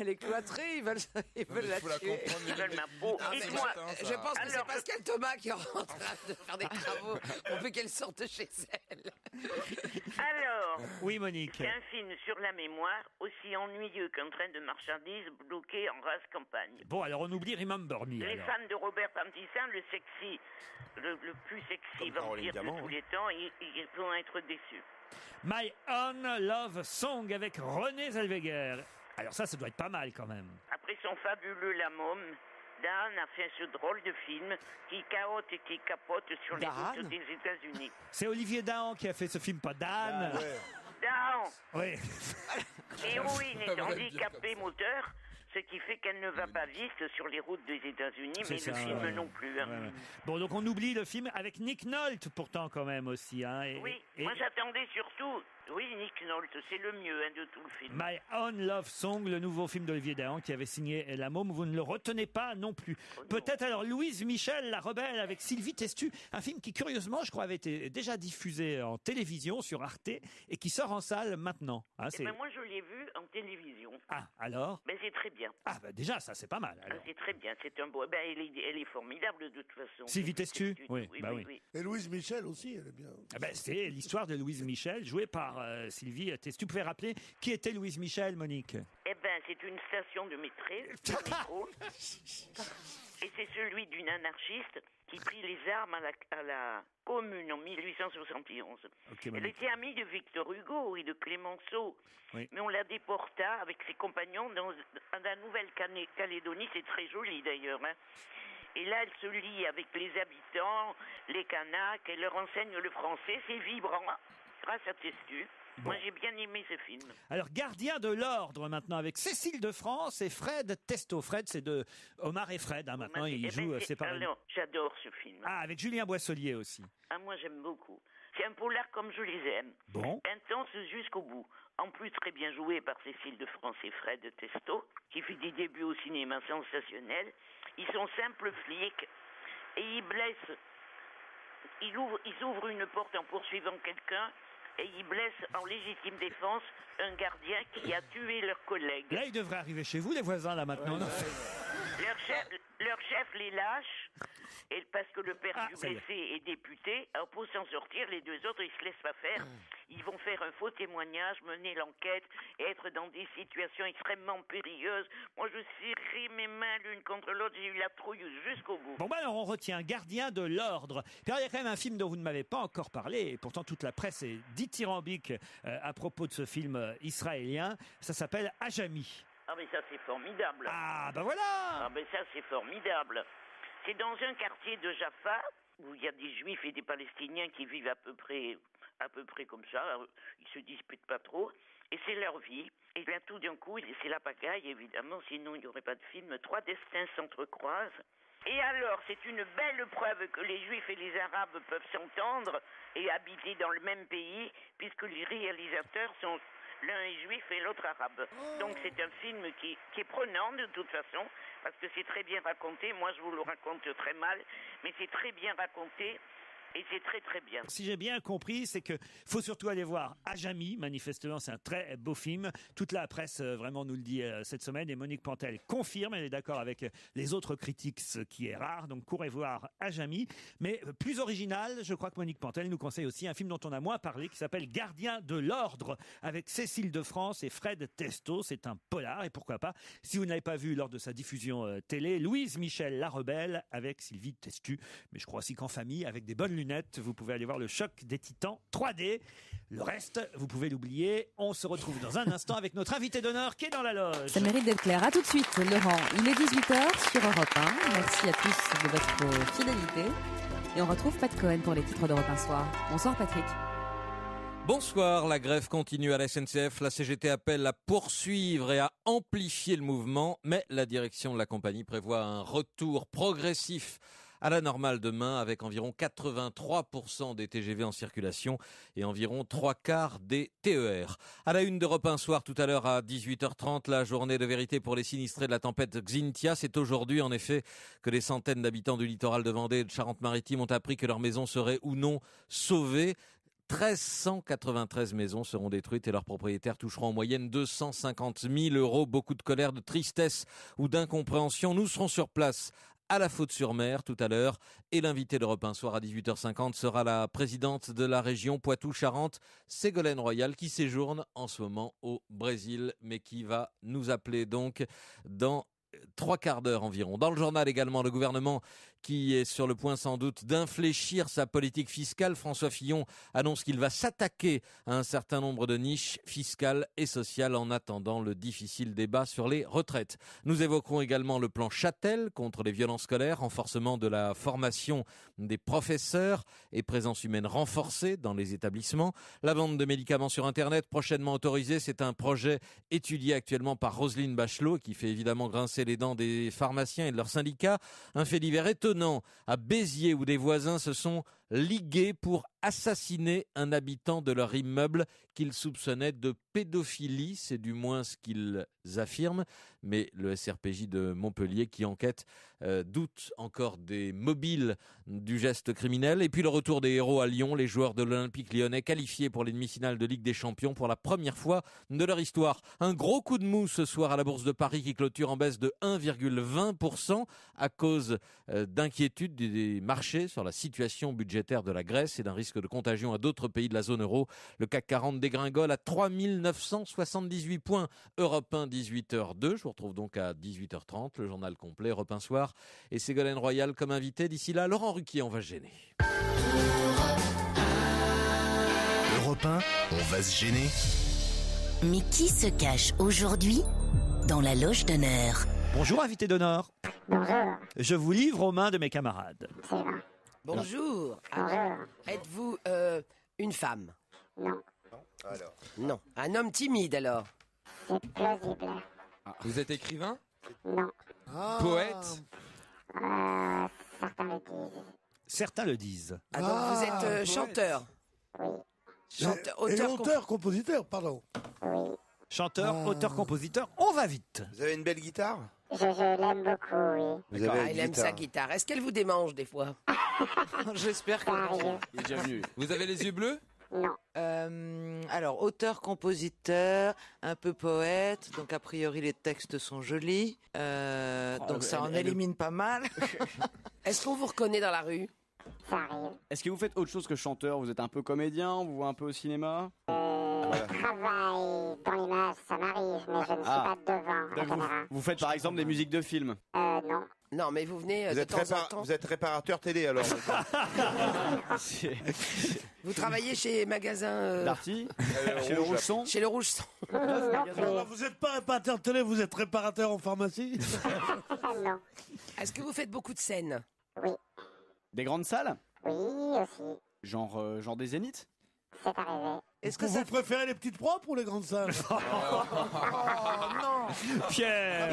est cloîtrée, ils veulent la tuer. Ils veulent ma peau. Dites-moi, je pense que c'est Pascal Thomas qui est en train de faire des travaux. On veut qu'elle sorte chez elle. Alors, oui, Monique. C'est un film sur la mémoire, aussi ennuyeux qu'un train de marchandises bloqué en rase campagne. Bon, alors on oublie Remember Me. Les fans de Robert Pattinson, le plus sexy vampire de tous les temps, ils vont être déçus. My Own Love Song avec René Zellweger. Alors ça doit être pas mal quand même. Après son fabuleux La Môme, Dan a fait ce drôle de film qui cahote et qui capote sur les routes des États-Unis. C'est Olivier Dahan qui a fait ce film, pas Dan. Dahan. Oui. L'héroïne est handicapée moteur, ce qui fait qu'elle ne va pas vite sur les routes des États-Unis, mais le film non plus. Hein. Ouais. Bon, donc on oublie le film avec Nick Nolte pourtant quand même aussi. Hein, moi j'attendais surtout... Oui, Nick Nolte, c'est le mieux de tout le film. My Own Love Song, le nouveau film d'Olivier Dahan qui avait signé La Môme, vous ne le retenez pas non plus. Peut-être alors Louise Michel, la rebelle, avec Sylvie Testu, un film qui curieusement, je crois, avait été déjà diffusé en télévision sur Arte et qui sort en salle maintenant. Hein, moi je l'ai l'ai vu en télévision. Ah, alors? Ben, c'est très bien. Ah, bah déjà, ça, c'est pas mal. Ah, Alors. c'est très bien. C'est un beau. Ben, elle est formidable de toute façon. Sylvie Testu? Oui, bah oui. Et Louise Michel aussi, elle est bien. Ah ben, c'est l'histoire de Louise Michel, jouée par Sylvie Testu. Tu pouvais rappeler qui était Louise Michel, Monique? Eh ben, c'est une station de métro. Et c'est celui d'une anarchiste qui prit les armes à la Commune en 1871. Okay, elle était amie de Victor Hugo et de Clémenceau. Oui. Mais on la déporta avec ses compagnons dans la Nouvelle-Calédonie. C'est très joli d'ailleurs. Hein. Et là, elle se lie avec les habitants, les Kanaks, elle leur enseigne le français. C'est vibrant grâce à Testu. Bon. Moi, j'ai bien aimé ce film. Alors, Gardien de l'ordre maintenant avec Cécile de France et Fred Testo. Fred, c'est de Omar et Fred. Hein, maintenant, ils jouent séparément. Alors, j'adore ce film. Ah, avec Julien Boisselier aussi. Ah, moi, j'aime beaucoup. C'est un polar comme je les aime. Bon. Intense jusqu'au bout. En plus, très bien joué par Cécile de France et Fred Testo, qui fait des débuts au cinéma sensationnels. Ils sont simples flics et ils blessent. Ils ouvrent une porte en poursuivant quelqu'un et ils blessent en légitime défense un gardien qui a tué leur collègue. Là, ils devraient arriver chez vous, les voisins, là, maintenant. Leur chef les lâche, et parce que le père du ça y est. blessé est député. Alors pour s'en sortir, les deux autres, ils se laissent pas faire. Ils vont faire un faux témoignage, mener l'enquête, et être dans des situations extrêmement périlleuses. Moi, je serrais mes mains l'une contre l'autre, j'ai eu la trouille jusqu'au bout. Bon, ben alors, on retient Gardien de l'ordre. Puis alors, il y a quand même un film dont vous ne m'avez pas encore parlé, et pourtant toute la presse est dithyrambique à propos de ce film israélien. Ça s'appelle Ajami. Ah mais ça c'est formidable. Ah ben voilà. Ah ben ça c'est formidable. C'est dans un quartier de Jaffa où il y a des Juifs et des Palestiniens qui vivent à peu près comme ça. Ils se disputent pas trop et c'est leur vie. Et bien tout d'un coup c'est la pagaille évidemment, sinon il n'y aurait pas de film. Trois destins s'entrecroisent. Et alors, c'est une belle preuve que les Juifs et les Arabes peuvent s'entendre et habiter dans le même pays, puisque les réalisateurs sont l'un est juif et l'autre arabe. Donc c'est un film qui est prenant de toute façon, parce que c'est très bien raconté. Moi, je vous le raconte très mal, mais c'est très bien raconté. Et c'est très très bien. Si j'ai bien compris, c'est que faut surtout aller voir Ajami. Manifestement, c'est un très beau film. Toute la presse vraiment nous le dit cette semaine. Et Monique Pantel confirme, elle est d'accord avec les autres critiques, ce qui est rare. Donc courez voir Ajami. Mais plus original, je crois que Monique Pantel nous conseille aussi un film dont on a moins parlé, qui s'appelle Gardien de l'ordre, avec Cécile de France et Fred Testo. C'est un polar, et pourquoi pas, si vous ne l'avez pas vu lors de sa diffusion télé, Louise Michel la rebelle avec Sylvie Testu. Mais je crois aussi qu'en famille, avec des bonnes lunettes, vous pouvez aller voir le choc des titans 3D. Le reste, vous pouvez l'oublier. On se retrouve dans un instant avec notre invité d'honneur qui est dans la loge. Ça mérite d'être clair. À tout de suite, Laurent. Il est 18h sur Europe 1. Merci à tous de votre fidélité. Et on retrouve Pat Cohen pour les titres d'Europe 1 Soir. Bonsoir Patrick. Bonsoir, la grève continue à la SNCF. La CGT appelle à poursuivre et à amplifier le mouvement, mais la direction de la compagnie prévoit un retour progressif à la normale demain, avec environ 83% des TGV en circulation et environ 3/4 des TER. À la une d'Europe 1 Soir, tout à l'heure à 18h30, la journée de vérité pour les sinistrés de la tempête Xynthia. C'est aujourd'hui, en effet, que des centaines d'habitants du littoral de Vendée et de Charente-Maritime ont appris que leur maison serait ou non sauvée. 1393 maisons seront détruites et leurs propriétaires toucheront en moyenne 250 000 €. Beaucoup de colère, de tristesse ou d'incompréhension. Nous serons sur place à la Faute-sur-Mer tout à l'heure, et l'invité d'Europe 1 Soir à 18h50 sera la présidente de la région Poitou-Charentes, Ségolène Royal, qui séjourne en ce moment au Brésil, mais qui va nous appeler donc dans 3/4 d'heure environ. Dans le journal également, le gouvernement qui est sur le point sans doute d'infléchir sa politique fiscale. François Fillon annonce qu'il va s'attaquer à un certain nombre de niches fiscales et sociales en attendant le difficile débat sur les retraites. Nous évoquerons également le plan Châtel contre les violences scolaires, renforcement de la formation des professeurs et présence humaine renforcée dans les établissements. La vente de médicaments sur Internet prochainement autorisée, c'est un projet étudié actuellement par Roselyne Bachelot qui fait évidemment grincer les dents des pharmaciens et de leurs syndicats. Un fait divers étonnant à Béziers où des voisins se sont ligués pour assassiner un habitant de leur immeuble qu'ils soupçonnaient de pédophilie, c'est du moins ce qu'ils affirment, mais le SRPJ de Montpellier qui enquête doute encore des mobiles du geste criminel. Et puis le retour des héros à Lyon, les joueurs de l'Olympique lyonnais qualifiés pour les demi-finales de Ligue des Champions pour la première fois de leur histoire. Un gros coup de mou ce soir à la Bourse de Paris qui clôture en baisse de 1,20% à cause d'inquiétudes des marchés sur la situation budgétaire de la Grèce et d'un risque de contagion à d'autres pays de la zone euro. Le CAC 40 dégringole à 3978 points. Europe 1, 18h02. Je vous retrouve donc à 18h30. Le journal complet, Europe 1 Soir. Et Ségolène Royal comme invité. D'ici là, Laurent Ruquier, on va se gêner. Europe 1, on va se gêner. Mais qui se cache aujourd'hui dans la loge d'honneur? Bonjour, invité d'honneur. Bonjour. Je vous livre aux mains de mes camarades. C'est vrai. Bonjour. Êtes-vous une femme? Non. Alors. Non. Un homme timide alors? C'est plausible. Vous êtes écrivain? Non. Poète? Certains le disent. Certains le disent. Ah, donc vous êtes poète. Chanteur? Oui. Auteur, pardon. Oui. Chanteur, auteur, compositeur. On va vite. Vous avez une belle guitare? Je l'aime beaucoup, oui. Vous avez Il aime sa guitare. Est-ce qu'elle vous démange des fois? J'espère que Il est déjà venu. Vous avez les yeux bleus? Non. Alors, auteur-compositeur, un peu poète, donc a priori les textes sont jolis, donc ça en élimine pas mal. Est-ce qu'on vous reconnaît dans la rue? Ça arrive. Est-ce que vous faites autre chose que chanteur? Vous êtes un peu comédien? On vous voit un peu au cinéma? Travail dans l'image, ça m'arrive, mais je ne suis pas devant la Donc caméra. vous faites par exemple des musiques de films? Non. Non, mais vous venez Vous de êtes, temps en temps. vous êtes réparateur télé alors. Vous travaillez chez Magasin Darty? Chez le Rouge Son? Chez le Rouge Son. Vous n'êtes pas réparateur télé, vous êtes réparateur en pharmacie? Non. Est-ce que vous faites beaucoup de scènes? Oui. Des grandes salles? Oui, aussi. Genre des Zéniths? C'est arrivé. Est-ce que Vous préférez les petites propres ou les grandes salles? Oh non. Pierre.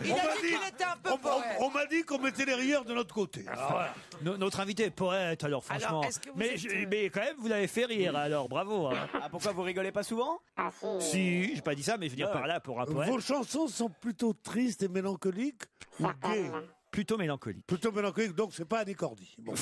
Il a dit qu'il était un peu poète. On m'a dit qu'on mettait les rieurs de notre côté. Alors, voilà. Notre invité est poète, alors franchement. Alors, est-ce que vous mais, êtes- mais quand même, vous l'avez fait rire, alors bravo. Hein. Ah, pourquoi vous rigolez pas souvent? Ah si. Si, j'ai pas dit ça, mais je veux dire par là, pour un poète, Vos chansons sont plutôt tristes et mélancoliques ou gays? plutôt mélancolique. Plutôt mélancoliques, donc c'est pas Annie Cordy. Bon.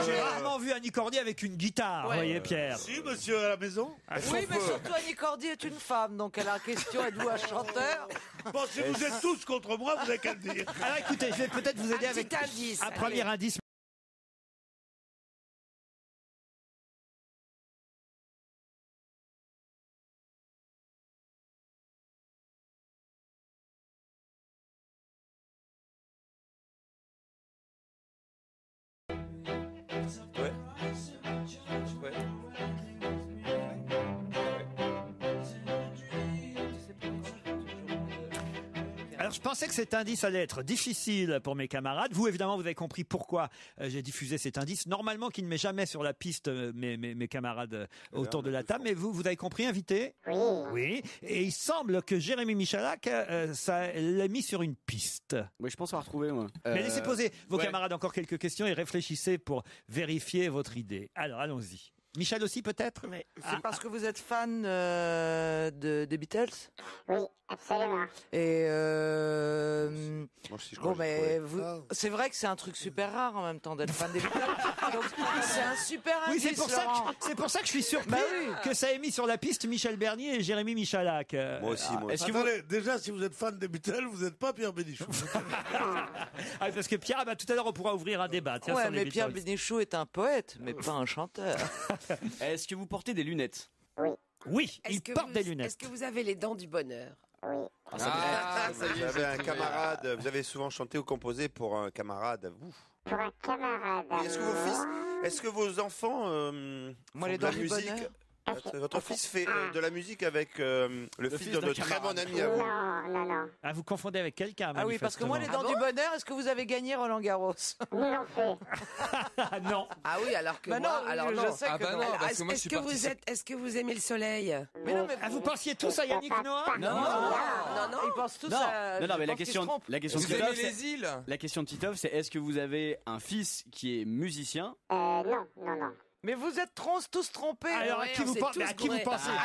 J'ai rarement vu Annie Cordy avec une guitare, vous voyez Pierre. Si, monsieur à la maison. Oui, mais surtout Annie Cordy est une femme, donc elle a la question, êtes-vous un chanteur? Bon, si vous êtes tous contre moi, vous n'avez qu'à le dire. Alors écoutez, je vais peut-être vous aider avec petit indice, un allez. premier indice. Alors je pensais que cet indice allait être difficile pour mes camarades. Vous, évidemment, vous avez compris pourquoi j'ai diffusé cet indice. Normalement, qui ne met jamais sur la piste mes camarades autour de la table. Mais vous avez compris, invité? Oui. Oui. Et il semble que Jérémy Michalak, ça l'a mis sur une piste. Oui, je pense avoir trouvé, moi. Mais laissez poser vos ouais. camarades encore quelques questions et réfléchissez pour vérifier votre idée. Alors, allons-y. Michel aussi, peut-être? C'est parce que vous êtes fan des Beatles? Oui, absolument. Et Moi aussi, je bon, crois que mais je pourrais. c'est vrai que c'est un truc super rare en même temps d'être fan des Beatles. Donc c'est un super Oui, indice. c'est pour ça que je suis surpris Bah oui. que ça ait mis sur la piste Michel Bernier et Jérémy Michalak. Moi aussi, moi. Est-ce que vous... Attendez, déjà, si vous êtes fan des Beatles, vous n'êtes pas Pierre Bénichou. Ah, parce que Pierre, tout à l'heure, on pourra ouvrir un débat. Tiens, Ouais, sur les mais Pierre Beatles. Bénichou est un poète, mais pas un chanteur. Est-ce que vous portez des lunettes? Oui, il Est-ce que porte vous- des lunettes. Est-ce que vous avez les dents du bonheur? Oui. Ça y Vous est, avez un j'ai trouvé. camarade, vous avez souvent chanté ou composé pour un camarade à vous. Pour un camarade. Est-ce que vos enfants Moi, font les de la dents du musique? bonheur. Votre fils fait de la musique avec le fils fils de d'un notre très camarade. bon ami à vous. Non. Ah, vous confondez avec quelqu'un, Ah oui, parce que moi, les manifestement. dents du bonheur, est-ce que vous avez gagné Roland Garros? Non fait. Ah, non. Ah oui, alors que Bah moi, non, alors je non. sais Ah que bah non. non, Alors, parce que moi, je suis parti sur- est-ce que vous aimez le soleil? Mais non, mais Ah, vous pensiez tous à Yannick Noah? Non, ils pensent tous Non, à... non, mais je pense qu'ils se trompent. la question de Vous aimez Titoff, les îles? la question de Titoff, c'est est-ce que vous avez un fils qui est musicien? Non. Mais vous êtes tous trompés. Alors, à qui vous pensez?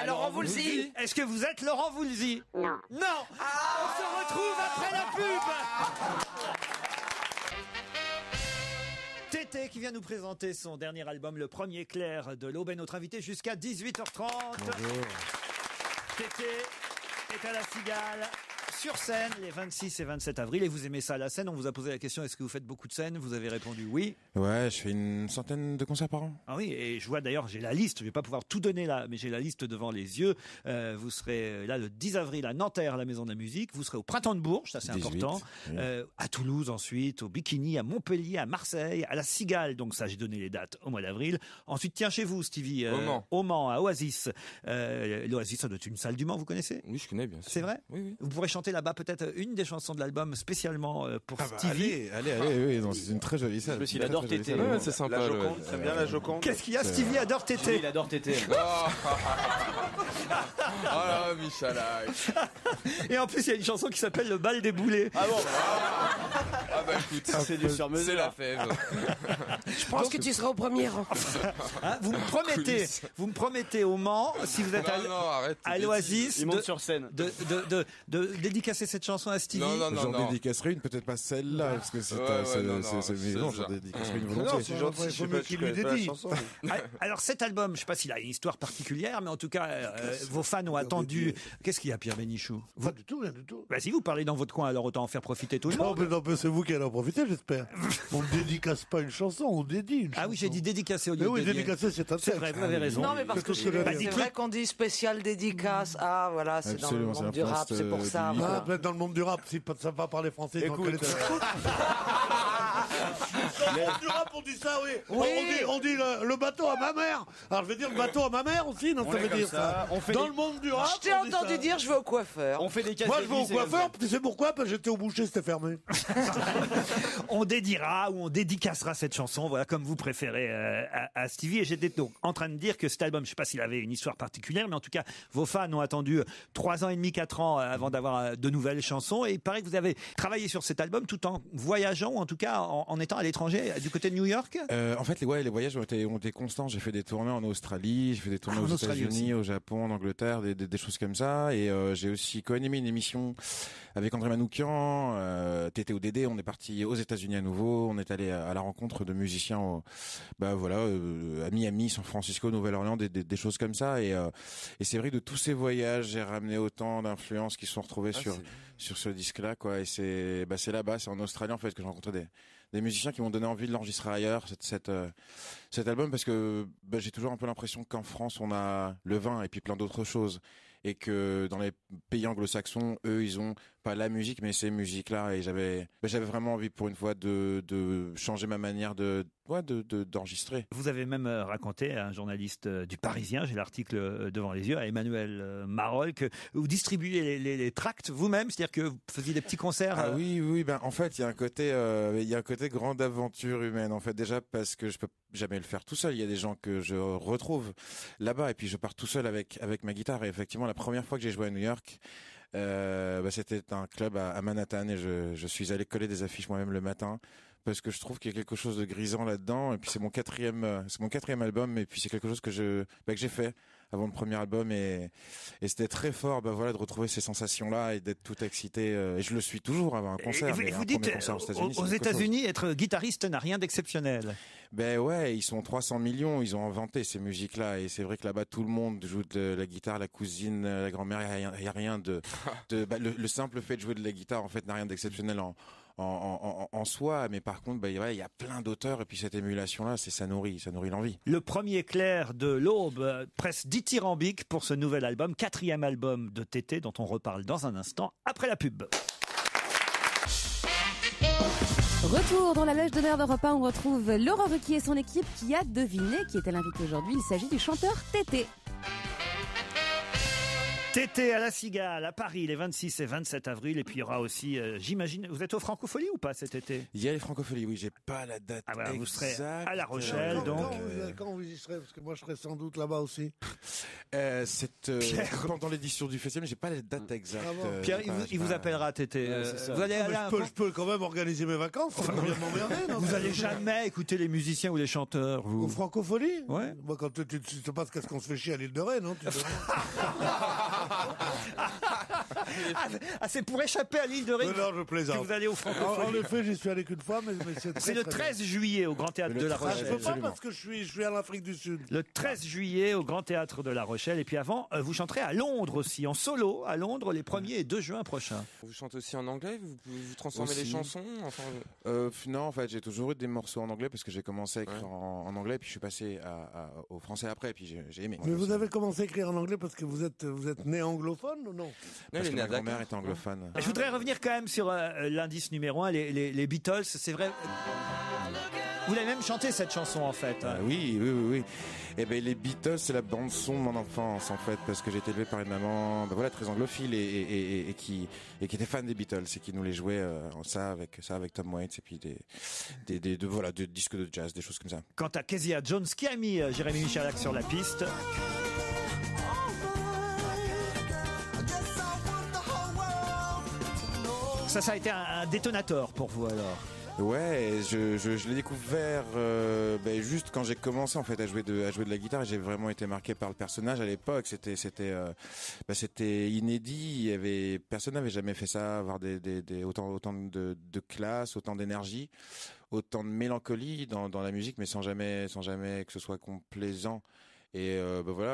Laurent Voulzy. Est-ce que vous êtes Laurent Voulzy? Non. Non. On se retrouve après la pub. Tété qui vient nous présenter son dernier album, le premier clair de l'aube, est notre invité jusqu'à 18h30. Bonjour. Tété est à la Cigale, sur scène, les 26 et 27 avril. Et vous aimez ça, la scène? On vous a posé la question, est-ce que vous faites beaucoup de scènes? Vous avez répondu oui. Ouais, je fais une centaine de concerts par an. Ah oui, et je vois d'ailleurs, j'ai la liste, je vais pas pouvoir tout donner là, mais j'ai la liste devant les yeux. Vous serez là le 10 avril à Nanterre, à la Maison de la Musique. Vous serez au Printemps de Bourges, ça c'est 18, important. oui. À Toulouse ensuite, au Bikini, à Montpellier, à Marseille, à la Cigale. Donc ça, j'ai donné les dates au mois d'avril. Ensuite, tiens chez vous, Stevie. Au Mans, à Oasis. L'Oasis, ça doit être une salle du Mans, vous connaissez? Oui, je connais bien sûr. C'est vrai? Oui. Vous pourrez chanter là-bas peut-être une des chansons de l'album spécialement pour Stevie. Allez, oui, non, c'est une très jolie salle. Il adore Tété. Ouais, c'est sympa. La Joconde, très bien la Joconde. Qu'est-ce qu'il y a? Stevie adore Tété. Il adore Tété. Oh là, Michel. Et en plus, il y a une chanson qui s'appelle Le bal des boulets. Ah bon? Ah bah écoute, c'est du sur mesure. C'est la fève. Je pense que tu seras au premier rang. Hein, vous me promettez au Mans, si vous êtes à l'Oasis, il monte sur scène, de dédicacer cette chanson à Stevie. J'en dédicacerai une, peut-être pas celle-là, parce que c'est j'en dédicacerai une volontiers. Non, c'est gentil, il faut mieux qu'il lui dédie. Alors cet album, je sais pas s'il a une histoire particulière, mais en tout cas, vos fans ont attendu. Qu'est-ce qu'il y a, Pierre Bénichou? Pas du tout, rien du tout. Bah si vous parlez dans votre coin, alors autant en faire profiter tout le monde. Non, mais c'est vous qui allez en profiter, j'espère. On ne dédicace pas une chanson, on dédie une chanson. Ah oui, j'ai dit dédicacer au lieu de de dédier. dédicacer, c'est un texte. C'est vrai, vous avez raison. Non, mais parce que c'est vrai qu'on dit spécial dédicace. Ah, voilà, c'est dans le monde du rap, c'est pour ça. Ah, peut-être dans le monde du rap, si ça va parler français. Écoute. Dans le monde du rap, on dit ça, oui. On dit le bateau à ma mère. Alors je vais dire le bateau à ma mère aussi, non, ça veut dire ça. Dans le monde du rap. Je t'ai entendu dire je vais au coiffeur. On fait des Moi je vais au coiffeur, tu sais pourquoi? Parce que j'étais au boucher, c'était fermé. On dédiera ou on dédicacera cette chanson, voilà, comme vous préférez à Stevie. Et j'étais donc en train de dire que cet album, je sais pas s'il avait une histoire particulière, mais en tout cas, vos fans ont attendu 3 ans et demi, 4 ans avant d'avoir de nouvelles chansons. Et il paraît que vous avez travaillé sur cet album tout en voyageant, ou en tout cas en étant à l'étranger, du côté de New York. En fait, les voyages ont été constants. J'ai fait des tournées en Australie, j'ai fait des tournées aux États-Unis, au Japon, en Angleterre, des choses comme ça. Et j'ai aussi co-animé une émission avec André Manoukian, Tété au Dédé. On est parti aux États-Unis à nouveau. On est allé à la rencontre de musiciens, à Miami, San Francisco, Nouvelle-Orléans, des choses comme ça. Et c'est vrai que de tous ces voyages, j'ai ramené autant d'influences qui sont retrouvées sur ce disque-là, quoi. Et c'est là-bas, c'est en Australie en fait que j'ai rencontré des musiciens qui m'ont donné envie de l'enregistrer ailleurs, cet album, parce que j'ai toujours un peu l'impression qu'en France on a le vin et puis plein d'autres choses, et que dans les pays anglo-saxons, eux, ils ont pas la musique mais ces musiques-là, et j'avais vraiment envie pour une fois de changer ma manière d'enregistrer. Vous avez même raconté à un journaliste du Parisien, j'ai l'article devant les yeux, à Emmanuel Marolles, que vous distribuez les tracts vous-même, c'est-à-dire que vous faisiez des petits concerts. Ah oui, en fait, il y a un côté grande aventure humaine, en fait, déjà parce que je peux jamais le faire tout seul. Il y a des gens que je retrouve là-bas, et puis je pars tout seul avec ma guitare. Et effectivement, la première fois que j'ai joué à New York, c'était un club à Manhattan, et je suis allé coller des affiches moi-même le matin, parce que je trouve qu'il y a quelque chose de grisant là-dedans. Et puis c'est mon quatrième album, et puis c'est quelque chose que j'ai fait avant le premier album, et c'était très fort, de retrouver ces sensations-là et d'être tout excité. Et je le suis toujours avant un concert. Et vous dites, aux États-Unis, être guitariste n'a rien d'exceptionnel. Ben ouais, ils sont 300 millions, ils ont inventé ces musiques-là, et c'est vrai que là-bas tout le monde joue de la guitare, la cousine, la grand-mère, il y a rien le simple fait de jouer de la guitare en fait n'a rien d'exceptionnel en soi, mais par contre, il y a plein d'auteurs, et puis cette émulation-là, ça nourrit l'envie. Le premier clair de l'aube, presque dithyrambique pour ce nouvel album, 4e album de Tété, dont on reparle dans un instant, après la pub. Retour dans la loge d'honneur d'Europe 1, on retrouve Laurent Ruquier et son équipe qui a deviné qui était l'invité aujourd'hui. Il s'agit du chanteur Tété. Tété à la Cigale, à Paris, les 26 et 27 avril. Et puis il y aura aussi, j'imagine, vous êtes au Francophonie ou pas cet été? Il y a les Francopholies, oui, j'ai pas la date exacte. Vous serez à La Rochelle, donc. Quand vous y serez? Parce que moi, je serai sans doute là-bas aussi. Pendant l'édition du festival, mais j'ai pas la date exacte. Pierre, il vous appellera, Tété. Vous allez je peux quand même organiser mes vacances. Vous allez jamais écouter les musiciens ou les chanteurs, vous? Aux Francophonies? Ouais. Moi, quand tu sais pas qu'est-ce qu'on se fait chier à l'île de Ré, non? C'est pour échapper à l'île de Ré. Non, je plaisante. Que vous allez au Francophonies. En effet, j'y suis allé qu'une fois, mais c'est le 13 juillet au Grand Théâtre de La Rochelle. Je peux pas parce que je suis en Afrique du Sud. Le 13 juillet au Grand Théâtre de La Rochelle. Et puis avant, vous chanterez à Londres aussi, en solo, à Londres, les 1er et 2 juin prochains. Vous chantez aussi en anglais? Vous transformez les chansons? Non, en fait, j'ai toujours eu des morceaux en anglais parce que j'ai commencé à écrire en anglais, puis je suis passé au français après, puis j'ai aimé. Mais vous avez commencé à écrire en anglais parce que vous êtes né anglophone ou non? Parce que ma grand-mère était anglophone. Je voudrais revenir quand même sur l'indice numéro 1, les Beatles. C'est vrai. Vous l'avez même chanté cette chanson en fait. Oui. Et ben les Beatles, c'est la bande son de mon enfance en fait, parce que j'ai été élevé par une maman, très anglophile et qui était fan des Beatles et qui nous les jouait ça avec Tom Waits et puis des disques de jazz, des choses comme ça. Quant à Kezia Jones, qui a mis Jérémy Michalak sur la piste. Ça a été un détonateur pour vous alors? Ouais, je l'ai découvert juste quand j'ai commencé en fait à jouer de la guitare et j'ai vraiment été marqué par le personnage à l'époque. C'était inédit. Personne n'avait jamais fait ça, avoir autant de classe, autant d'énergie, autant de mélancolie dans la musique, mais sans jamais que ce soit complaisant. Et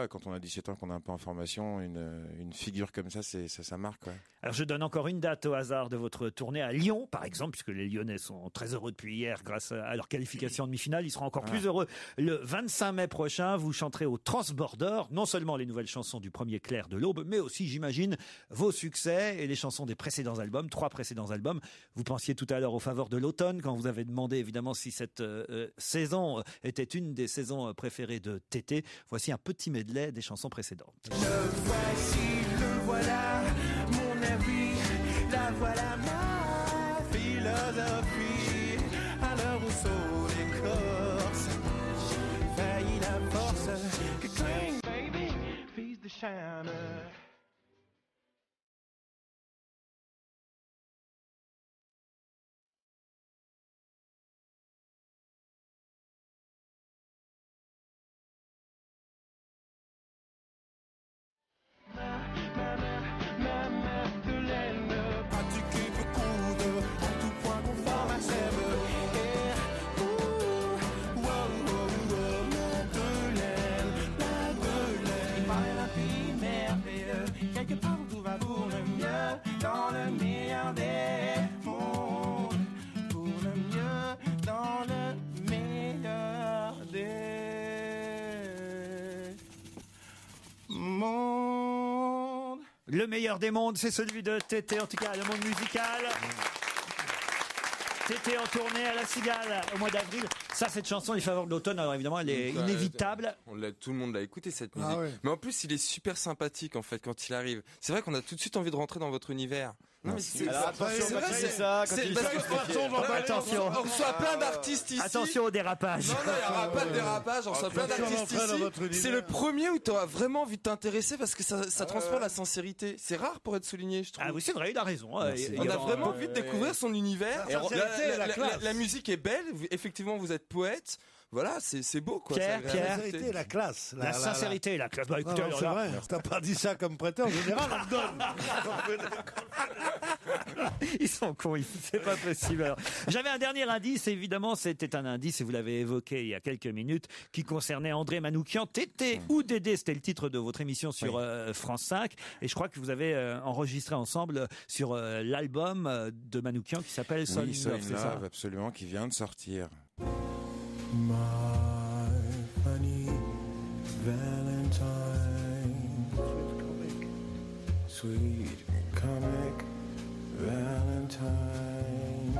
quand on a 17 ans, qu'on a un peu en formation, une figure comme ça, ça marque. Ouais. Alors je donne encore une date au hasard de votre tournée à Lyon, par exemple, puisque les Lyonnais sont très heureux depuis hier grâce à leur qualification en demi-finale. Ils seront encore plus heureux le 25 mai prochain. Vous chanterez au Transborder, non seulement les nouvelles chansons du premier clair de l'aube, mais aussi, j'imagine, vos succès et les chansons des précédents albums, 3 précédents albums. Vous pensiez tout à l'heure aux faveurs de l'automne, quand vous avez demandé évidemment si cette saison était une des saisons préférées de Tété. Voici un petit medley des chansons précédentes. Le voici, le voilà, mon avis, la voilà ma philosophie. À l'heure où sont les corses, j'ai failli la force. Que cling, baby, fils de Chine. Le meilleur des mondes, c'est celui de Tété, en tout cas le monde musical. Tété en tournée à la Cigale au mois d'avril. Ça, cette chanson, Les faveurs de l'automne, alors évidemment, elle est inévitable. Tout le monde l'a écouté cette musique. ouais. Mais en plus, il est super sympathique en fait quand il arrive. C'est vrai qu'on a tout de suite envie de rentrer dans votre univers. Non, mais c'est attention, vrai, quand il dit ça, quand c'est- il dit parce ça, que- Attention. On reçoit plein d'artistes ici. Attention au dérapage. Non, il n'y aura pas de dérapage. On reçoit plein d'artistes rentrer dans votre ici. univers. C'est le premier où tu auras vraiment envie de t'intéresser parce que ça transpire la sincérité. C'est rare pour être souligné, je trouve. Ah oui, c'est vrai, il a raison. On a vraiment envie de découvrir son univers. La sincérité et la classe. La musique est belle. Effectivement, vous êtes poète. Voilà, c'est beau, quoi. Pierre, C'est La Pierre. sincérité et la classe. La sincérité et la classe. Bah, écoutez, Non, alors c'est là- vrai. Si t'as pas dit ça comme prêteur, en général, on te donne. Ils sont cons, c'est pas possible. Alors, j'avais un dernier indice, évidemment, c'était un indice, et vous l'avez évoqué il y a quelques minutes, qui concernait André Manoukian. Tété ou Dédé, c'était le titre de votre émission sur France 5, et je crois que vous avez enregistré ensemble sur l'album de Manoukian qui s'appelle Sol Oui, So Love, in c'est ça? Love, absolument, qui vient de sortir. My funny Valentine, sweet comic Valentine,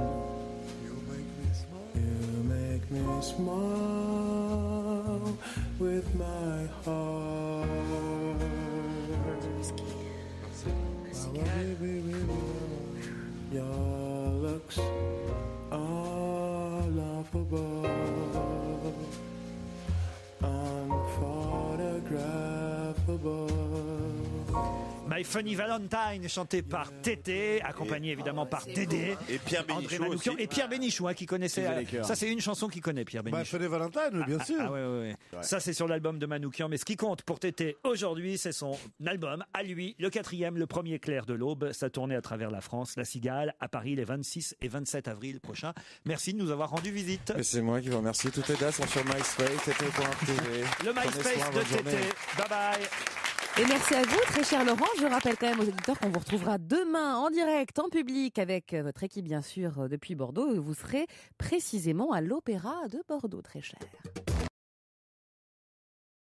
you make me smile with my heart. Your looks are laughable, unphotographable. My Funny Valentine, chanté par Tété, accompagné évidemment par Dédé. Et Pierre André Bénichou Manoukian aussi. Et Pierre Bénichou, qui connaissait. Ça, c'est une chanson qu'il connaît, Pierre Bénichou. My Funny Valentine, bien sûr. Ah ouais. Ça, c'est sur l'album de Manoukian. Mais ce qui compte pour Tété aujourd'hui, c'est son album, à lui, le 4e, le premier clair de l'aube. Ça tournait à travers la France, La Cigale, à Paris, les 26 et 27 avril prochains. Merci de nous avoir rendu visite. Mais c'est moi qui vous remercie. Toutes les dates sont sur MySpace, tété.tv. Le MySpace de Tété. Bye bye. Et merci à vous, très cher Laurent. Je rappelle quand même aux éditeurs qu'on vous retrouvera demain en direct, en public, avec votre équipe, bien sûr, depuis Bordeaux. Vous serez précisément à l'Opéra de Bordeaux, très cher.